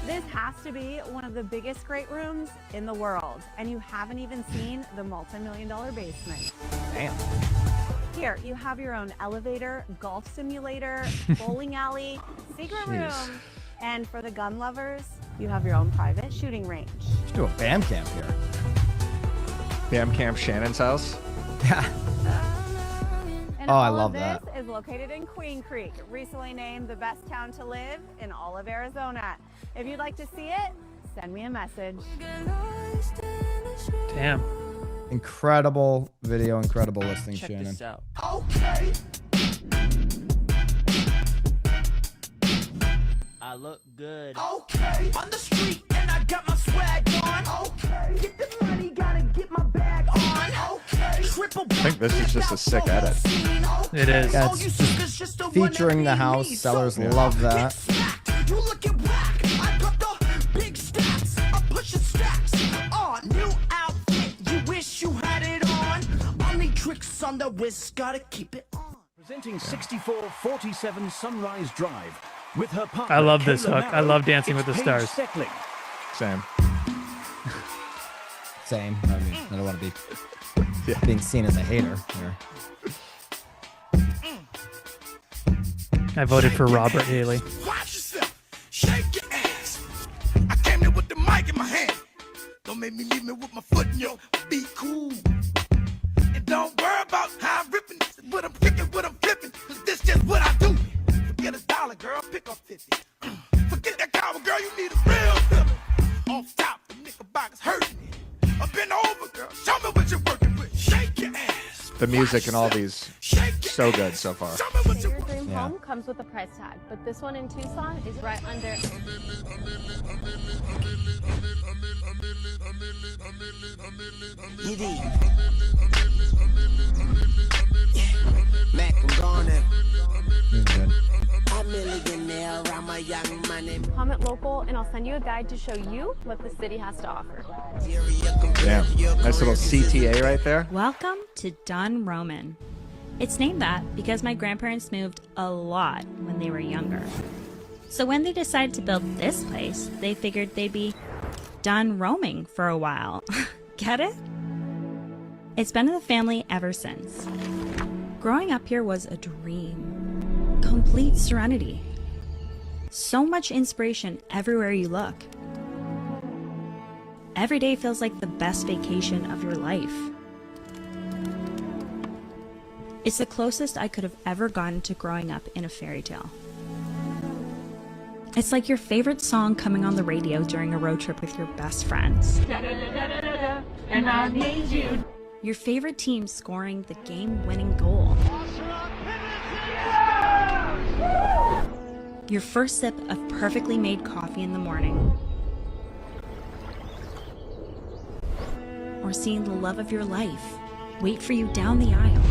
This has to be one of the biggest great rooms in the world, and you haven't even seen the multi-million-dollar basement. Damn. Here, you have your own elevator, golf simulator, bowling alley, secret room, and for the gun lovers, you have your own private shooting range. Let's do a BAM camp here. BAM camp Shannon's house. And Oh, I all love of that. this is located in Queen Creek, recently named the best town to live in all of Arizona. If you'd like to see it, send me a message. Damn. Incredible video, incredible listing, Check Shannon. this out. Okay. I look good. Okay. On the street and I got my swag on. Okay. Get the money, gotta get my bag on. Okay. Triple I think this is just a sick edit. It is. Yeah, it's just featuring the house. Sellers love that. You looking whack. I got the big stacks. I'm pushing stacks. New outfit. You wish you had it on. Only tricks on the wrist. Gotta keep it on. Presenting 6447 Sunrise Drive with her partner. I love this Kayla hook. I Merrill, love Dancing it's with the Paige Stars. Steckling. Same. Same. I mean, I don't want to be being seen as a hater here. I voted for Robert Haley. Watch yourself. Shake your ass. I came here with the mic in my hand. Don't make me leave me with my foot in your. Be cool. And don't worry about how I'm ripping. What I'm kicking, what I'm flipping. Cause this just what I do. Forget $1, girl. Pick up 50. Forget that coward, girl. You need a real feeling. Off top, the knickerbockers hurting me. I've been over, girl. Show me what you're working with. Shake your ass. The music and all these so good so far. Your dream Yeah. home comes with a price tag, but this one in Tucson is right under. Mac, I'm gone now. Comment local, and I'll send you a guide to show you what the city has to offer. Damn. Nice little CTA right there. Welcome to Dun Roman. It's named that because my grandparents moved a lot when they were younger. So when they decided to build this place, they figured they'd be done roaming for a while. Get it? It's been in the family ever since. Growing up here was a dream. Complete serenity. So much inspiration everywhere you look. Every day feels like the best vacation of your life. It's the closest I could have ever gotten to growing up in a fairy tale. It's like your favorite song coming on the radio during a road trip with your best friends. And I need you. Your favorite team scoring the game-winning goal. Your first sip of perfectly made coffee in the morning. Or seeing the love of your life wait for you down the aisle.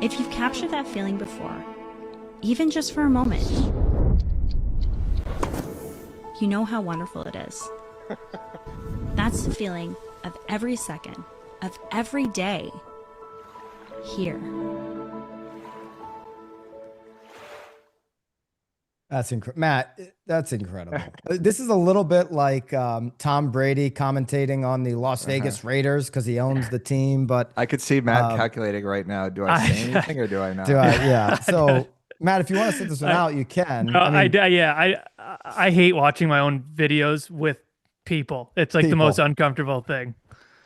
If you've captured that feeling before, even just for a moment, you know how wonderful it is. That's the feeling of every second, of every day, here. That's incredible, Matt. That's incredible. This is a little bit like Tom Brady commentating on the Las Vegas Raiders because he owns the team. But I could see Matt calculating right now. Do I say anything or do I not? do I? Yeah. So, Matt, if you want to sit this one out, you can. No, I hate watching my own videos with people. It's like the most uncomfortable thing.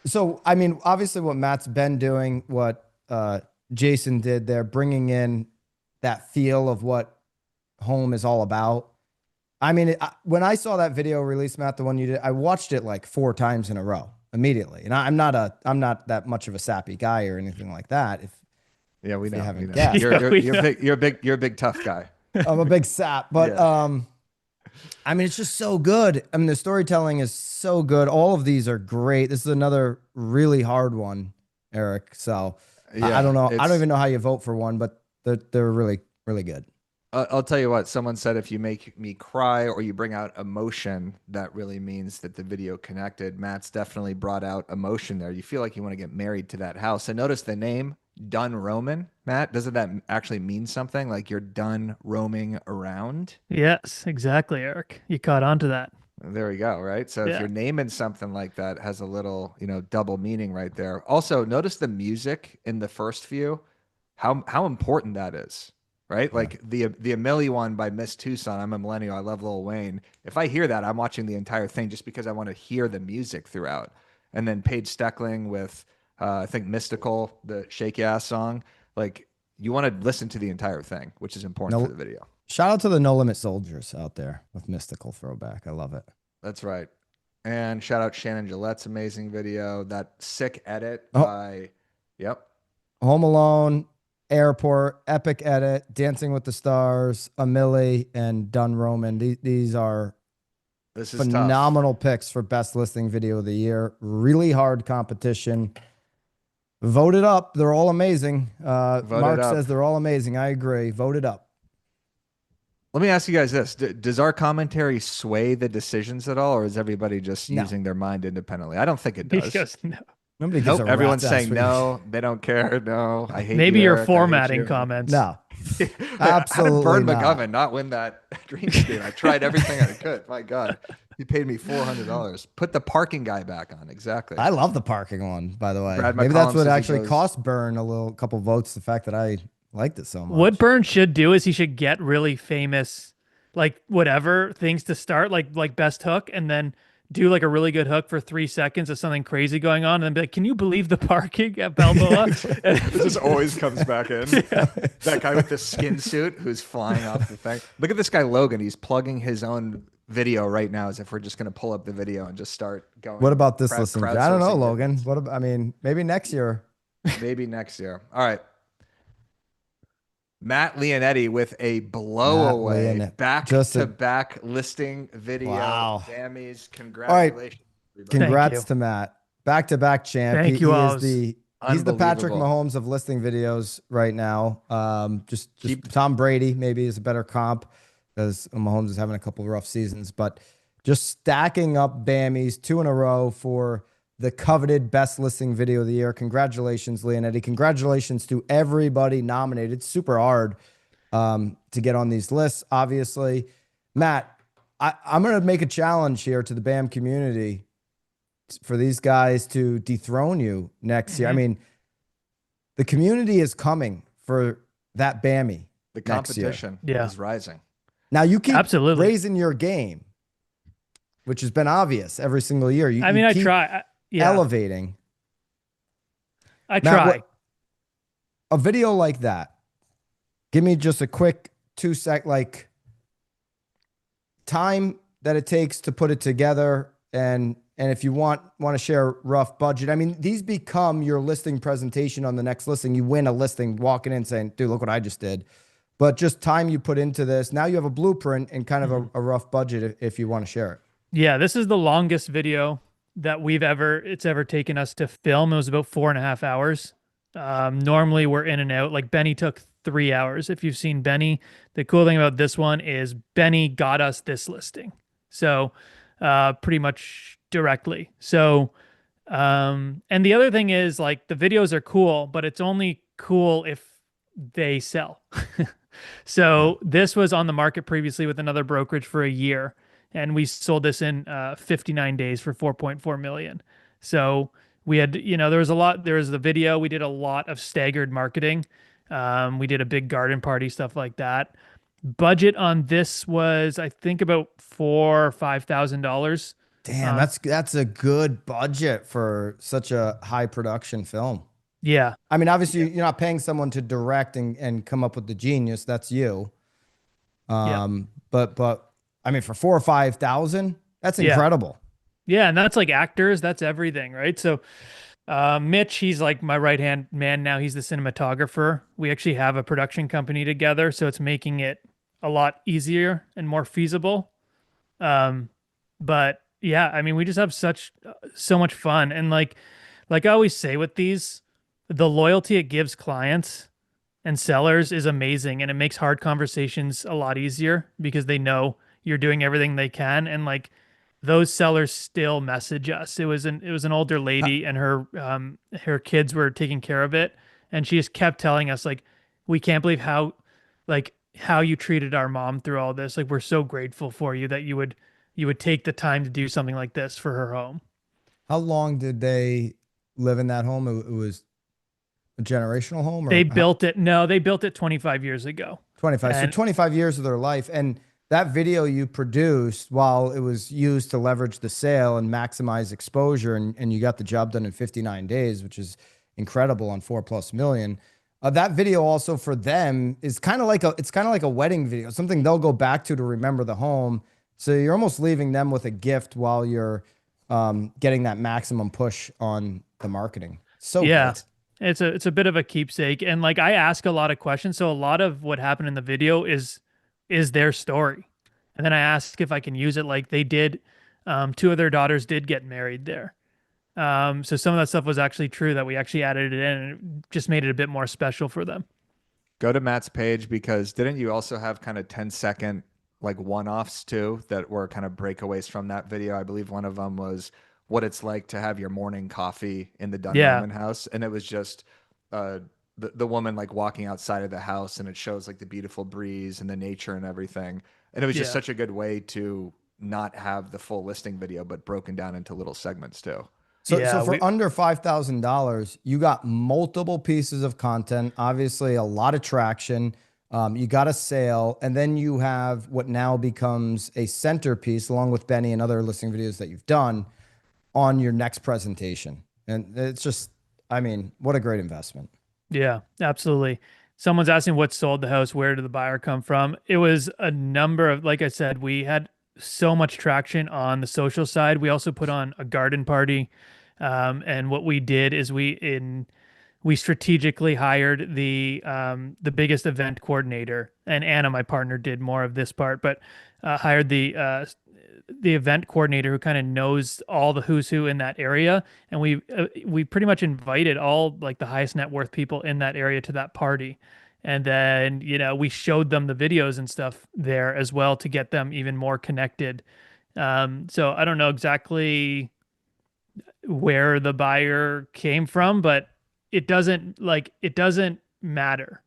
So, I mean, obviously, what Matt's been doing, what Jason did there, bringing in that feel of what home is all about. I mean, when I saw that video release, Matt, the one you did, I watched it like 4 times in a row immediately. And I'm not that much of a sappy guy or anything like that. We know. You're a big tough guy. I'm a big sap, but I mean, it's just so good. I mean, the storytelling is so good. All of these are great. This is another really hard one, Eric. So I don't know. I don't even know how you vote for one, but they're really, really good. I'll tell you what, someone said, if you make me cry or you bring out emotion, that really means that the video connected. Matt's definitely brought out emotion there. You feel like you want to get married to that house. And notice the name, Done Roaming. Matt, doesn't that actually mean something? Like you're done roaming around? Yes, exactly, Eric. You caught on to that. There we go, right? So if you're naming something like that, it has a little, double meaning right there. Also, notice the music in the first few, how important that is. Right? Like the Amelie one by Miss Tucson. I'm a millennial. I love Lil Wayne. If I hear that, I'm watching the entire thing just because I want to hear the music throughout. And then Paige Steckling with, I think, Mystical, the Shake Ass song. Like, you want to listen to the entire thing, which is important for the video. Shout out to the No Limit Soldiers out there with Mystical throwback. I love it. That's right. And shout out Shannon Gillette's amazing video. That sick edit by, Home Alone, Airport, epic edit, Dancing with the Stars, Amelie, and Done Roman. These are phenomenal picks for best listing video of the year. Really hard competition. Vote it up. They're all amazing. Mark says they're all amazing. I agree. Vote it up. Let me ask you guys this. Does our commentary sway the decisions at all, or is everybody just using their mind independently? I don't think it does. He goes, no. Nobody gives a everyone's rat's saying ass no. They don't care. No, I hate Maybe you, you're Eric, formatting comments. No, absolutely. absolutely How did Vern not. McGovern not win that dream screen? I tried everything I could. My God, he paid me $400. Put the parking guy back on. Exactly. I love the parking one, by the way. Brad Maybe McCollum that's what says he actually goes- cost Burn a couple votes. The fact that I liked it so much. What Burn should do is he should get really famous, like whatever things to start, like best hook, and then do like a really good hook for 3 seconds of something crazy going on, and then be like, "Can you believe the parking at Balboa?" It just always comes back in. That guy with the skin suit who's flying off the thing. Look at this guy Logan. He's plugging his own video right now, as if we're just going to pull up the video and just start going. What about this listening? I don't know, crowdsourcing Logan. videos. What about? I mean, maybe next year. Maybe next year. All right. Matt Lionetti with a blowaway back-to-back listing video. Wow. BAMMYs, congratulations. All right. Congrats to Matt. Back-to-back champ. Thank you, Oz. He's the Patrick Mahomes of listing videos right now. Just Tom Brady maybe is a better comp because Mahomes is having a couple of rough seasons, but just stacking up BAMMYs 2 in a row for the coveted best listing video of the year. Congratulations, Lionetti. Congratulations to everybody nominated. Super hard to get on these lists, obviously. Matt, I'm going to make a challenge here to the BAM community for these guys to dethrone you next year. I mean, the community is coming for that BAMMY. The competition is rising. Now, you keep raising your game, which has been obvious every single year. I try. Elevating. I try. A video like that, give me just a quick 2-sec, like time that it takes to put it together. And if you want to share a rough budget, I mean, these become your listing presentation on the next listing. You win a listing walking in saying, dude, look what I just did. But just time you put into this. Now you have a blueprint and kind of a rough budget if you want to share it. Yeah, this is the longest video that it's ever taken us to film. It was about 4.5 hours. Normally we're in and out. Like Benny took 3 hours. If you've seen Benny, the cool thing about this one is Benny got us this listing. So pretty much directly. So, and the other thing is like the videos are cool, but it's only cool if they sell. So this was on the market previously with another brokerage for a year, and we sold this in 59 days for 4.4 million. So we had, there was a lot. There was the video. We did a lot of staggered marketing. We did a big garden party, stuff like that. Budget on this was, I think, about $4,000 or $5,000. Damn, that's a good budget for such a high production film. Yeah. I mean, obviously you're not paying someone to direct and come up with the genius. That's you. But I mean, for 4,000 or 5,000, that's incredible. Yeah. And that's like actors. That's everything. Right. So, Mitch, he's like my right-hand man now. He's the cinematographer. We actually have a production company together, so it's making it a lot easier and more feasible. But yeah, I mean, we just have so much fun. And like I always say with these, the loyalty it gives clients and sellers is amazing. And it makes hard conversations a lot easier because they know you're doing everything they can. And like those sellers still message us. It was an older lady and her kids were taking care of it. And she just kept telling us like, we can't believe how you treated our mom through all this. Like, we're so grateful for you that you would take the time to do something like this for her home. How long did they live in that home? It was a generational home? Or they built it 25 years ago. 25. So 25 years of their life. And that video you produced, while it was used to leverage the sale and maximize exposure, and you got the job done in 59 days, which is incredible on 4+ million. That video also for them is kind of like a wedding video, something they'll go back to remember the home. So you're almost leaving them with a gift while you're getting that maximum push on the marketing. So yeah, good. it's a bit of a keepsake. And like, I ask a lot of questions. So a lot of what happened in the video is their story. And then I ask if I can use it. Like they did, 2 of their daughters did get married there. So some of that stuff was actually true that we actually added it in, and it just made it a bit more special for them. Go to Matt's page, because didn't you also have kind of 10-second like one-offs too that were kind of breakaways from that video? I believe one of them was what it's like to have your morning coffee in the Dunn house. And it was just the woman like walking outside of the house, and it shows like the beautiful breeze and the nature and everything. And it was just such a good way to not have the full listing video, but broken down into little segments too. So for under $5,000, you got multiple pieces of content, obviously a lot of traction. You got a sale, and then you have what now becomes a centerpiece, along with Benny and other listing videos that you've done, on your next presentation. And it's just, I mean, what a great investment. Yeah, absolutely. Someone's asking what sold the house. Where did the buyer come from? It was a number of, like I said, we had so much traction on the social side. We also put on a garden party. And what we did is we strategically hired the biggest event coordinator, and Anna, my partner, did more of this part, but hired the event coordinator who kind of knows all the who's who in that area. And we pretty much invited all like the highest net worth people in that area to that party. And then, we showed them the videos and stuff there as well to get them even more connected. So I don't know exactly where the buyer came from, but it doesn't matter.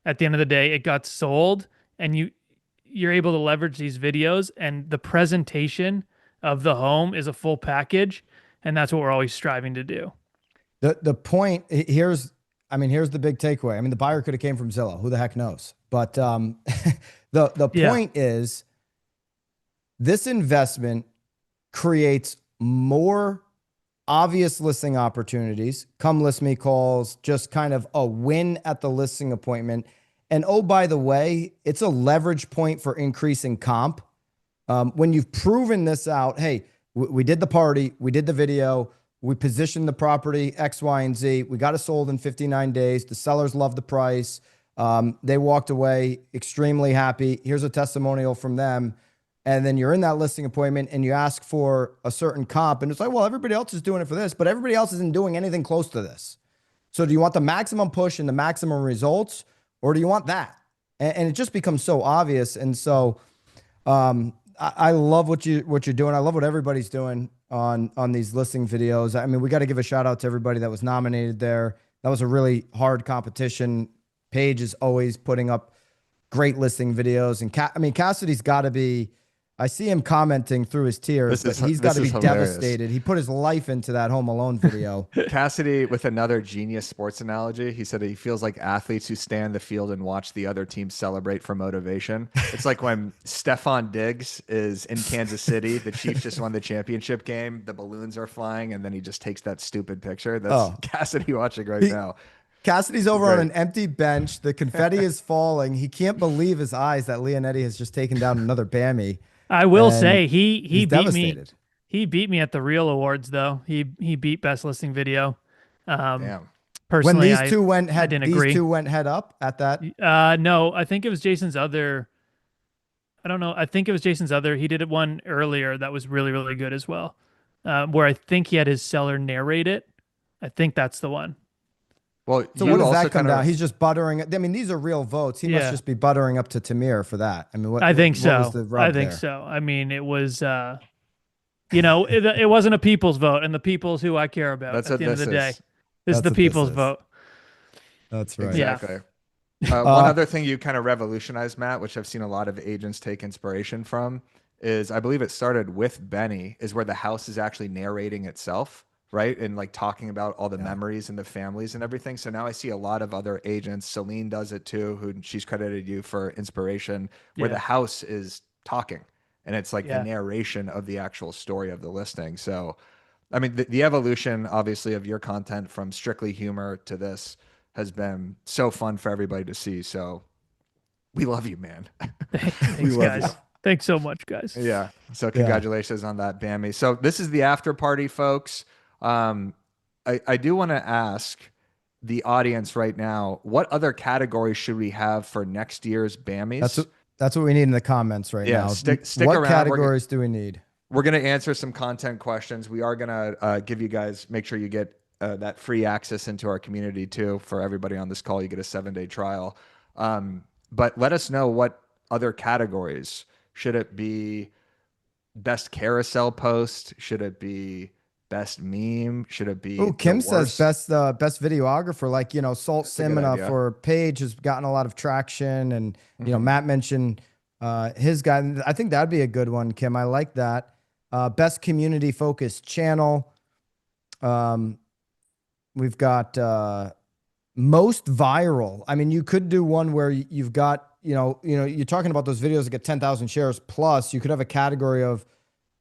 At the end of the day, it got sold, and you're able to leverage these videos, and the presentation of the home is a full package. And that's what we're always striving to do. The point here's the big takeaway. I mean, the buyer could have came from Zillow. Who the heck knows? But the point is, this investment creates more obvious listing opportunities, come list me calls, just kind of a win at the listing appointment. And oh, by the way, it's a leverage point for increasing comp. When you've proven this out, hey, we did the party, we did the video, we positioned the property X, Y, and Z. We got it sold in 59 days. The sellers loved the price. They walked away extremely happy. Here's a testimonial from them. And then you're in that listing appointment and you ask for a certain comp, and it's like, well, everybody else is doing it for this, but everybody else isn't doing anything close to this. So do you want the maximum push and the maximum results, or do you want that? And it just becomes so obvious. And so I love what you're doing. I love what everybody's doing on these listing videos. I mean, we got to give a shout out to everybody that was nominated there. That was a really hard competition. Paige is always putting up great listing videos. And I mean, Cassidy's got to be. I see him commenting through his tears, but he's got to be hilarious. devastated. He put his life into that Home Alone video. Cassidy, with another genius sports analogy, he said he feels like athletes who stand in the field and watch the other team celebrate for motivation. It's like when Stephon Diggs is in Kansas City, the Chiefs just won the championship game, the balloons are flying, and then he just takes that stupid picture. That's Cassidy watching right now. Cassidy's over on an empty bench. The confetti is falling. He can't believe his eyes that Lionetti has just taken down another BAMMY. I will say he beat devastated. me. He beat me at the real awards though. He beat best listing video. Damn. Personally, when these two went head, didn't these agree. two went head up at that. No, I think it was Jason's other. I don't know. I think it was Jason's other. He did one earlier that was really, really good as well. Where I think he had his seller narrate it. I think that's the one. Well, so what does that come down? He's just buttering. I mean, these are real votes. He must just be buttering up to Tamir for that. I mean, I think what so. was the rub I think there? so. I mean, it was, it wasn't a people's vote, and the people's who I care about That's at the end of the day. This That's is the what people's this is. vote. That's right. Exactly. One other thing you kind of revolutionized, Matt, which I've seen a lot of agents take inspiration from, is I believe it started with Benny, is where the house is actually narrating itself, right? And like talking about all the memories and the families and everything. So now I see a lot of other agents. Celine does it too, who she's credited you for inspiration, where the house is talking and it's like the narration of the actual story of the listing. So, I mean, the evolution, obviously, of your content from strictly humor to this has been so fun for everybody to see. So we love you, man. Thanks, guys. Thanks so much, guys. Yeah. So congratulations on that, BAMMY. So this is the after party, folks. I do want to ask the audience right now, what other categories should we have for next year's BAMMYs? That's what we need in the comments right now. Stick what around. categories do we need? We're going to answer some content questions. We are going to give you guys, make sure you get that free access into our community too. For everybody on this call, you get a 7-day trial. But let us know what other categories. Should it be best carousel post? Should it be best meme? Should it be? Oh, Kim says best videographer, like, Salt Simina for Page has gotten a lot of traction, and Matt mentioned his guy. I think that'd be a good one, Kim. I like that. Best community focused channel. We've got most viral. I mean, you could do one where you've got you're talking about those videos that get 10,000 shares plus. You could have a category of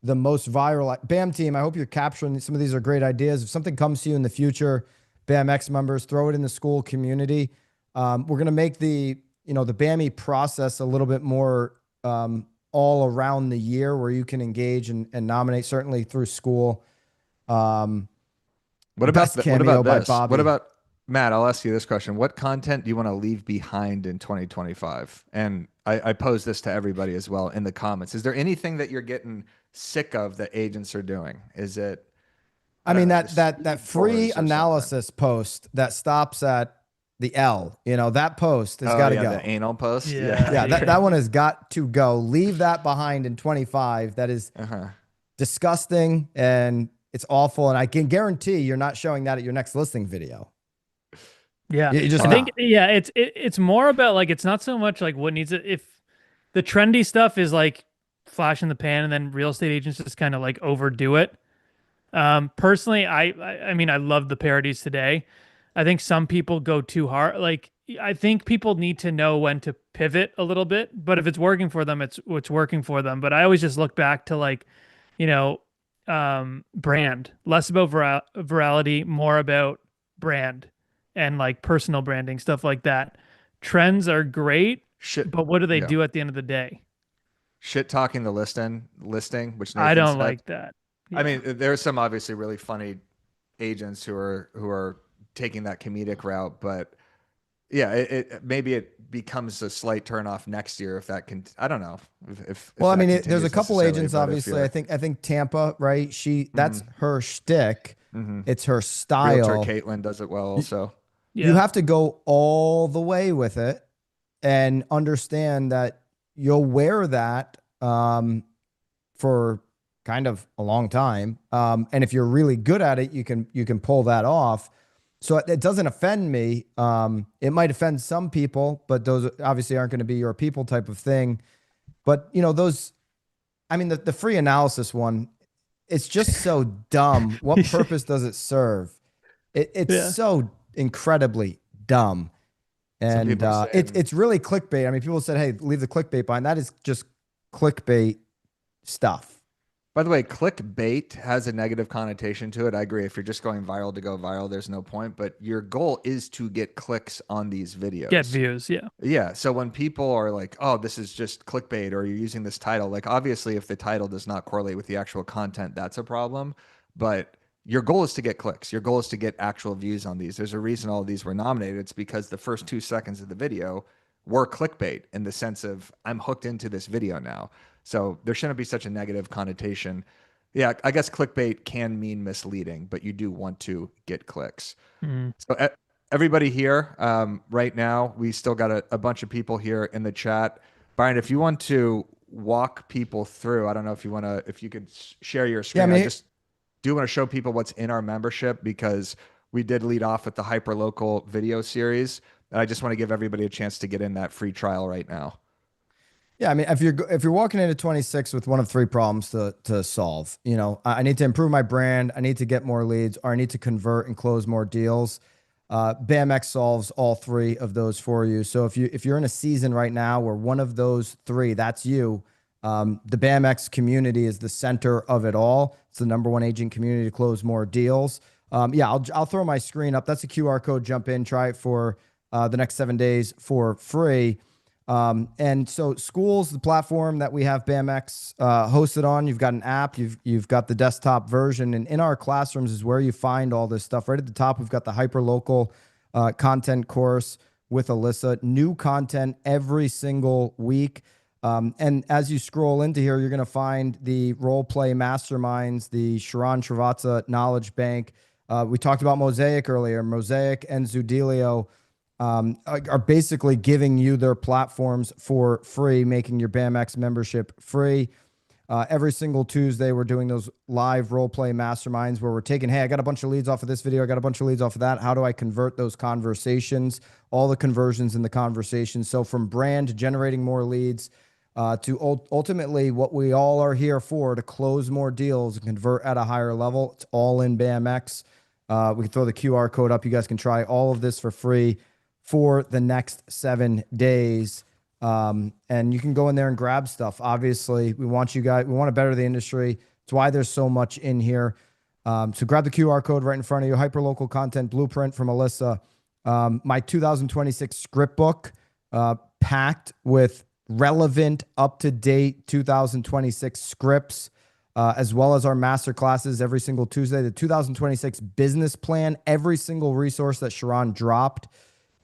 the most viral. BAM team, I hope you're capturing some of these are great ideas. If something comes to you in the future, BAMX members, throw it in the school community. We're going to make the BAMMY process a little bit more all around the year, where you can engage and nominate, certainly through school. What about this? What about, Matt, I'll ask you this question. What content do you want to leave behind in 2025? And I pose this to everybody as well in the comments. Is there anything that you're getting sick of that agents are doing? Is it? I mean, that free analysis post that stops at the L, that post has got to go. The anal post. Yeah. That one has got to go. Leave that behind in 25. That is disgusting and it's awful. And I can guarantee you're not showing that at your next listing video. Yeah, I think it's more about like, it's not so much like what needs it. If the trendy stuff is like flash in the pan, and then real estate agents just kind of like overdo it. Personally, I mean, I love the parodies today. I think some people go too hard. Like, I think people need to know when to pivot a little bit. But if it's working for them, it's working for them. But I always just look back to like, brand, less about virality, more about brand. And like personal branding, stuff like that. Trends are great, but what do they do at the end of the day? Shit talking the listing, which Nathan I don't said. like that. Yeah. I mean, there's some obviously really funny agents who are taking that comedic route, but yeah, maybe it becomes a slight turnoff next year if that can. I don't know if well, I mean, there's a couple agents obviously. I think Tampa, right? That's her shtick. It's her style. Realtor Caitlin does it well also. You have to go all the way with it and understand that you'll wear that for kind of a long time. And if you're really good at it, you can pull that off. So it doesn't offend me. It might offend some people, but those obviously aren't going to be your people type of thing. But those, I mean, the free analysis one, it's just so dumb. What purpose does it serve? It's so incredibly dumb. Some And people are saying, it's really clickbait. I mean, people said, hey, leave the clickbait behind. That is just clickbait stuff. by the way, clickbait has a negative connotation to it. I agree. If you're just going viral to go viral, there's no point. But your goal is to get clicks on these videos. Get views, yeah. Yeah. So when people are like, oh, this is just clickbait, or you're using this title, like obviously if the title does not correlate with the actual content, that's a problem. But your goal is to get clicks. Your goal is to get actual views on these. There's a reason all of these were nominated. It's because the first 2 seconds of the video were clickbait in the sense of I'm hooked into this video now. So there shouldn't be such a negative connotation. Yeah, I guess clickbait can mean misleading, but you do want to get clicks. So everybody here right now, we still got a bunch of people here in the chat. Byron, if you want to walk people through, I don't know if you could share your screen. Yeah, I just do want to show people what's in our membership because we did lead off with the hyperlocal video series. And I just want to give everybody a chance to get in that free trial right now. Yeah, I mean, if you're walking into 26 with one of 3 problems to solve, I need to improve my brand, I need to get more leads, or I need to convert and close more deals. BAMMYs solves all 3 of those for you. So if you're in a season right now where one of those 3, that's you, the BAMMYs community is the center of it all. It's the #1 agent community to close more deals. Yeah, I'll throw my screen up. That's a QR code. Jump in, try it for the next 7 days for free. And so School's the platform that we have BAMMYs hosted on. You've got an app, you've got the desktop version, and in our classrooms is where you find all this stuff. Right at the top, we've got the hyperlocal content course with Alyssa. New content every single week. And as you scroll into here, you're going to find the role play masterminds, the Sharon Travaza knowledge bank. We talked about Mosaic earlier. Mosaic and Zudilio are basically giving you their platforms for free, making your BAMMYs membership free. Every single Tuesday, we're doing those live role play masterminds where we're taking, hey, I got a bunch of leads off of this video. I got a bunch of leads off of that. How do I convert those conversations? All the conversions in the conversations. So from brand to generating more leads to ultimately what we all are here for, to close more deals and convert at a higher level. It's all in BAMMYs. We can throw the QR code up. You guys can try all of this for free for the next 7 days. And you can go in there and grab stuff. Obviously, we want to better the industry. It's why there's so much in here. So grab the QR code right in front of you. Hyperlocal content blueprint from Alyssa. My 2026 script book, packed with relevant, up-to-date 2026 scripts, as well as our master classes every single Tuesday. The 2026 business plan, every single resource that Sharon dropped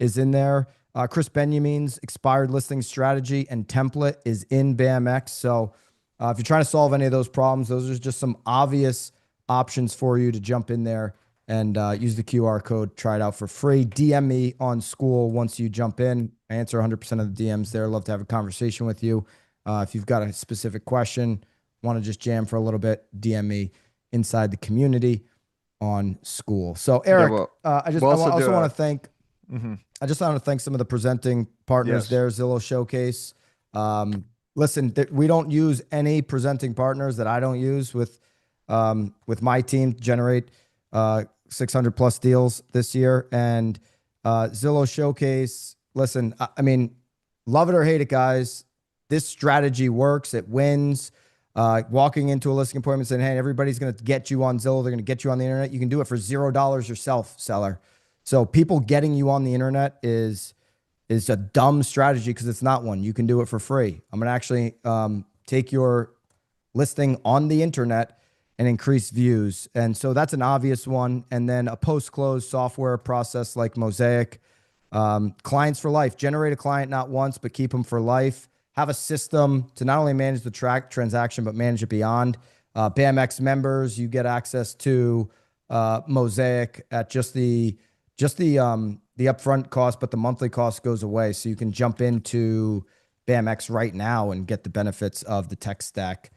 is in there. Chris Benjamin's expired listing strategy and template is in BAMMYs. So if you're trying to solve any of those problems, those are just some obvious options for you to jump in there and use the QR code, try it out for free. DM me on School once you jump in. I answer 100% of the DMs there. Love to have a conversation with you. If you've got a specific question, want to just jam for a little bit, DM me inside the community on School. So Eric, I also want to thank I just want to thank some of the presenting partners there, Zillow Showcase. Listen, we don't use any presenting partners that I don't use with my team to generate 600 plus deals this year. And Zillow Showcase, listen, I mean, love it or hate it, guys. This strategy works. It wins. Walking into a listing appointment saying, hey, everybody's going to get you on Zillow. They're going to get you on the internet. You can do it for $0 yourself, seller. So people getting you on the internet is a dumb strategy because it's not one. You can do it for free. I'm going to actually take your listing on the internet and increase views. And so that's an obvious one. And then a post-close software process like Mosaic. Clients for life. Generate a client not once, but keep them for life. Have a system to not only manage the transaction, but manage it beyond. BAMMYs members, you get access to Mosaic at just the upfront cost, but the monthly cost goes away. So you can jump into BAMMYs right now and get the benefits of the tech stack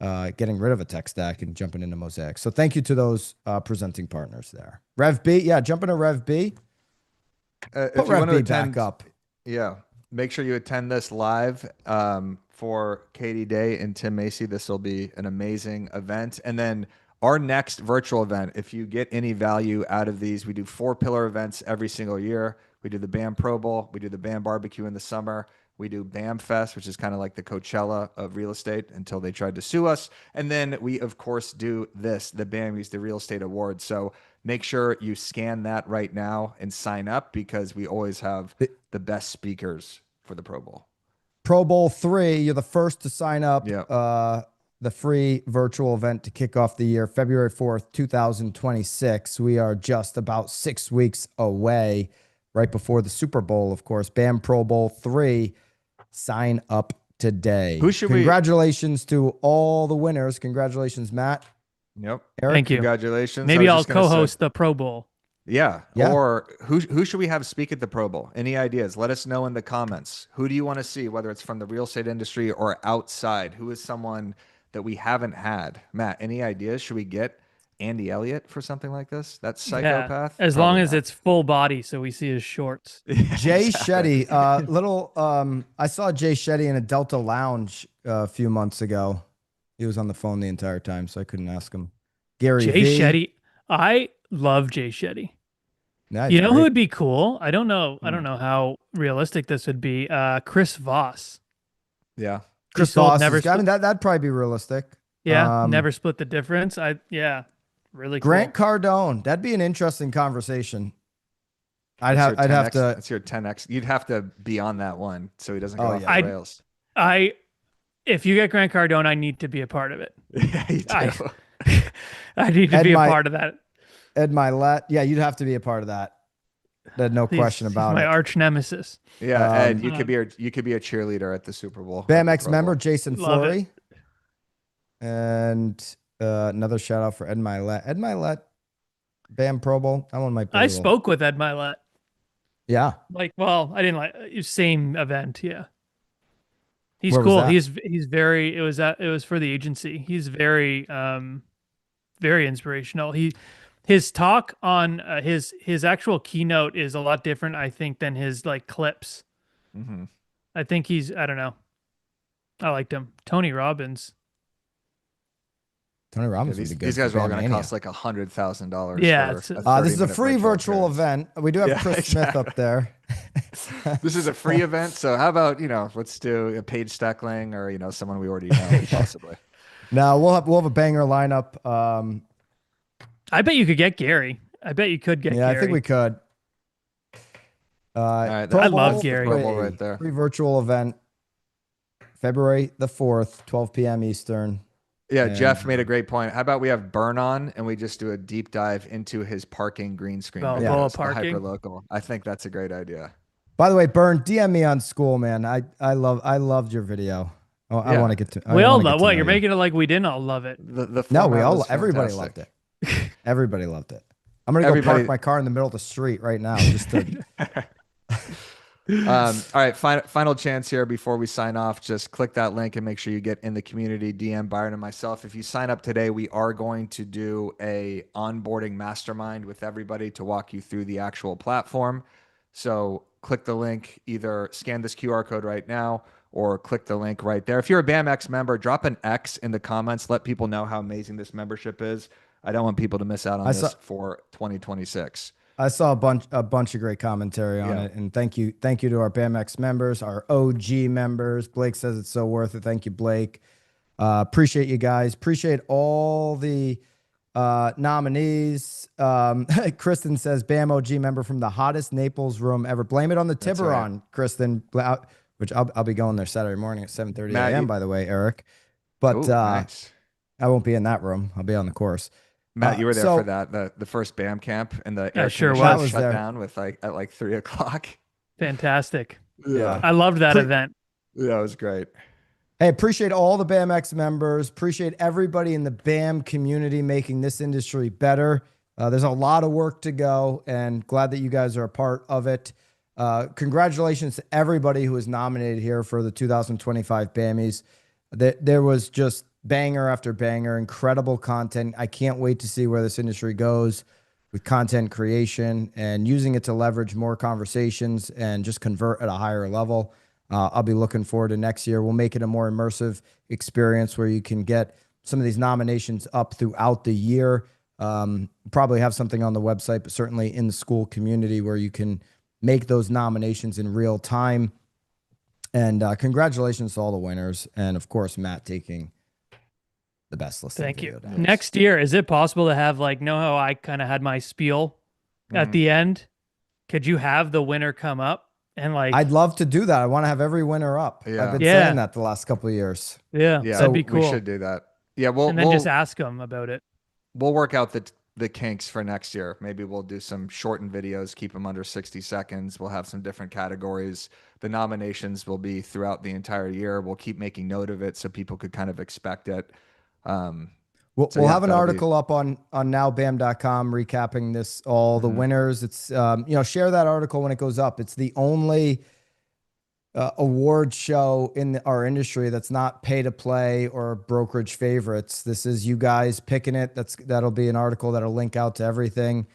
getting rid of a tech stack and jumping into Mosaic. So thank you to those presenting partners there. Rev B, yeah, jump into Rev B. If Put you Rev want to B attend, back up. yeah, make sure you attend this live for Katie Day and Tim Macy. This will be an amazing event. And then our next virtual event, if you get any value out of these, we do 4 pillar events every single year. We do the BAM Pro Bowl. We do the BAM Barbecue in the summer. We do BAM Fest, which is kind of like the Coachella of real estate until they tried to sue us. And then we, of course, do this, the BAMMYs, the Real Estate Awards. So make sure you scan that right now and sign up because we always have the best speakers for the Pro Bowl. Pro Bowl 3, you're the first to sign up. Yeah. The free virtual event to kick off the year, February 4th, 2026. We are just about 6 weeks away, right before the Super Bowl, of course. BAM Pro Bowl 3. Sign up today. Who should Congratulations to all the winners. Congratulations, Matt. Yep. Eric, Thank you. Congratulations. Maybe I'll co-host the Pro Bowl. Yeah. Yeah. Or who should we have speak at the Pro Bowl? Any ideas? Let us know in the comments. Who do you want to see, whether it's from the real estate industry or outside? Who is someone that we haven't had? Matt, any ideas? Should we get Andy Elliott for something like this? That's psychopath. Yeah, as long as it's full body, so we see his shorts. Jay Shetty, I saw Jay Shetty in a Delta Lounge a few months ago. He was on the phone the entire time, so I couldn't ask him. Gary Jay V. Shetty. I love Jay Shetty. Nice, you know who right? would be cool? I don't know how realistic this would be. Chris Voss. Yeah. Chris Voss. I mean, that'd probably be realistic. Yeah, never split the difference. Really cool. Grant Cardone. That'd be an interesting conversation. I'd have to. That's your 10x. You'd have to be on that one so he doesn't go off the rails. If you get Grant Cardone, I need to be a part of it. Yeah, you do. I need to be a part of that. Ed Milet. Yeah, you'd have to be a part of that. There's no question about my it. My arch nemesis. Yeah, Ed, you could be a cheerleader at the Super Bowl. BAMX member Jason Love Flory. And another shout out for Ed Milet. Ed Milet, BAM Pro Bowl. That one might be. I spoke with Ed Milet. Yeah. I didn't same event. Yeah. He's Where was cool. that? He's very. It was for the agency. He's very very inspirational. His talk on his actual keynote is a lot different, I think, than his clips. Mm-hmm. I think I don't know. I liked him. Tony Robbins. Tony Robbins would be good. These guys for are all going to BAMMania. cost like $100,000. Yeah, this is a free virtual event. We do have Chris Smith up there. This is a free event. So how about, let's do a Paige Steckling or, someone we already know possibly. No, we'll have a banger lineup. I bet you could get Gary. I bet you could get Gary. I think we could. All right, I love Gary. Pro Bowl right there. Free virtual event, February the 4th, 12 p.m. Eastern. Yeah, And Jeff made a great point. How about we have Burn on and we just do a deep dive into his parking green screen? Balboa parking. Hyper local. I think that's a great idea. By the way, Burn, DM me on school, man. I loved your video. Oh, I want to get to. We all love what you're making it like we didn't all love it. Everybody loved it. Everybody loved it. I'm gonna go park my car in the middle of the street right now. Just to... All right, final chance here before we sign off. Just click that link and make sure you get in the community. DM Byron and myself. If you sign up today, we are going to do a onboarding mastermind with everybody to walk you through the actual platform. So click the link, either scan this QR code right now or click the link right there. If you're a BAMX member, drop an X in the comments. Let people know how amazing this membership is. I don't want people to miss out on this for 2026. I saw a bunch of great commentary on it, and thank you to our BAMX members, our OG members. Blake says it's so worth it. Thank you, Blake. Appreciate you guys. Appreciate all the nominees. Kristen says BAM OG member from the hottest Naples room ever. Blame it on the Tiburon, right. Kristen. Which I'll be going there Saturday morning at 7:30 a.m. By the way, Eric. But nice. I won't be in that room. I'll be on the course. Matt, you were there for that the first BAM camp, and the air sure was shut down with at 3:00. Fantastic. Yeah, I loved that event. Yeah, it was great. Hey, appreciate all the BAMX members. Appreciate everybody in the BAM community making this industry better. There's a lot of work to go, and glad that you guys are a part of it. Congratulations to everybody who was nominated here for the 2025 BAMMYs. There was just banger after banger, incredible content. I can't wait to see where this industry goes with content creation and using it to leverage more conversations and just convert at a higher level. I'll be looking forward to next year. We'll make it a more immersive experience where you can get some of these nominations up throughout the year. Probably have something on the website, but certainly in the school community where you can make those nominations in real time. And congratulations to all the winners. And of course, Matt taking the best listening Thank video you. dance. Next year, is it possible to have like, know how I kind of had my spiel at the end? Could you have the winner come up and like? I'd love to do that. I want to have every winner up. Yeah. I've been saying that the last couple of years. Yeah, Yeah, that'd be cool. we should do that. Yeah, and then just ask them about it. We'll work out the kinks for next year. Maybe we'll do some shortened videos, keep them under 60 seconds. We'll have some different categories. The nominations will be throughout the entire year. We'll keep making note of it so people could kind of expect it. We'll have an article up on nowbam.com recapping this, all the winners. It's, share that article when it goes up. It's the only award show in our industry that's not pay to play or brokerage favorites. This is you guys picking it. That'll be an article that'll link out to everything.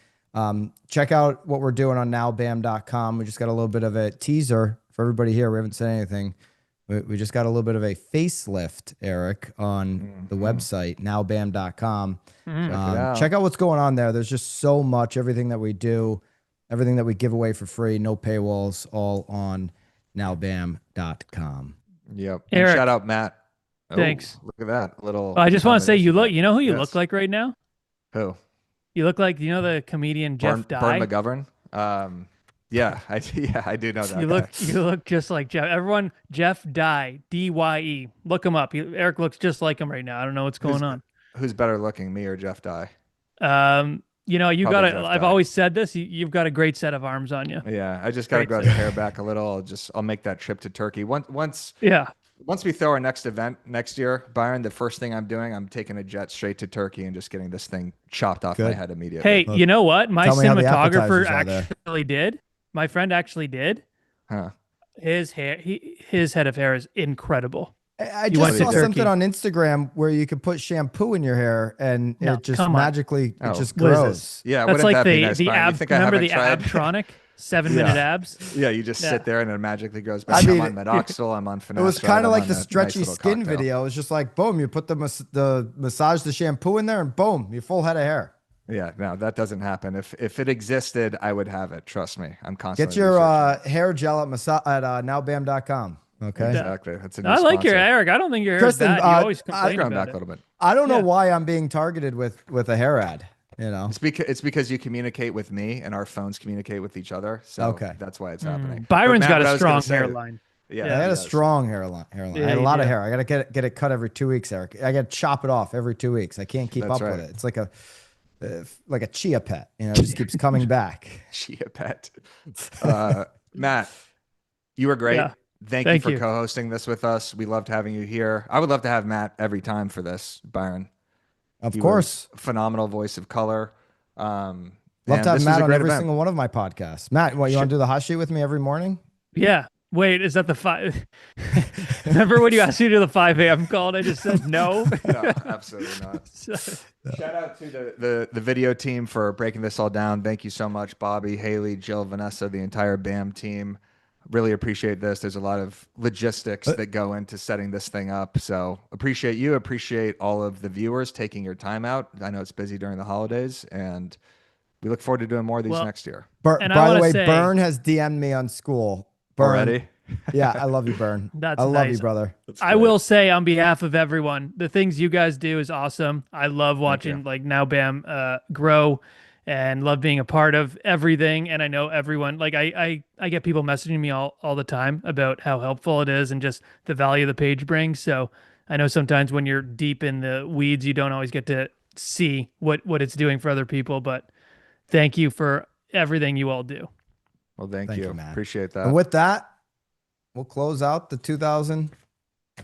Check out what we're doing on nowbam.com. We just got a little bit of a teaser for everybody here. We haven't said anything. We just got a little bit of a facelift, Eric, on the website, nowbam.com. Check out what's going on there. There's just so much, everything that we do, everything that we give away for free, no paywalls, all on nowbam.com. Yep. Eric, and shout out Matt. Thanks. Look at that little. I just want to say, you know who you look like right now? Who? You look like, the comedian Jeff Dye? Burn McGovern. Yeah, I do know that. You look just like Jeff. Everyone, Jeff Dye, D-Y-E. Look him up. Eric looks just like him right now. I don't know what's going on. Who's better looking, me or Jeff Dye? I've always said this. You've got a great set of arms on you. Yeah, I just got to grow the hair back a little. I'll make that trip to Turkey once we throw our next event next year, Byron. The first thing I'm doing, I'm taking a jet straight to Turkey and just getting this thing chopped off my head immediately. Hey, you know what? My cinematographer actually did. My friend actually did. Huh. His head of hair is incredible. I just saw something on Instagram where you could put shampoo in your hair and it just magically just grows. Yeah, that's like the ab. Remember the Abtronic 7-minute abs? Yeah, you just sit there and it magically grows back. I'm on Medoxil. I'm on Finasteride. It was kind of like the stretchy skin video. It was just like boom, you put the massage the shampoo in there and boom, your full head of hair. Yeah, no, that doesn't happen. If it existed, I would have it. Trust me, I'm constantly. Get your hair gel at nowbam.com. Okay, exactly. That's a new I like sponsor. your Eric. I don't think your hair is bad. You always complain about back it. a little bit. I don't know why I'm being targeted with a hair ad. It's because you communicate with me and our phones communicate with each other. So that's why it's happening. Byron's got a strong hairline. Yeah, I had a strong hairline. I had a lot of hair. I gotta get it cut every 2 weeks, Eric. I gotta chop it off every 2 weeks. I can't keep up with it. It's like a chia pet, it just keeps coming back. Chia pet. Matt, you were great. Yeah. Thank you for co-hosting this with us. We loved having you here. I would love to have Matt every time for this, Byron. Of course. Phenomenal voice of color. Love to have Matt on every single one of my podcasts. Matt, you want to do the hot sheet with me every morning? Yeah. Wait, is that the 5? Remember when you asked me to do the 5 a.m. call and I just said no? No, absolutely not. Shout out to the video team for breaking this all down. Thank you so much, Bobby, Haley, Jill, Vanessa, the entire BAM team. Really appreciate this. There's a lot of logistics that go into setting this thing up. So appreciate you. Appreciate all of the viewers taking your time out. I know it's busy during the holidays, and we look forward to doing more of these next year. By the way, Byrne has DM'd me on school. Byrne, already? Yeah, I love you, Byrne. That's I love nice. you, brother. I will say on behalf of everyone, the things you guys do is awesome. I love watching like Now BAM grow and love being a part of everything. And I know everyone, like I get people messaging me all the time about how helpful it is and just the value the page brings. So I know sometimes when you're deep in the weeds, you don't always get to see what it's doing for other people, but thank you for everything you all do. Well, thank you. Matt. Appreciate that. And with that, we'll close out the 2000